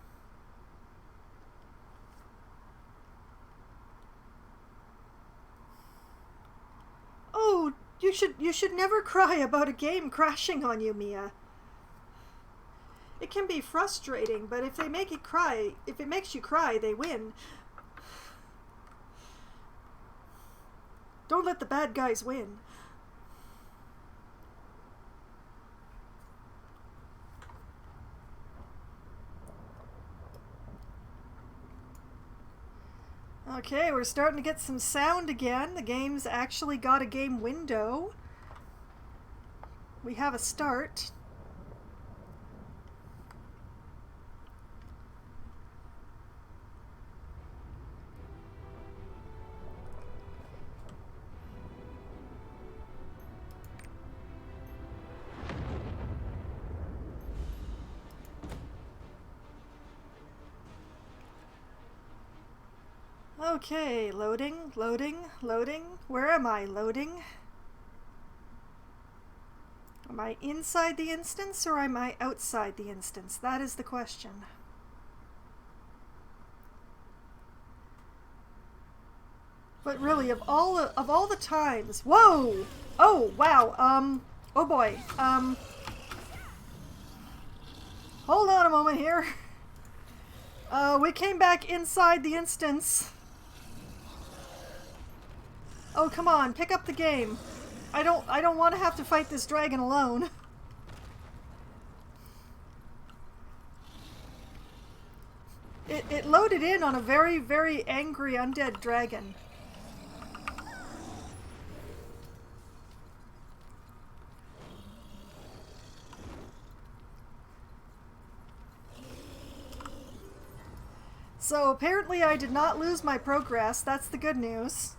Oh, you should never cry about a game crashing on you, Mia. It can be frustrating, but if it makes you cry, they win. Don't let the bad guys win. Okay, we're starting to get some sound again. The game's actually got a game window. We have a start. Okay, loading, loading, loading. Where am I? Loading. Am I inside the instance or am I outside the instance? That is the question. But really, of all the times, whoa! Oh wow. Oh boy. Hold on a moment here. We came back inside the instance. Oh come on, pick up the game. I don't want to have to fight this dragon alone. It loaded in on a very, very angry undead dragon. So apparently I did not lose my progress. That's the good news.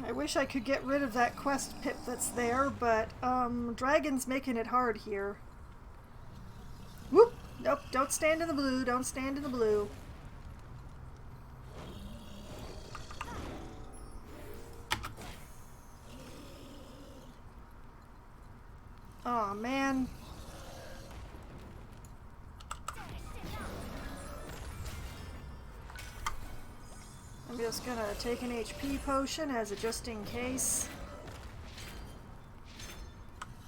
I wish I could get rid of that quest pip that's there, but Dragon's making it hard here. Whoop! Nope, don't stand in the blue, don't stand in the blue. Aw, man. I'm just gonna take an HP potion as a just in case.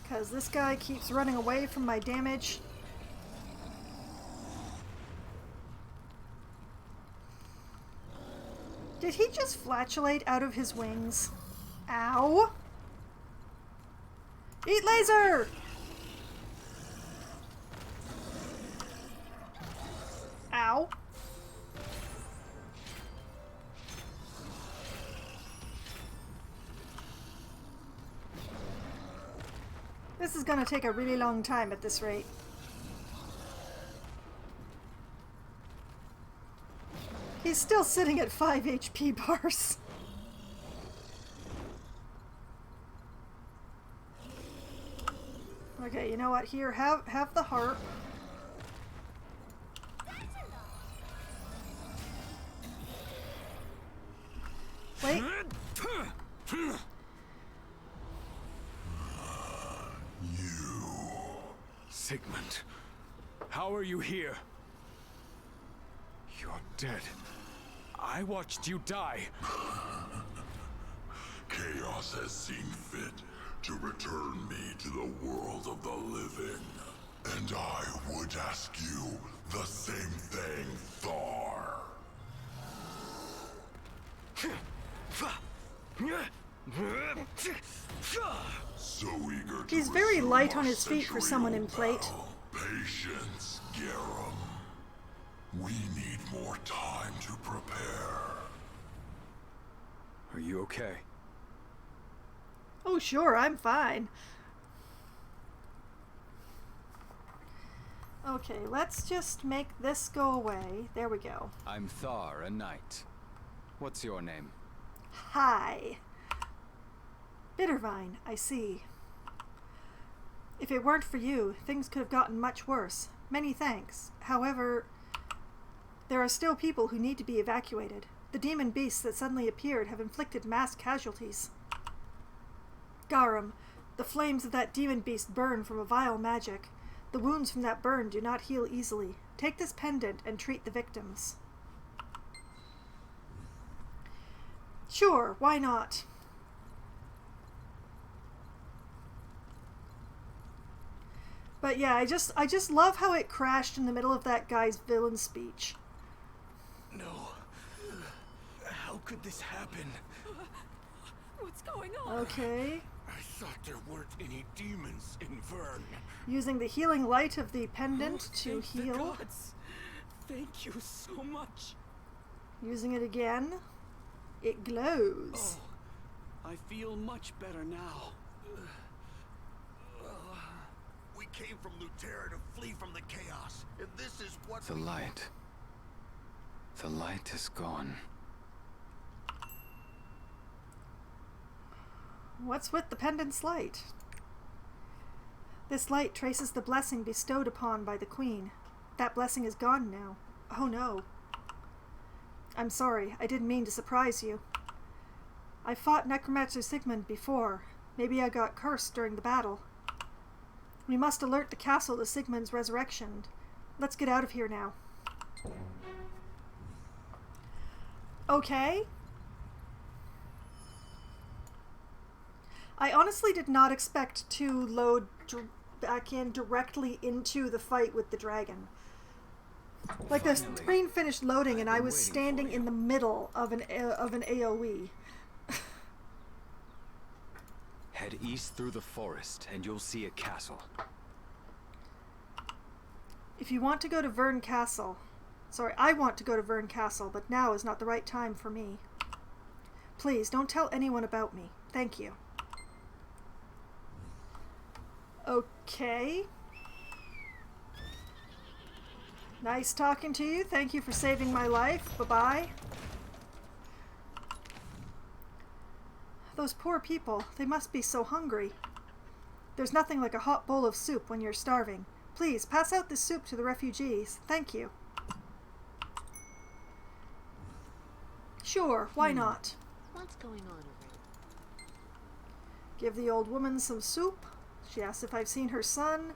Because this guy keeps running away from my damage. Did he just flatulate out of his wings? Ow! Eat laser! Ow. This is gonna take a really long time at this rate. He's still sitting at 5 HP bars. Okay, you know what? Here, have the harp. Wait. Sigmund, how are you here? You're dead. I watched you die. Chaos has seen fit to return me to the world of the living. And I would ask you the same thing, Thar. So eager to He's very light on his feet for someone in plate. Patience, Garum. We need more time to prepare. Are you okay? Oh, sure, I'm fine. Okay, let's just make this go away. There we go. I'm Thar, a knight. What's your name? Hi. Bittervine, I see. If it weren't for you, things could have gotten much worse. Many thanks. However, there are still people who need to be evacuated. The demon beasts that suddenly appeared have inflicted mass casualties. Garum, the flames of that demon beast burn from a vile magic. The wounds from that burn do not heal easily. Take this pendant and treat the victims. Sure, why not? But yeah, I just love how it crashed in the middle of that guy's villain speech. No. How could this happen? What's going on? Okay. I thought there weren't any demons in Vern. Using the healing light of the pendant to Thank heal. the gods. Thank you so much. Using it again. It glows. Oh, I feel much better now. We came from Lutera to flee from the chaos, and this is what The light. The light is gone. What's with the pendant's light? This light traces the blessing bestowed upon by the Queen. That blessing is gone now. Oh no. I'm sorry, I didn't mean to surprise you. I fought Necromancer Sigmund before. Maybe I got cursed during the battle. We must alert the castle to Sigmund's resurrection. Let's get out of here now. Okay. I honestly did not expect to load back in directly into the fight with the dragon. Like the screen finished loading and I was standing in the middle of an AoE. Head east through the forest and you'll see a castle. If you want to go to Vern Castle... Sorry, I want to go to Vern Castle, but now is not the right time for me. Please, don't tell anyone about me. Thank you. Okay. Nice talking to you. Thank you for saving my life. Bye-bye. Those poor people, they must be so hungry. There's nothing like a hot bowl of soup when you're starving. Please, pass out this soup to the refugees. Thank you. Sure, why not? What's going on around? Give the old woman some soup. She asks if I've seen her son.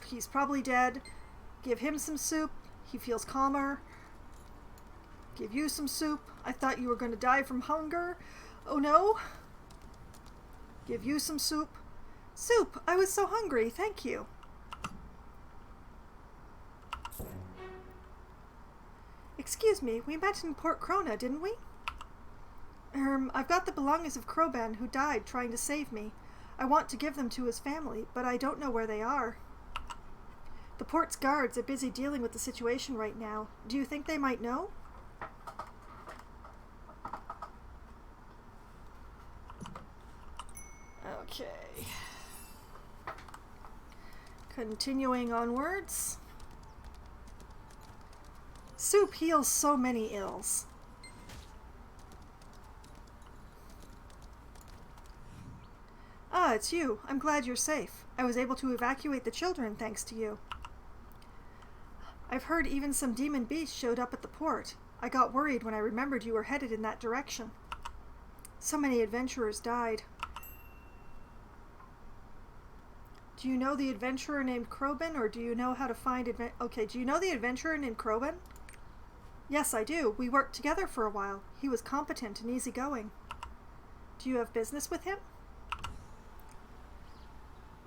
He's probably dead. Give him some soup. He feels calmer. Give you some soup. I thought you were going to die from hunger. Oh no. Give you some soup. Soup! I was so hungry. Thank you. Excuse me, we met in Port Krona, didn't we? I've got the belongings of Kroban, who died trying to save me. I want to give them to his family, but I don't know where they are. The port's guards are busy dealing with the situation right now. Do you think they might know? Okay. Continuing onwards. Soup heals so many ills. Ah, it's you. I'm glad you're safe. I was able to evacuate the children thanks to you. I've heard even some demon beasts showed up at the port. I got worried when I remembered you were headed in that direction. So many adventurers died. Do you know the adventurer named Kroban, or do you know how to find do you know the adventurer named Kroban? Yes, I do. We worked together for a while. He was competent and easygoing. Do you have business with him?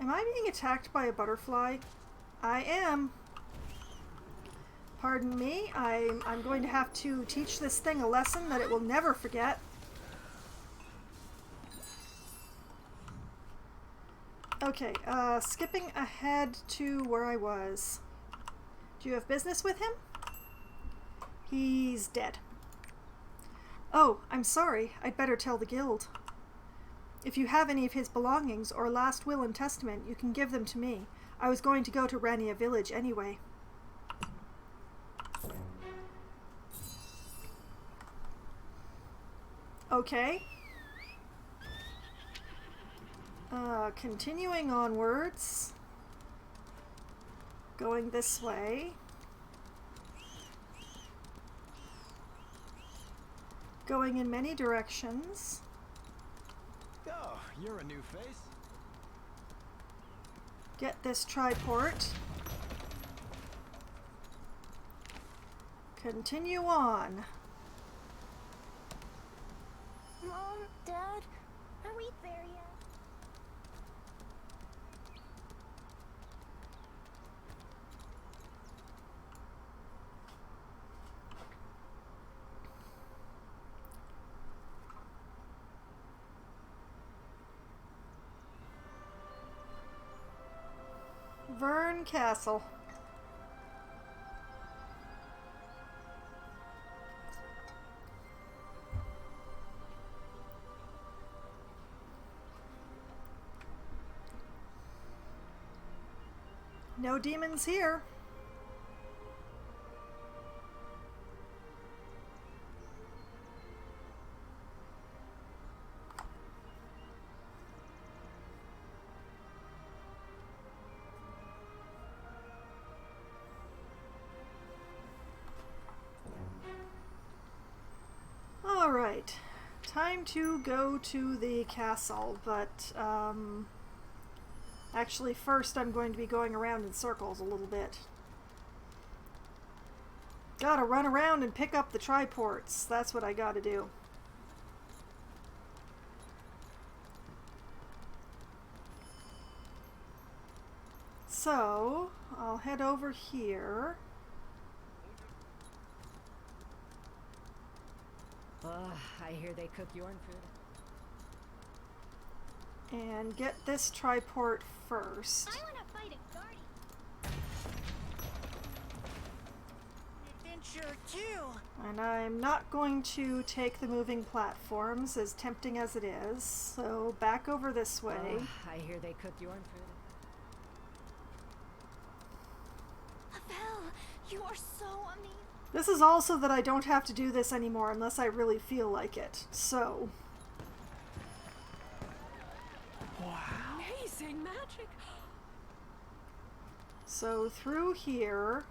Am I being attacked by a butterfly? I am. Pardon me. I'm going to have to teach this thing a lesson that it will never forget. Okay, skipping ahead to where I was. Do you have business with him? He's dead. Oh, I'm sorry. I'd better tell the guild. If you have any of his belongings or last will and testament, you can give them to me. I was going to go to Rania village anyway. Okay. Continuing onwards. Going this way. Going in many directions. Oh, you're a new face. Get this triport. Continue on. Mom, Dad, are we there yet? Vern Castle. No demons here. time to go to the castle, but actually first I'm going to be going around in circles a little bit. Gotta run around and pick up the triports. That's what I gotta do. So, I'll head over here. I hear they cook Yorn food. And get this triport first. I want to fight a guardian. Adventure too. And I'm not going to take the moving platforms, as tempting as it is. So back over this way. I hear they cook Yorn food. Lavelle, you are so amazing. This is also that I don't have to do this anymore unless I really feel like it. So. Wow. Amazing magic. So through here.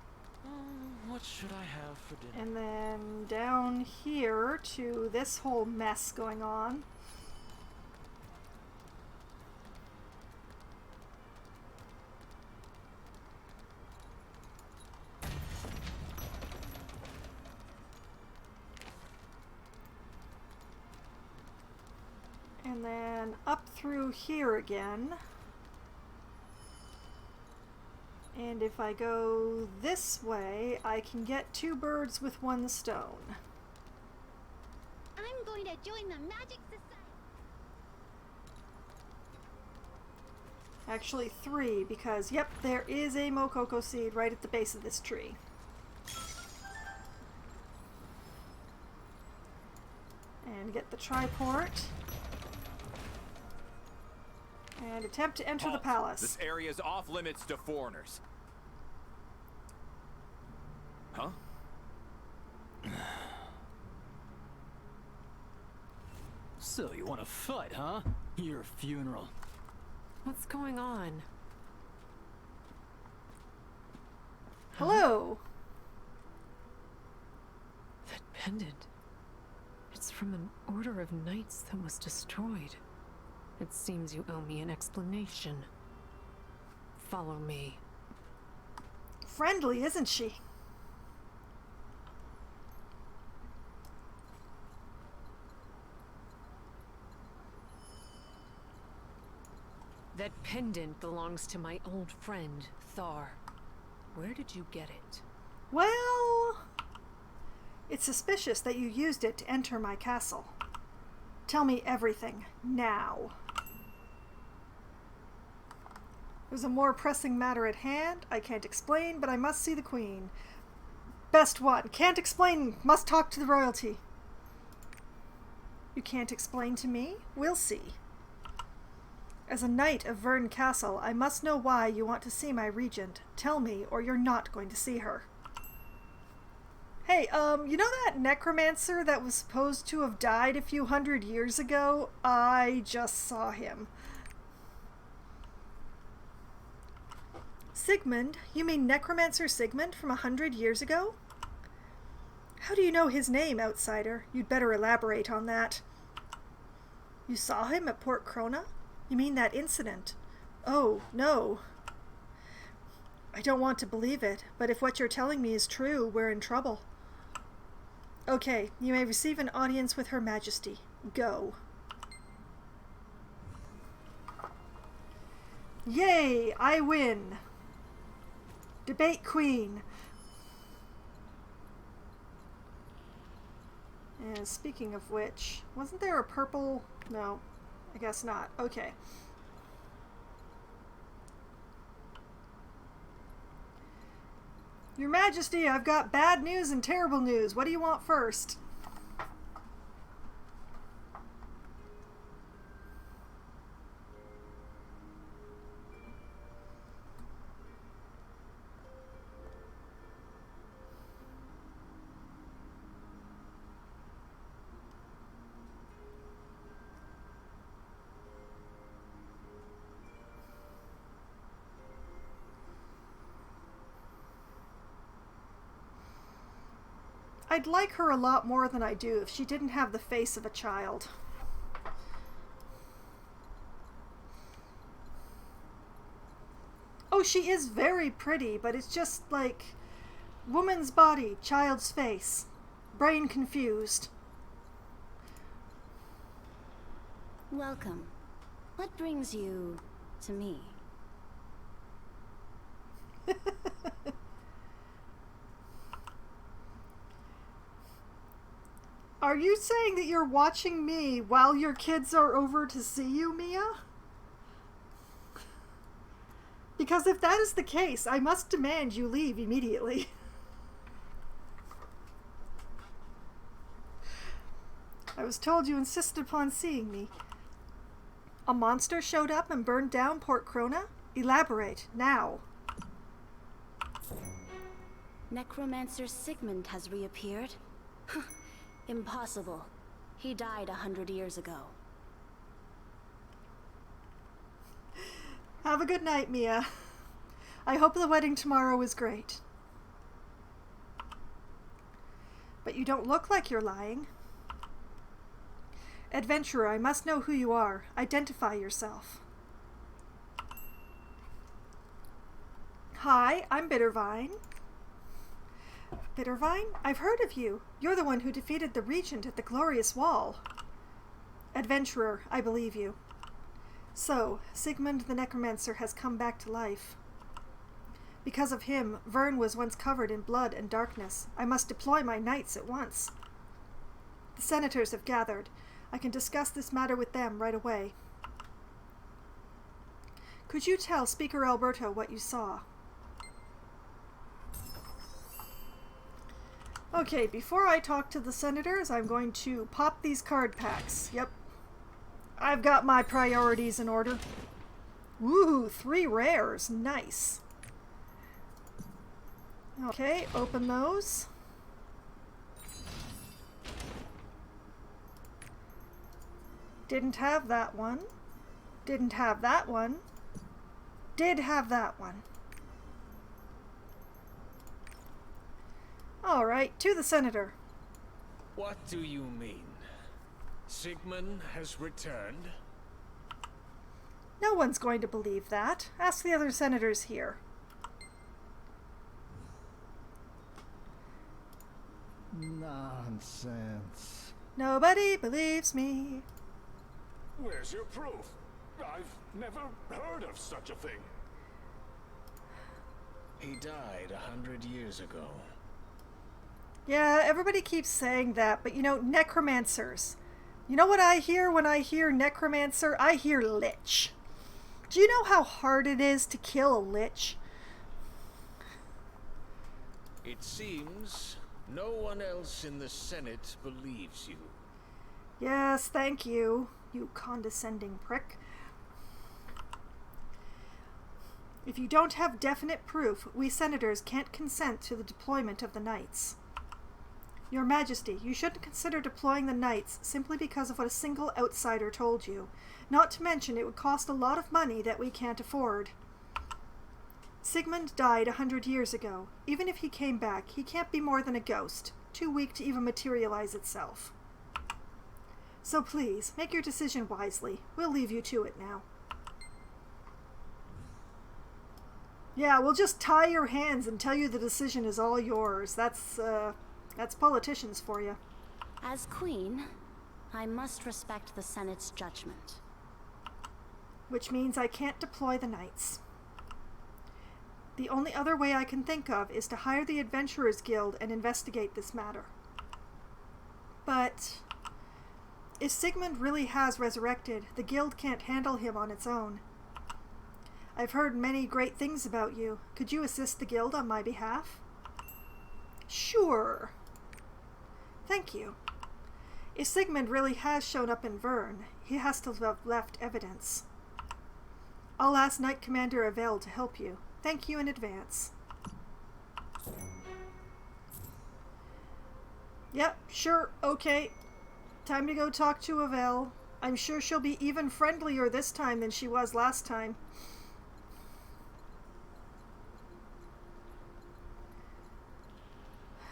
What should I have for dinner? And then down here to this whole mess going on. And then up through here again. And if I go this way, I can get 2 birds with 1 stone. I'm going to join the Magic Society. Actually 3, because yep, there is a Mococo seed right at the base of this tree. And get the triport. And attempt to enter the palace. This area is off limits to foreigners. Huh? So you want to fight, huh? Your funeral. What's going on? Hello. That pendant. It's from an order of knights that was destroyed. It seems you owe me an explanation. Follow me. Friendly, isn't she? That pendant belongs to my old friend, Thar. Where did you get it? Well, it's suspicious that you used it to enter my castle. Tell me everything, now. There's a more pressing matter at hand. I can't explain, but I must see the Queen. Best one. Can't explain. Must talk to the royalty. You can't explain to me? We'll see. As a knight of Vern Castle, I must know why you want to see my regent. Tell me, or you're not going to see her. Hey, you know that necromancer that was supposed to have died a few 100 years ago? I just saw him. Sigmund? You mean Necromancer Sigmund from 100 years ago? How do you know his name, outsider? You'd better elaborate on that. You saw him at Port Krona? You mean that incident? Oh, no. I don't want to believe it, but if what you're telling me is true, we're in trouble. Okay, you may receive an audience with Her Majesty. Go. Yay! I win! Debate Queen. And speaking of which, wasn't there a purple? No, I guess not. Okay. Your Majesty, I've got bad news and terrible news. What do you want first? I'd like her a lot more than I do if she didn't have the face of a child. Oh, she is very pretty, but it's just like woman's body, child's face, brain confused. Welcome. What brings you to me? Are you saying that you're watching me while your kids are over to see you, Mia? Because if that is the case, I must demand you leave immediately. I was told you insisted upon seeing me. A monster showed up and burned down Port Krona? Elaborate, now. Necromancer Sigmund has reappeared? Impossible. He died 100 years ago. Have a good night, Mia. I hope the wedding tomorrow is great. But you don't look like you're lying. Adventurer, I must know who you are. Identify yourself. Hi, I'm Bittervine. Bittervine? I've heard of you. You're the one who defeated the Regent at the Glorious Wall. Adventurer, I believe you. So, Sigmund the Necromancer has come back to life. Because of him, Vern was once covered in blood and darkness. I must deploy my knights at once. The senators have gathered. I can discuss this matter with them right away. Could you tell Speaker Alberto what you saw? Okay, before I talk to the senators, I'm going to pop these card packs. Yep. I've got my priorities in order. Woohoo, 3 rares. Nice. Okay, open those. Didn't have that one. Didn't have that one. Did have that one. All right, to the senator. What do you mean? Sigmund has returned? No one's going to believe that. Ask the other senators here. Nonsense. Nobody believes me. Where's your proof? I've never heard of such a thing. He died 100 years ago. Yeah, everybody keeps saying that, but you know, necromancers. You know what I hear when I hear necromancer? I hear lich. Do you know how hard it is to kill a lich? It seems no one else in the Senate believes you. Yes, thank you, you condescending prick. If you don't have definite proof, we senators can't consent to the deployment of the knights. Your Majesty, you shouldn't consider deploying the knights simply because of what a single outsider told you. Not to mention it would cost a lot of money that we can't afford. Sigmund died 100 years ago. Even if he came back, he can't be more than a ghost, too weak to even materialize itself. So please, make your decision wisely. We'll leave you to it now. Yeah, we'll just tie your hands and tell you the decision is all yours. That's politicians for you. As queen, I must respect the Senate's judgment. Which means I can't deploy the knights. The only other way I can think of is to hire the Adventurers Guild and investigate this matter. But if Sigmund really has resurrected, the guild can't handle him on its own. I've heard many great things about you. Could you assist the guild on my behalf? Sure. Thank you. If Sigmund really has shown up in Vern, he has to have left evidence. I'll ask Knight Commander Avell to help you. Thank you in advance. Yep, sure, okay. Time to go talk to Avell. I'm sure she'll be even friendlier this time than she was last time.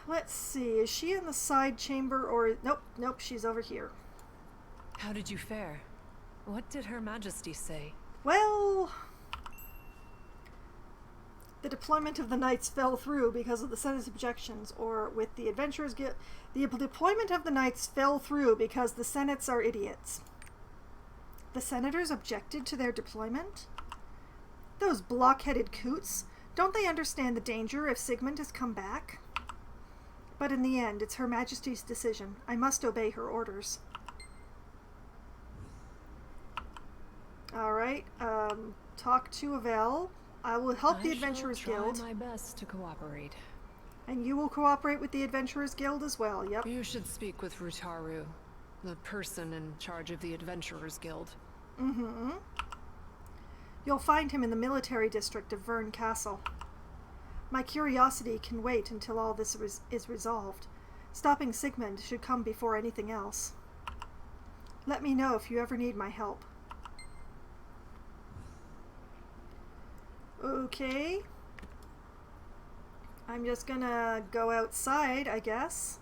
let's see. Is she in the side chamber or... Nope, she's over here. How did you fare? What did Her Majesty say? Well... the deployment of the Knights fell through because of the Senate's objections, or with the Adventurers Guild... The deployment of the Knights fell through because the Senates are idiots. The Senators objected to their deployment? Those blockheaded coots. Don't they understand the danger if Sigmund has come back? But in the end, it's Her Majesty's decision. I must obey her orders. Alright, talk to Avel. I will help the Adventurers Guild. I shall try my best to cooperate. And you will cooperate with the Adventurers Guild as well, yep. You should speak with Rutaru, the person in charge of the Adventurers Guild. Mm-hmm. You'll find him in the military district of Vern Castle. My curiosity can wait until all this is resolved. Stopping Sigmund should come before anything else. Let me know if you ever need my help. Okay. I'm just gonna go outside, I guess.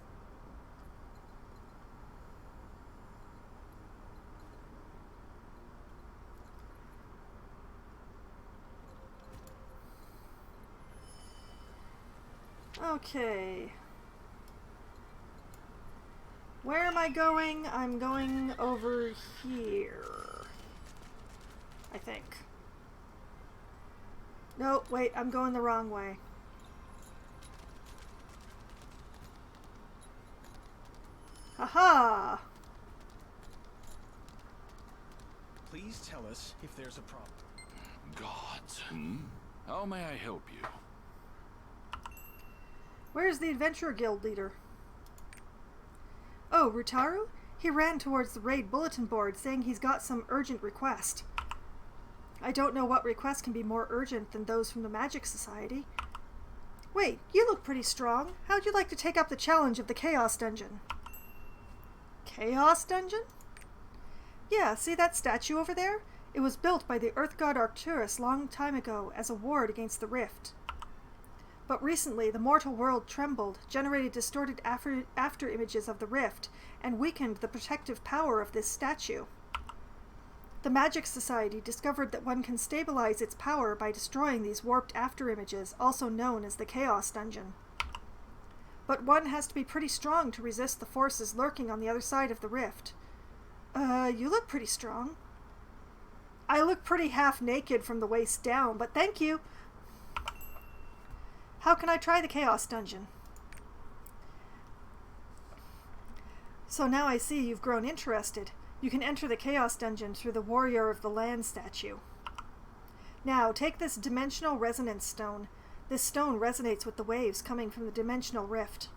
Okay. Where am I going? I'm going over here. I think. No, wait, I'm going the wrong way. Haha! Please tell us if there's a problem. Gods. How may I help you? Where's the Adventurer Guild leader? Oh, Rutaru? He ran towards the raid bulletin board saying he's got some urgent request. I don't know what request can be more urgent than those from the Magic Society. Wait, you look pretty strong. How'd you like to take up the challenge of the Chaos Dungeon? Chaos Dungeon? Yeah, see that statue over there? It was built by the Earth God Arcturus long time ago as a ward against the Rift. But recently, the mortal world trembled, generated distorted after images of the Rift, and weakened the protective power of this statue. The Magic Society discovered that one can stabilize its power by destroying these warped after images, also known as the Chaos Dungeon. But one has to be pretty strong to resist the forces lurking on the other side of the Rift. You look pretty strong. I look pretty half naked from the waist down, but thank you! How can I try the Chaos Dungeon? So now I see you've grown interested. You can enter the Chaos Dungeon through the Warrior of the Land statue. Now, take this Dimensional Resonance Stone. This stone resonates with the waves coming from the Dimensional Rift.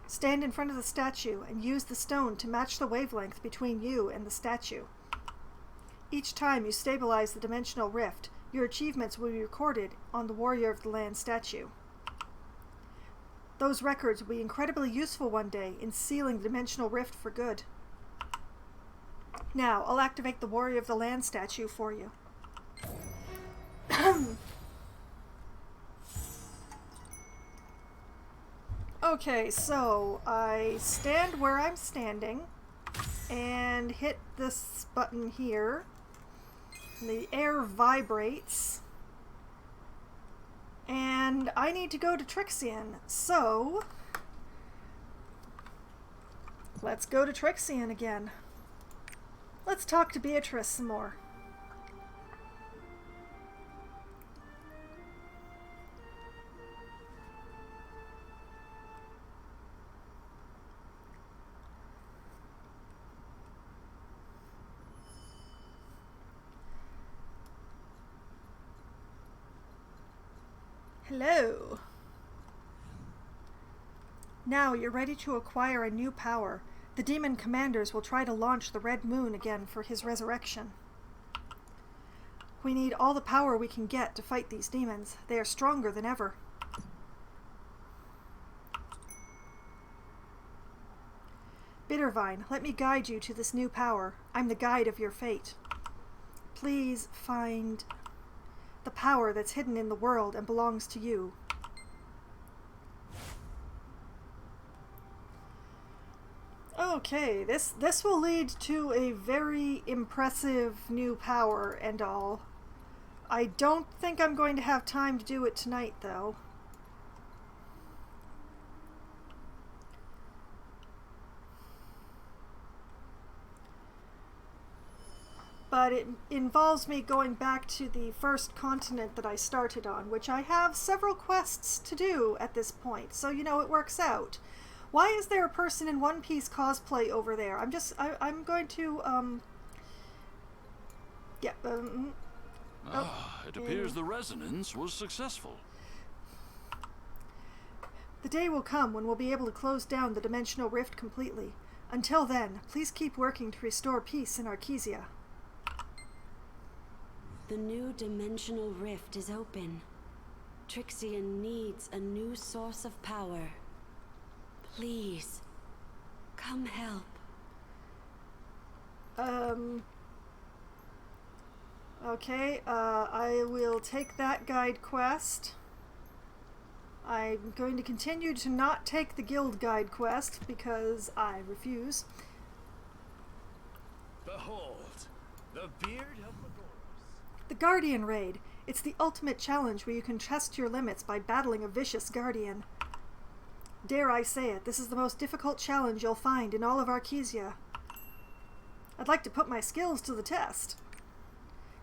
Stand in front of the statue and use the stone to match the wavelength between you and the statue. Each time you stabilize the Dimensional Rift, your achievements will be recorded on the Warrior of the Land statue. Those records will be incredibly useful one day in sealing the Dimensional Rift for good. Now, I'll activate the Warrior of the Land statue for you. Okay, so I stand where I'm standing and hit this button here. The air vibrates. And I need to go to Trixion, so let's go to Trixion again. Let's talk to Beatrice some more. Hello. Now you're ready to acquire a new power. The demon commanders will try to launch the Red Moon again for his resurrection. We need all the power we can get to fight these demons. They are stronger than ever. Bittervine, let me guide you to this new power. I'm the guide of your fate. Please find the power that's hidden in the world and belongs to you. Okay, this will lead to a very impressive new power and all. I don't think I'm going to have time to do it tonight, though. But it involves me going back to the first continent that I started on, which I have several quests to do at this point, so you know it works out. Why is there a person in One Piece cosplay over there? I'm going to, yeah, it appears the resonance was successful. The day will come when we'll be able to close down the dimensional rift completely. Until then, please keep working to restore peace in Arkesia. The new dimensional rift is open. Trixian needs a new source of power. Please, come help. Okay, I will take that guide quest. I'm going to continue to not take the guild guide quest because I refuse. Behold, the beard of The Guardian Raid. It's the ultimate challenge where you can test your limits by battling a vicious guardian. Dare I say it, this is the most difficult challenge you'll find in all of Arkesia. I'd like to put my skills to the test.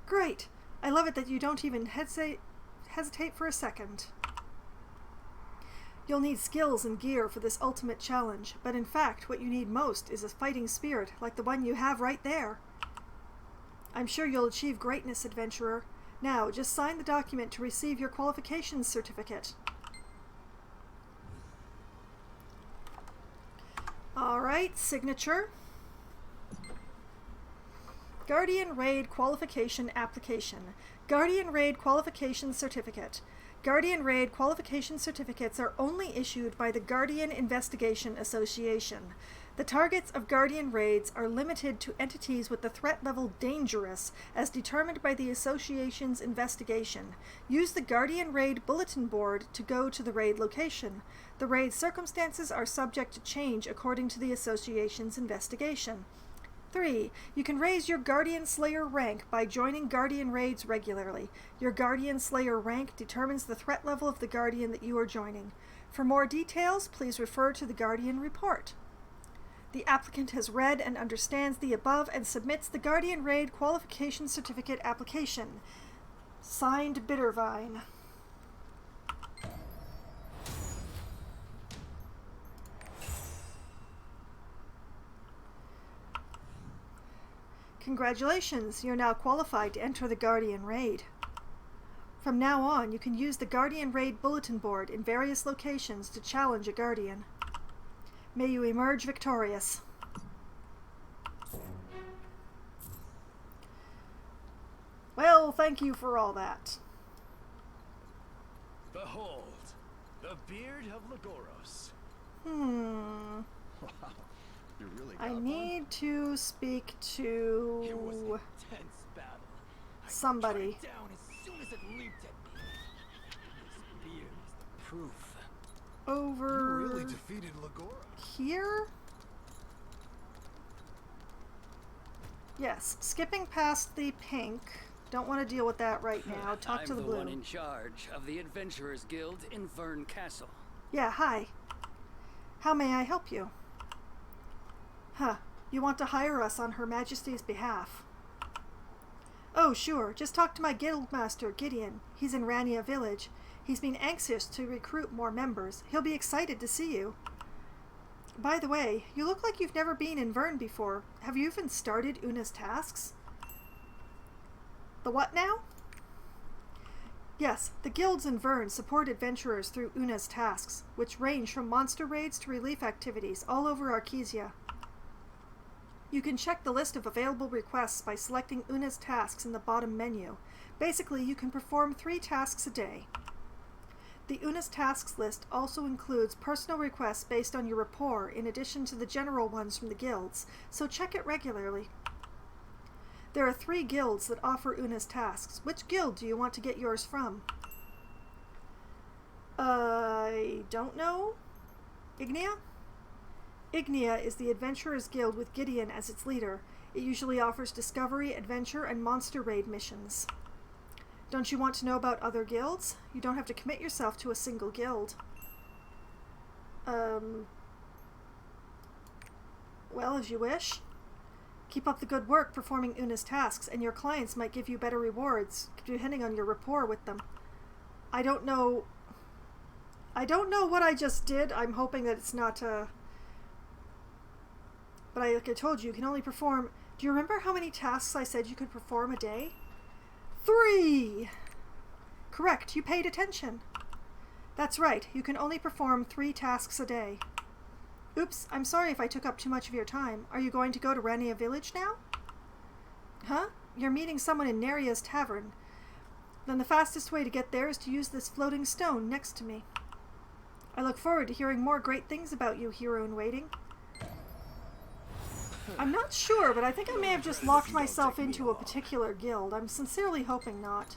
Great! I love it that you don't even hesitate for a second. You'll need skills and gear for this ultimate challenge, but in fact what you need most is a fighting spirit like the one you have right there. I'm sure you'll achieve greatness, adventurer. Now, just sign the document to receive your qualifications certificate. Alright, signature. Guardian Raid Qualification Application. Guardian Raid Qualification Certificate. Guardian Raid Qualification Certificates are only issued by the Guardian Investigation Association. The targets of Guardian Raids are limited to entities with the threat level Dangerous, as determined by the Association's investigation. Use the Guardian Raid Bulletin Board to go to the raid location. The raid circumstances are subject to change according to the Association's investigation. 3. You can raise your Guardian Slayer rank by joining Guardian Raids regularly. Your Guardian Slayer rank determines the threat level of the Guardian that you are joining. For more details, please refer to the Guardian Report. The applicant has read and understands the above and submits the Guardian Raid Qualification Certificate application. Signed, Bittervine. Congratulations, you're now qualified to enter the Guardian Raid. From now on, you can use the Guardian Raid Bulletin Board in various locations to challenge a Guardian. May you emerge victorious. Well, thank you for all that. Behold, the beard of Legoros. Wow, you really got I one? need to speak to It was an intense battle. somebody. I down as soon as it leaped at me. This beard is the proof. Over You really defeated Legoros. here? Yes, skipping past the pink. Don't want to deal with that right now. Talk to the blue. I'm the one in charge of the Adventurers Guild in Vern Castle. Yeah, hi. How may I help you? Huh, you want to hire us on Her Majesty's behalf. Oh, sure, just talk to my guildmaster, Gideon. He's in Rania Village. He's been anxious to recruit more members. He'll be excited to see you. By the way, you look like you've never been in Vern before. Have you even started Una's tasks? The what now? Yes, the guilds in Vern support adventurers through Una's tasks, which range from monster raids to relief activities all over Arkesia. You can check the list of available requests by selecting Una's tasks in the bottom menu. Basically, you can perform 3 tasks a day. The Una's tasks list also includes personal requests based on your rapport in addition to the general ones from the guilds, so check it regularly. There are 3 guilds that offer Una's tasks. Which guild do you want to get yours from? I don't know. Ignia? Ignia is the Adventurers Guild with Gideon as its leader. It usually offers discovery, adventure, and monster raid missions. Don't you want to know about other guilds? You don't have to commit yourself to a single guild. Well, as you wish. Keep up the good work performing Una's tasks, and your clients might give you better rewards, depending on your rapport with them. I don't know what I just did. I'm hoping that it's not, but like I told you, you can only perform... Do you remember how many tasks I said you could perform a day? 3! Correct, you paid attention. That's right, you can only perform 3 tasks a day. Oops, I'm sorry if I took up too much of your time. Are you going to go to Rania Village now? Huh? You're meeting someone in Neria's tavern. Then the fastest way to get there is to use this floating stone next to me. I look forward to hearing more great things about you, hero in waiting. I'm not sure, but I think I may have just locked myself into a particular guild. I'm sincerely hoping not.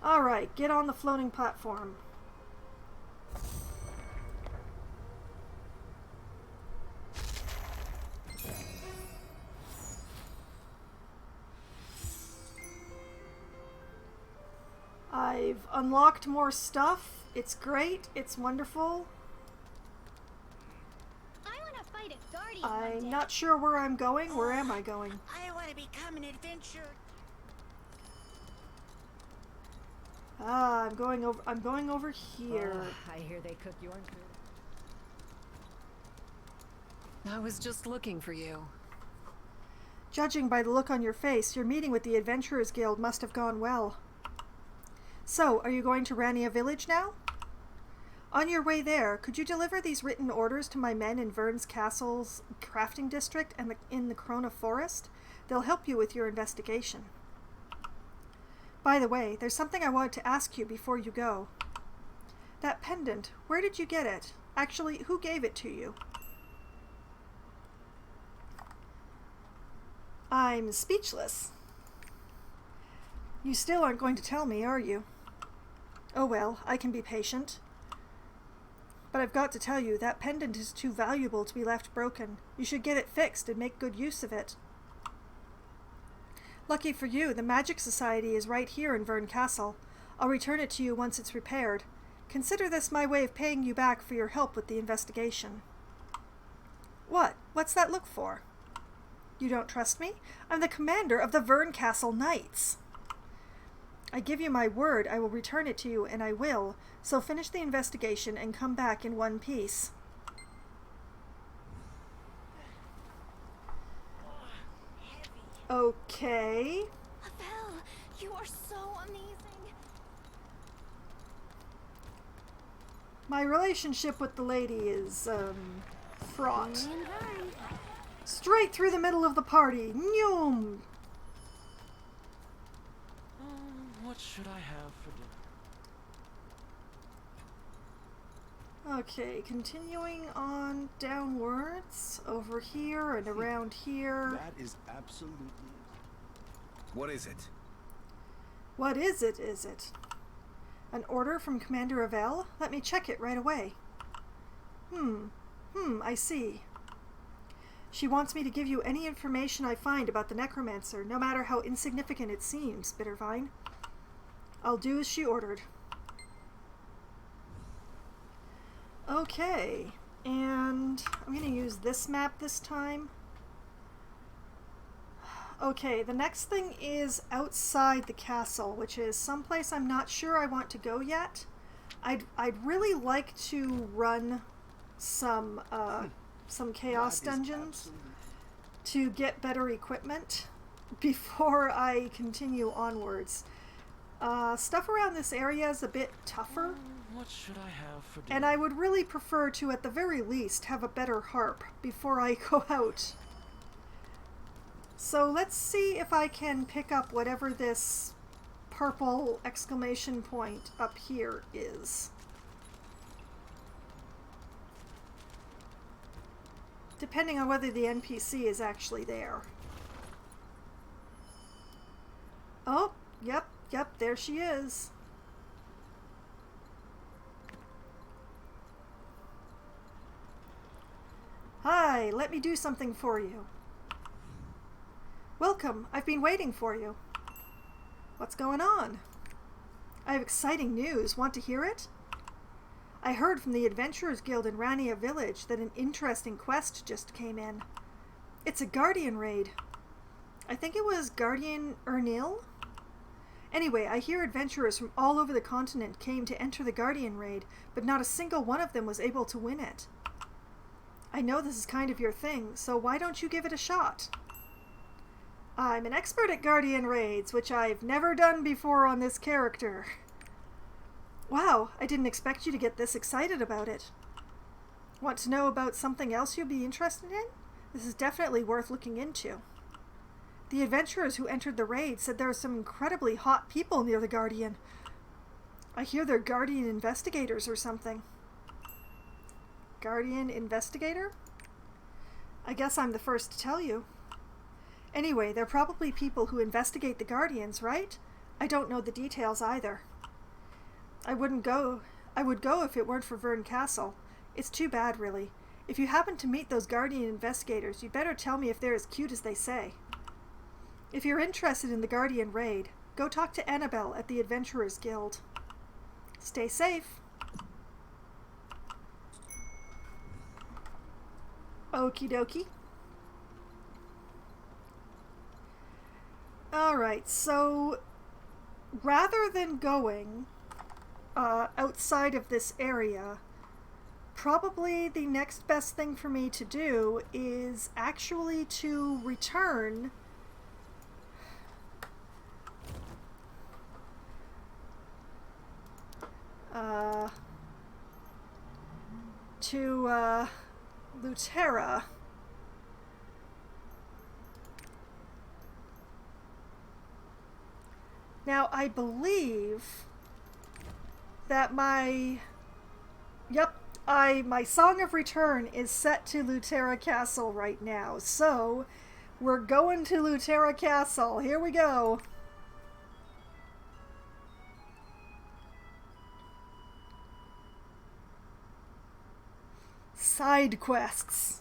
Alright, get on the floating platform. I've unlocked more stuff. It's great. It's wonderful. I'm not sure where I'm going. Where am I going? I want to become an adventurer. Ah, I'm going over here. I hear they cook your food. I was just looking for you. Judging by the look on your face, your meeting with the Adventurers Guild must have gone well. So, are you going to Rania Village now? On your way there, could you deliver these written orders to my men in Vern's Castle's crafting district and in the Corona Forest? They'll help you with your investigation. By the way, there's something I wanted to ask you before you go. That pendant, where did you get it? Actually, who gave it to you? I'm speechless. You still aren't going to tell me, are you? Oh well, I can be patient. But I've got to tell you, that pendant is too valuable to be left broken. You should get it fixed and make good use of it. Lucky for you, the Magic Society is right here in Vern Castle. I'll return it to you once it's repaired. Consider this my way of paying you back for your help with the investigation. What? What's that look for? You don't trust me? I'm the commander of the Vern Castle Knights. I give you my word I will return it to you, and I will, so finish the investigation and come back in one piece. Okay. Abel, you are so amazing. My relationship with the lady is, fraught. Straight through the middle of the party. Nyum! What should I have for dinner? Okay, continuing on downwards, over here and around here. That is absolutely... What is it? What is it, is it? An order from Commander Avell? Let me check it right away. I see. She wants me to give you any information I find about the necromancer, no matter how insignificant it seems, Bittervine. I'll do as she ordered. Okay, and I'm going to use this map this time. Okay, the next thing is outside the castle, which is someplace I'm not sure I want to go yet. I'd really like to run some chaos dungeons to get better equipment before I continue onwards. Stuff around this area is a bit tougher. What should I have for dinner? And I would really prefer to, at the very least, have a better harp before I go out. So let's see if I can pick up whatever this purple exclamation point up here is. Depending on whether the NPC is actually there. Oh, yep, there she is. let me do something for you. Welcome, I've been waiting for you. What's going on? I have exciting news. Want to hear it? I heard from the Adventurers Guild in Rania Village that an interesting quest just came in. It's a Guardian raid. I think it was Guardian Ernil? Anyway, I hear adventurers from all over the continent came to enter the Guardian raid, but not a single one of them was able to win it. I know this is kind of your thing, so why don't you give it a shot? I'm an expert at Guardian raids, which I've never done before on this character. Wow, I didn't expect you to get this excited about it. Want to know about something else you'd be interested in? This is definitely worth looking into. The adventurers who entered the raid said there are some incredibly hot people near the Guardian. I hear they're Guardian investigators or something. Guardian investigator? I guess I'm the first to tell you. Anyway, they're probably people who investigate the Guardians, right? I don't know the details either. I would go if it weren't for Vern Castle. It's too bad, really. If you happen to meet those Guardian investigators, you'd better tell me if they're as cute as they say. If you're interested in the Guardian raid, go talk to Annabelle at the Adventurers Guild. Stay safe. Okie dokie. Alright, so rather than going outside of this area, probably the next best thing for me to do is actually to return to Lutera. Now, I believe that my Song of Return is set to Lutera Castle right now. So, we're going to Lutera Castle. Here we go. Side quests.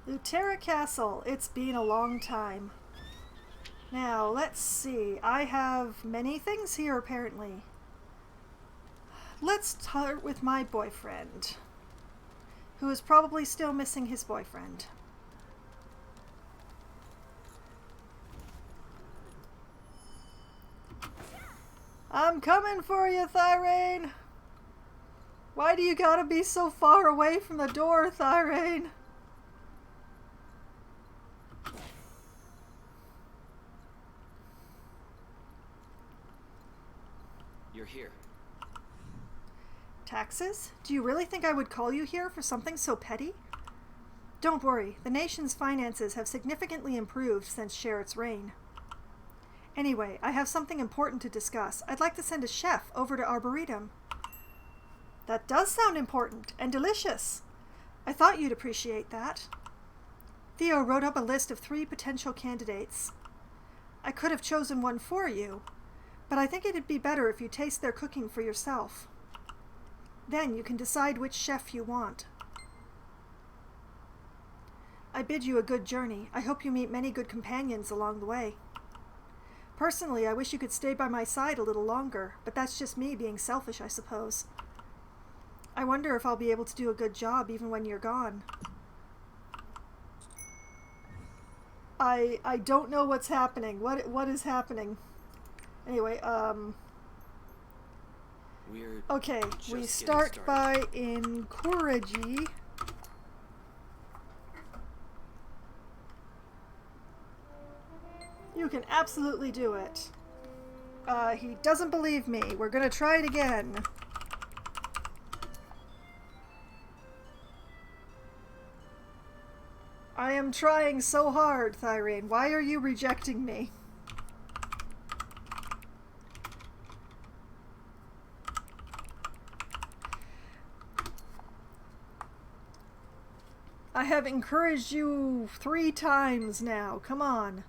Lutera Castle. It's been a long time. Now, let's see. I have many things here, apparently. Let's start with my boyfriend, who is probably still missing his boyfriend. I'm coming for you, Thyrane! Why do you gotta be so far away from the door, Thyrane? You're here. Taxes? Do you really think I would call you here for something so petty? Don't worry, the nation's finances have significantly improved since Sherritt's reign. Anyway, I have something important to discuss. I'd like to send a chef over to Arboretum. That does sound important and delicious. I thought you'd appreciate that. Theo wrote up a list of 3 potential candidates. I could have chosen one for you, but I think it'd be better if you taste their cooking for yourself. Then you can decide which chef you want. I bid you a good journey. I hope you meet many good companions along the way. Personally, I wish you could stay by my side a little longer, but that's just me being selfish, I suppose. I wonder if I'll be able to do a good job even when you're gone. I don't know what's happening. What is happening? Anyway, okay, we start by encouraging. You can absolutely do it. He doesn't believe me. We're gonna try it again. I am trying so hard, Thyrane. Why are you rejecting me? I have encouraged you 3 times now. Come on.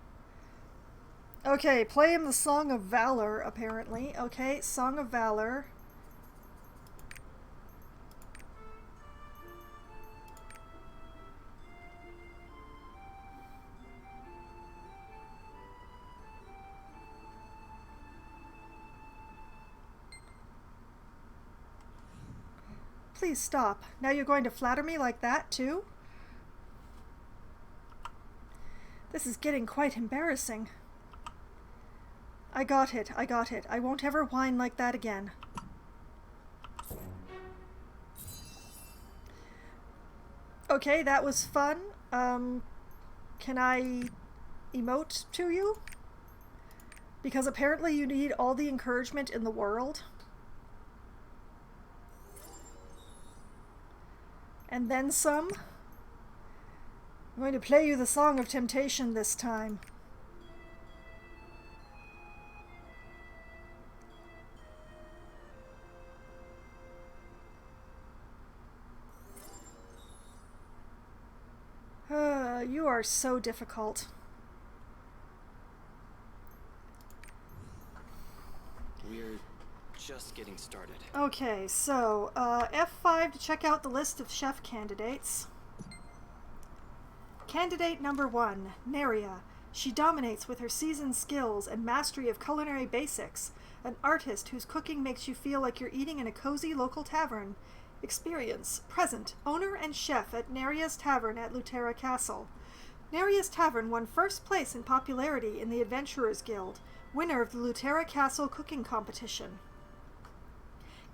Okay, play him the Song of Valor, apparently. Okay, Song of Valor. Please stop. Now you're going to flatter me like that, too? This is getting quite embarrassing. I got it. I got it. I won't ever whine like that again. Okay, that was fun. Can I emote to you? Because apparently you need all the encouragement in the world. And then some. I'm going to play you the Song of Temptation this time. You are so difficult. We're just getting started. Okay, so F5 to check out the list of chef candidates. Candidate number 1, Neria. She dominates with her seasoned skills and mastery of culinary basics. An artist whose cooking makes you feel like you're eating in a cozy local tavern. Experience. Present. Owner and chef at Neria's Tavern at Lutera Castle. Neria's Tavern won first place in popularity in the Adventurers Guild. Winner of the Lutera Castle cooking competition.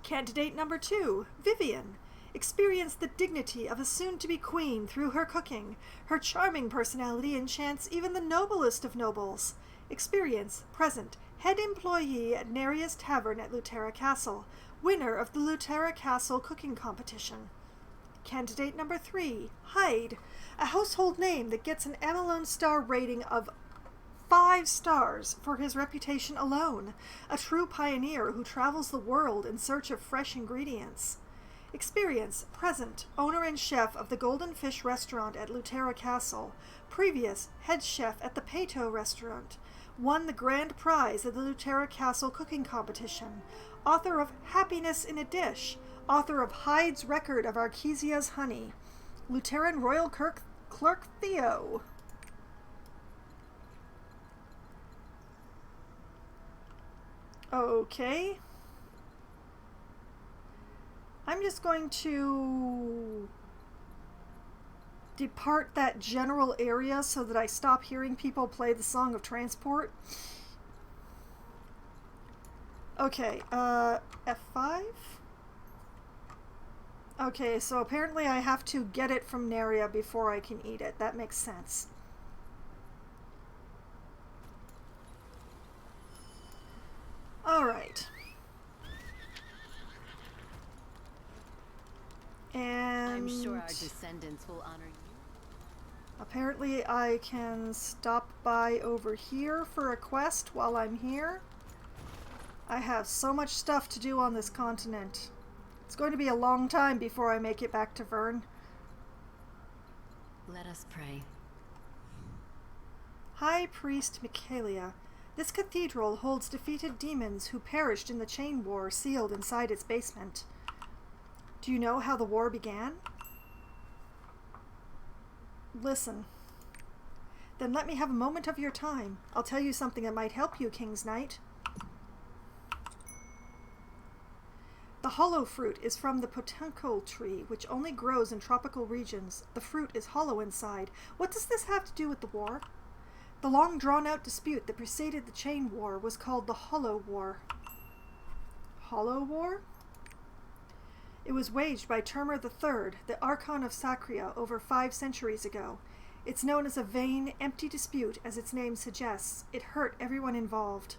Candidate number 2, Vivian. Experience the dignity of a soon-to-be queen through her cooking. Her charming personality enchants even the noblest of nobles. Experience. Present. Head employee at Neria's Tavern at Lutera Castle. Winner of the Lutera Castle cooking competition. Candidate number 3, Hyde. A household name that gets an Amalone Star rating of 5 stars for his reputation alone. A true pioneer who travels the world in search of fresh ingredients. Experience. Present. Owner and chef of the Golden Fish Restaurant at Lutera Castle. Previous. Head chef at the Peyto Restaurant. Won the grand prize at the Lutera Castle cooking competition. Author of Happiness in a Dish. Author of Hyde's Record of Arquesia's Honey. Luteran Royal Clerk Theo. Okay. I'm just going to depart that general area so that I stop hearing people play the Song of Transport. Okay, F5? Okay, so apparently I have to get it from Neria before I can eat it. That makes sense. Alright. And I'm sure our descendants will honor you. Apparently I can stop by over here for a quest while I'm here. I have so much stuff to do on this continent. It's going to be a long time before I make it back to Vern. Let us pray. High Priest Michaelia. This cathedral holds defeated demons who perished in the Chain War sealed inside its basement. Do you know how the war began? Listen. Then let me have a moment of your time. I'll tell you something that might help you, King's Knight. The hollow fruit is from the potenco tree, which only grows in tropical regions. The fruit is hollow inside. What does this have to do with the war? The long drawn-out dispute that preceded the Chain War was called the Hollow War. Hollow War? It was waged by Termer III, the Archon of Sacria, over 5 centuries ago. It's known as a vain, empty dispute, as its name suggests. It hurt everyone involved.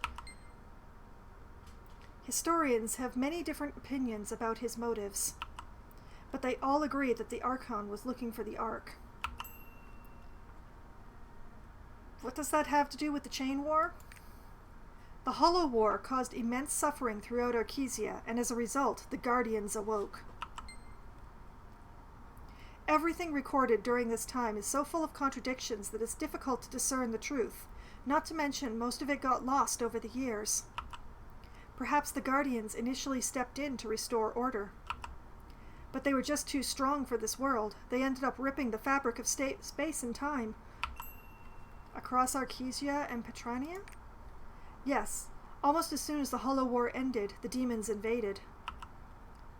Historians have many different opinions about his motives, but they all agree that the Archon was looking for the Ark. What does that have to do with the Chain War? The Hollow War caused immense suffering throughout Arquesia, and as a result, the Guardians awoke. Everything recorded during this time is so full of contradictions that it's difficult to discern the truth. Not to mention, most of it got lost over the years. Perhaps the Guardians initially stepped in to restore order. But they were just too strong for this world. They ended up ripping the fabric of space and time. Across Arkesia and Petrania? Yes, almost as soon as the Hollow War ended, the demons invaded.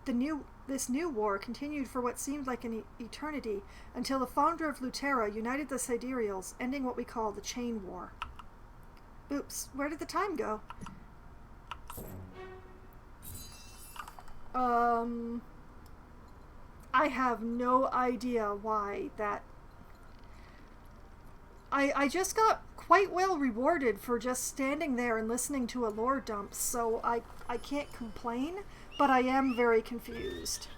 This new war continued for what seemed like an eternity until the founder of Lutera united the Sidereals, ending what we call the Chain War. Oops, where did the time go? I have no idea why that... I just got quite well rewarded for just standing there and listening to a lore dump, so I can't complain, but I am very confused.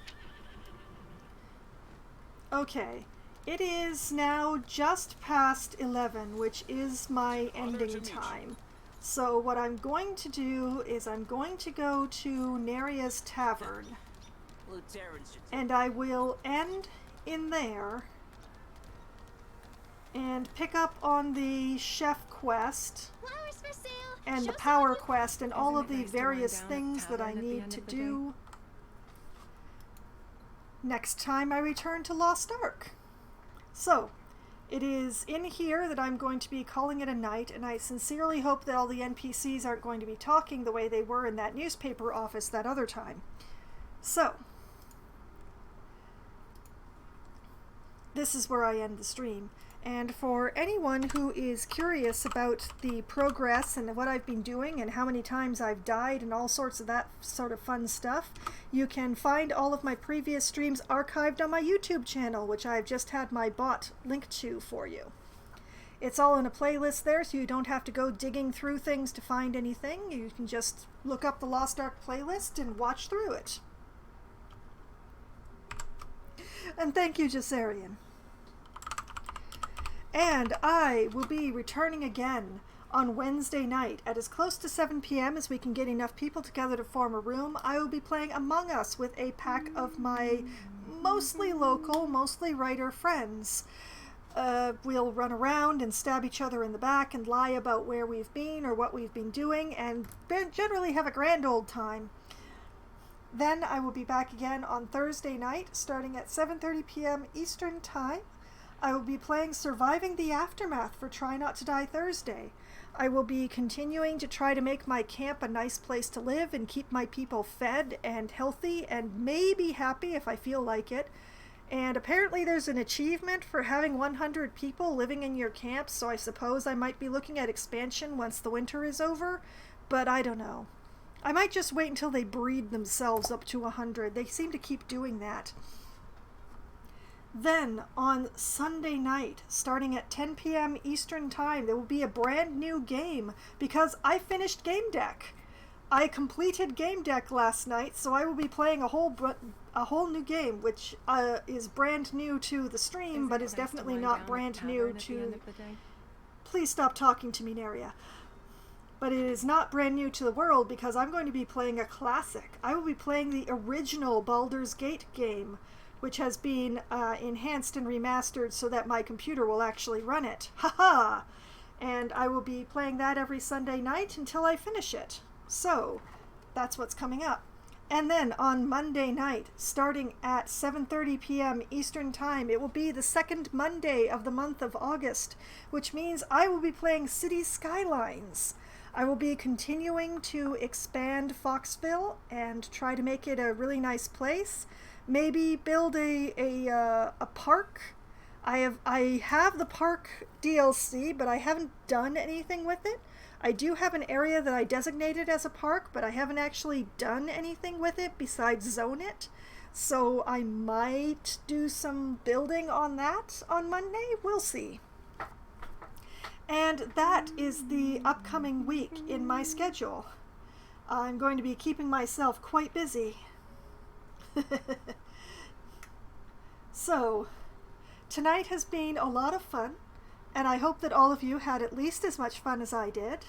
Okay, it is now just past 11, which is my ending time. So what I'm going to do is I'm going to go to Neria's Tavern, and I will end in there and pick up on the chef quest and the power quest and all of the various things that I need to do next time I return to Lost Ark. So, it is in here that I'm going to be calling it a night, and I sincerely hope that all the NPCs aren't going to be talking the way they were in that newspaper office that other time. So, this is where I end the stream. And for anyone who is curious about the progress and what I've been doing and how many times I've died and all sorts of that sort of fun stuff, you can find all of my previous streams archived on my YouTube channel, which I've just had my bot linked to for you. It's all in a playlist there, so you don't have to go digging through things to find anything. You can just look up the Lost Ark playlist and watch through it. And thank you, Jassarian. And I will be returning again on Wednesday night at as close to 7 p.m. as we can get enough people together to form a room. I will be playing Among Us with a pack of my mostly local, mostly writer friends. We'll run around and stab each other in the back and lie about where we've been or what we've been doing and generally have a grand old time. Then I will be back again on Thursday night starting at 7:30 p.m. Eastern Time. I will be playing Surviving the Aftermath for Try Not to Die Thursday. I will be continuing to try to make my camp a nice place to live and keep my people fed and healthy and maybe happy if I feel like it. And apparently there's an achievement for having 100 people living in your camp, so I suppose I might be looking at expansion once the winter is over, but I don't know. I might just wait until they breed themselves up to 100. They seem to keep doing that. Then, on Sunday night, starting at 10 p.m. Eastern Time, there will be a brand new game because I finished Game Deck. I completed Game Deck last night, so I will be playing a whole new game, which is brand new to the stream, but is definitely not brand new to... Please stop talking to me, Neria. But it is not brand new to the world because I'm going to be playing a classic. I will be playing the original Baldur's Gate game, which has been enhanced and remastered so that my computer will actually run it. Haha! And I will be playing that every Sunday night until I finish it. So, that's what's coming up. And then on Monday night, starting at 7:30 p.m. Eastern Time, it will be the second Monday of the month of August, which means I will be playing Cities Skylines. I will be continuing to expand Foxville and try to make it a really nice place. Maybe build a park. I have the park DLC, but I haven't done anything with it. I do have an area that I designated as a park, but I haven't actually done anything with it besides zone it. So I might do some building on that on Monday. We'll see. And that is the upcoming week in my schedule. I'm going to be keeping myself quite busy. So, tonight has been a lot of fun, and I hope that all of you had at least as much fun as I did.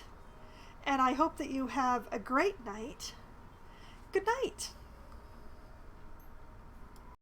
And I hope that you have a great night. Good night.